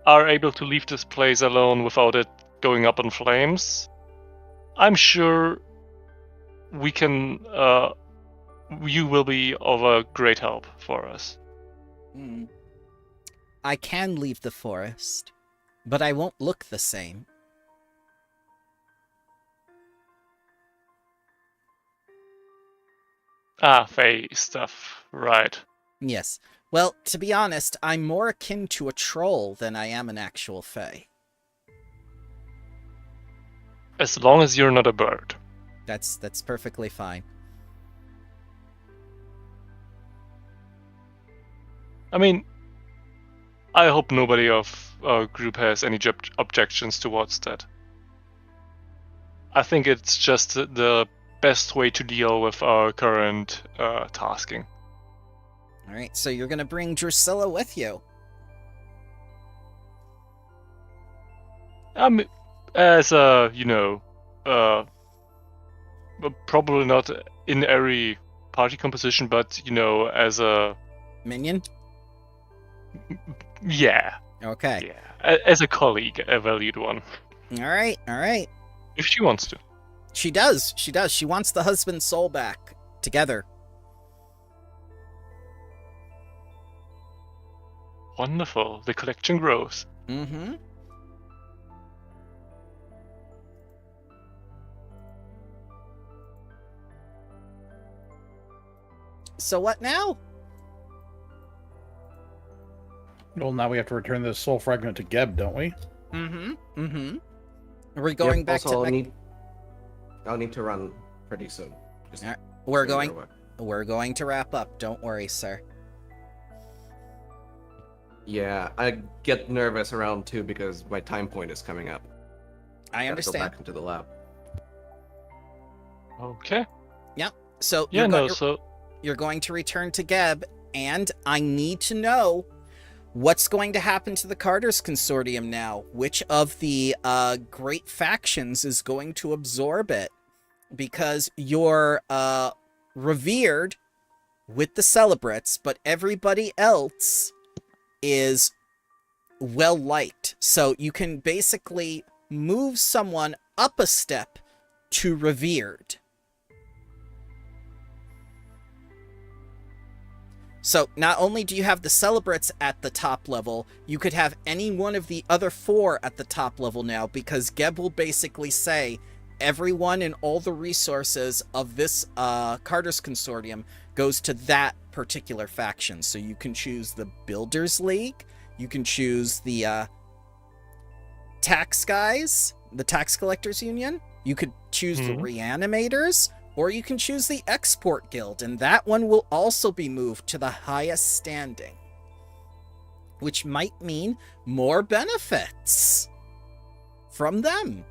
Speaker 3: are able to leave this place alone without it going up in flames, I'm sure we can. You will be of a great help for us.
Speaker 1: I can leave the forest, but I won't look the same.
Speaker 3: Ah, Fae stuff, right.
Speaker 1: Yes. Well, to be honest, I'm more akin to a troll than I am an actual Fae.
Speaker 3: As long as you're not a bird.
Speaker 1: That's perfectly fine.
Speaker 3: I mean, I hope nobody of our group has any objections towards that. I think it's just the best way to deal with our current tasking.
Speaker 1: Alright, so you're gonna bring Drusilla with you.
Speaker 3: As a, probably not in every party composition, but, as a...
Speaker 1: Minion?
Speaker 3: Yeah.
Speaker 1: Okay.
Speaker 3: Yeah. As a colleague, a valued one.
Speaker 1: Alright.
Speaker 3: If she wants to.
Speaker 1: She does. She wants the husband's soul back. Together.
Speaker 3: Wonderful. The collection grows.
Speaker 1: Mm-hmm. So what now?
Speaker 2: Well, now we have to return this soul fragment to Geb, don't we?
Speaker 1: Mm-hmm. Are we going back
Speaker 5: also,
Speaker 1: to...
Speaker 5: I'll need to run pretty soon. Just
Speaker 1: Alright, We're
Speaker 5: so you're
Speaker 1: going...
Speaker 5: aware.
Speaker 1: We're going to wrap up. Don't worry, sir.
Speaker 5: Yeah, I get nervous around 2 because my time point is coming up.
Speaker 1: I
Speaker 5: Gotta
Speaker 1: understand.
Speaker 5: Go back into the lab.
Speaker 3: Okay.
Speaker 1: So
Speaker 3: Yeah,
Speaker 1: you're you're going to return to Geb, and I need to know what's going to happen to the Carter's Consortium now. Which of the great factions is going to absorb it? Because you're revered with the celebrates, but everybody else is well liked. So you can basically move someone up a step to revered. So not only do you have the celebrates at the top level, you could have any one of the other 4 at the top level now, because Geb will basically say everyone and all the resources of this Carter's Consortium goes to that particular faction. So you can choose the Builders League, you can choose the tax guys, the Tax Collectors Union, you could choose the Reanimators, or you can choose the Export Guild, and that one will also be moved to the highest standing. Which might mean more benefits from them.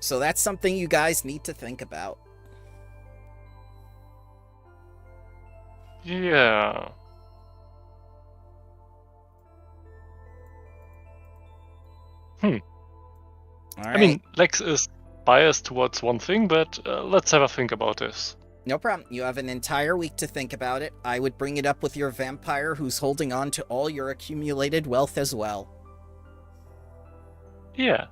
Speaker 1: So that's something you guys need to think about.
Speaker 3: Yeah.
Speaker 1: All right.
Speaker 3: I mean, Lex is biased towards one thing, but let's have a think about this.
Speaker 1: No problem. You have an entire week to think about it. I would bring it up with your vampire who's holding on to all your accumulated wealth as well.
Speaker 3: Yeah.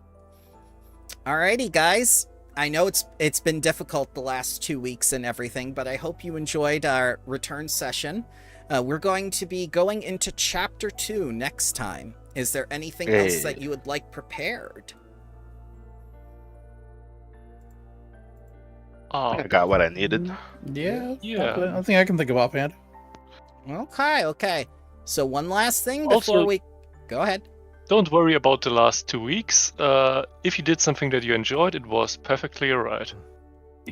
Speaker 1: Alrighty, guys. I know it's been difficult the last 2 weeks and everything, but I hope you enjoyed our return session. We're going to be going into Chapter 2 next time. Is there anything else that you would like prepared?
Speaker 6: I got what I needed.
Speaker 2: Yeah.
Speaker 3: Yeah.
Speaker 2: I think I can think of offhand.
Speaker 1: Okay. So one last thing before
Speaker 3: Also-
Speaker 1: we... Go ahead.
Speaker 3: Don't worry about the last 2 weeks. If you did something that you enjoyed, it was perfectly alright.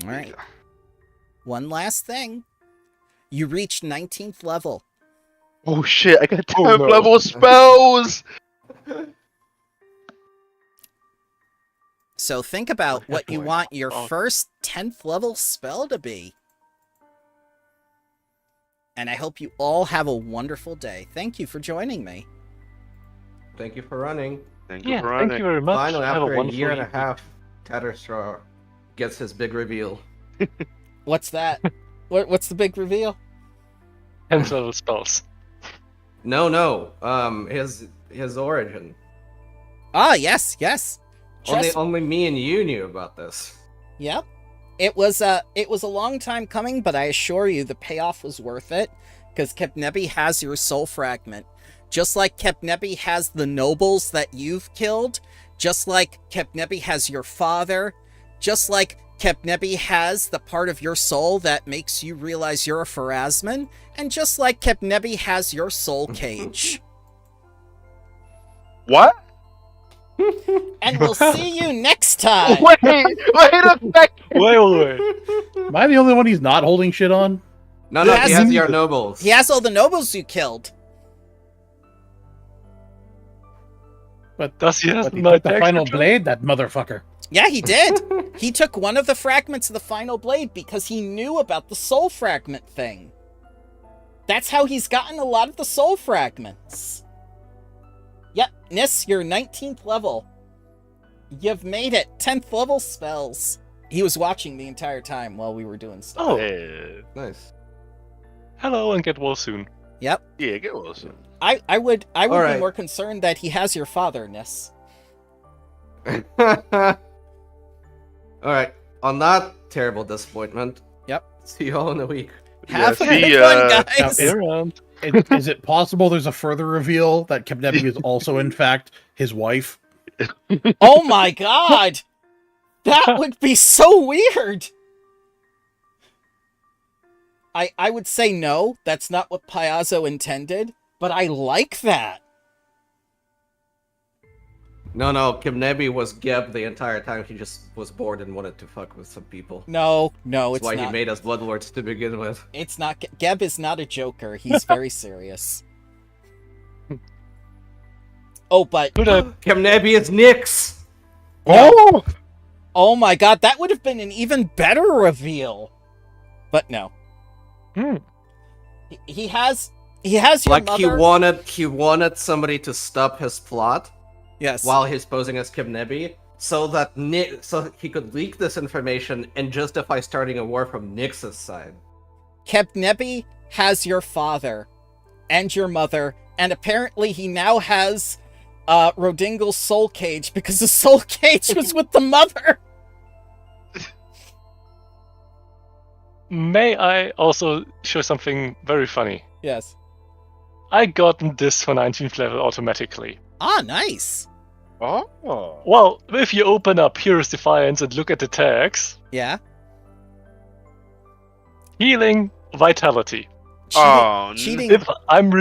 Speaker 1: Alright. One last thing. You reached 19th level.
Speaker 6: Oh shit! I got 10
Speaker 3: Oh, no.
Speaker 6: level spells.
Speaker 1: So think about what you
Speaker 3: boy.
Speaker 1: want your
Speaker 3: Oh.
Speaker 1: first 10th level spell to be. And I hope you all have a wonderful day. Thank you for joining me.
Speaker 5: Thank you for running.
Speaker 6: Thank you
Speaker 3: Yeah,
Speaker 6: for
Speaker 3: thank
Speaker 6: running.
Speaker 3: you very much.
Speaker 5: Finally,
Speaker 3: Have
Speaker 5: after a
Speaker 3: wonderful
Speaker 5: year and a
Speaker 3: evening.
Speaker 5: half, Tatterstraw gets his big reveal.
Speaker 1: What's that? What's the big reveal?
Speaker 3: 10th level spells.
Speaker 5: No. His origin.
Speaker 1: Ah, yes. Just-
Speaker 5: Only me and you knew about this.
Speaker 1: Yep. It was a long time coming, but I assure you the payoff was worth it, because Kepnebi has your soul fragment. Just like Kepnebi has the nobles that you've killed, just like Kepnebi has your father, just like Kepnebi has the part of your soul that makes you realize you're a Pharasman, and just like Kepnebi has your soul cage.
Speaker 6: What?
Speaker 1: And we'll see you next time!
Speaker 6: Wait a sec.
Speaker 3: Wait.
Speaker 2: Am I the only one he's not holding shit on?
Speaker 5: No,
Speaker 1: Yes.
Speaker 5: he has your nobles.
Speaker 1: He has all the nobles you killed.
Speaker 2: But
Speaker 3: Does he have
Speaker 2: but he
Speaker 3: my
Speaker 2: took the
Speaker 3: text
Speaker 2: final
Speaker 3: control?
Speaker 2: blade, that motherfucker.
Speaker 1: Yeah, he did. He took one of the fragments of the final blade because he knew about the soul fragment thing. That's how he's gotten a lot of the soul fragments. Yep, Nis, you're 19th level. You've made it. 10th level spells. He was watching the entire time while we were doing stuff.
Speaker 3: Oh,
Speaker 6: Yeah,
Speaker 5: Nice.
Speaker 3: hello and get well soon.
Speaker 1: Yep.
Speaker 6: get Wilson.
Speaker 1: I would be
Speaker 5: Alright.
Speaker 1: more concerned that he has your father, Nis.
Speaker 5: Alright, on that terrible disappointment.
Speaker 1: Yep.
Speaker 5: See you all in a week.
Speaker 1: Have a
Speaker 6: see
Speaker 1: good
Speaker 6: ya.
Speaker 1: one, guys.
Speaker 2: Now,
Speaker 3: Around.
Speaker 2: Is it possible there's a further reveal that Kepnebi is also, in fact, his wife?
Speaker 1: Oh my god! That would be so weird! I would say no, that's not what Piazzo intended, but I like that.
Speaker 5: No, Kimnebi was Geb the entire time. He just was bored and wanted to fuck with some people.
Speaker 1: No,
Speaker 5: That's
Speaker 1: it's
Speaker 5: why
Speaker 1: not.
Speaker 5: he made us Bloodlords to begin with.
Speaker 1: It's not. Geb is not a joker. He's very serious. Oh, but
Speaker 3: Could I?
Speaker 5: Kimnebi is Nyx!
Speaker 2: Oh!
Speaker 1: oh my god, that would have been an even better reveal. But no,
Speaker 3: Hmm.
Speaker 1: he has your
Speaker 5: Like
Speaker 1: mother.
Speaker 5: he wanted somebody to stop his plot
Speaker 1: Yes.
Speaker 5: while he's posing as Kimnebi, so that so he could leak this information and justify starting a war from Nyx's side.
Speaker 1: Kepnebi has your father and your mother, and apparently he now has Rodingle's soul cage because the soul cage was with the mother.
Speaker 3: May I also show something very funny?
Speaker 1: Yes.
Speaker 3: I got this for 19th level automatically.
Speaker 1: Ah, nice.
Speaker 6: Oh.
Speaker 3: Well, if you open up Hero's Defiance and look at the tags,
Speaker 1: Yeah.
Speaker 3: healing, vitality.
Speaker 6: Oh,
Speaker 1: cheating.
Speaker 3: If I'm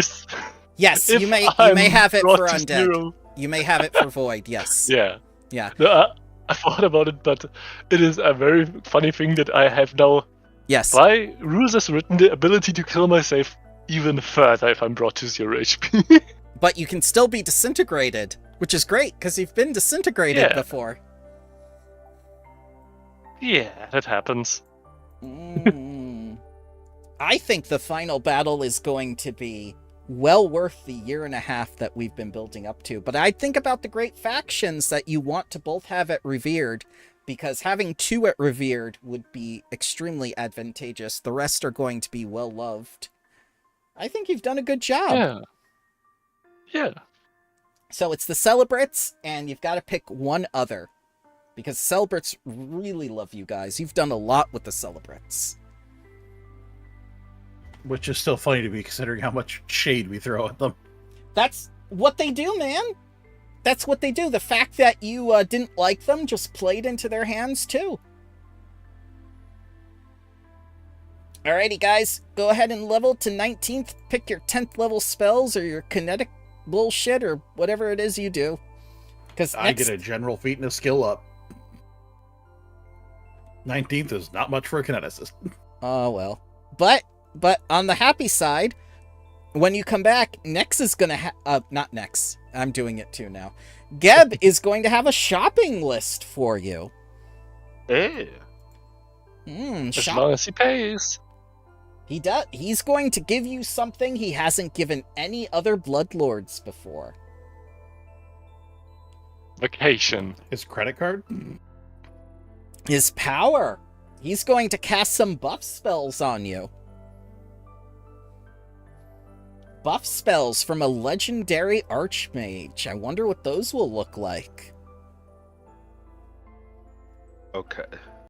Speaker 1: Yes,
Speaker 3: if
Speaker 1: you may
Speaker 3: I'm
Speaker 1: have it
Speaker 3: brought
Speaker 1: for
Speaker 3: to
Speaker 1: undead.
Speaker 3: zero-
Speaker 1: You may have it for void. Yes.
Speaker 3: Yeah.
Speaker 1: Yeah.
Speaker 3: No, I thought about it, but it is a very funny thing that I have now,
Speaker 1: Yes.
Speaker 3: by rules as written, the ability to kill myself even further if I'm brought to 0 HP.
Speaker 1: But you can still be disintegrated, which is great because you've been disintegrated
Speaker 3: Yeah.
Speaker 1: before.
Speaker 3: Yeah, that happens.
Speaker 1: I think the final battle is going to be well worth the year and a half that we've been building up to. But I think about the great factions that you want to both have at Revered, because having 2 at Revered would be extremely advantageous. The rest are going to be well loved. I think you've done a good job.
Speaker 3: Yeah. Yeah.
Speaker 1: So it's the Celebrates, and you've got to pick one other. Because Celebrates really love you guys. You've done a lot with the Celebrates.
Speaker 2: Which is still funny to me considering how much shade we throw at them.
Speaker 1: That's what they do, man. That's what they do. The fact that you didn't like them just played into their hands, too. Alrighty, guys. Go ahead and level to 19th. Pick your 10th level spells or your kinetic bullshit or whatever it is you do. Because
Speaker 2: I get a general feat and a skill up. 19th is not much for a kineticist.
Speaker 1: Oh, well. But on the happy side, when you come back, Nex is going to not Nex. I'm doing it too now. Geb is going to have a shopping list for you.
Speaker 6: Hey.
Speaker 3: As long as he pays.
Speaker 1: He does. He's going to give you something he hasn't given any other Bloodlords before.
Speaker 3: Vacation.
Speaker 2: His credit card?
Speaker 1: His power. He's going to cast some buff spells on you. Buff spells from a legendary archmage. I wonder what those will look like.
Speaker 6: Okay.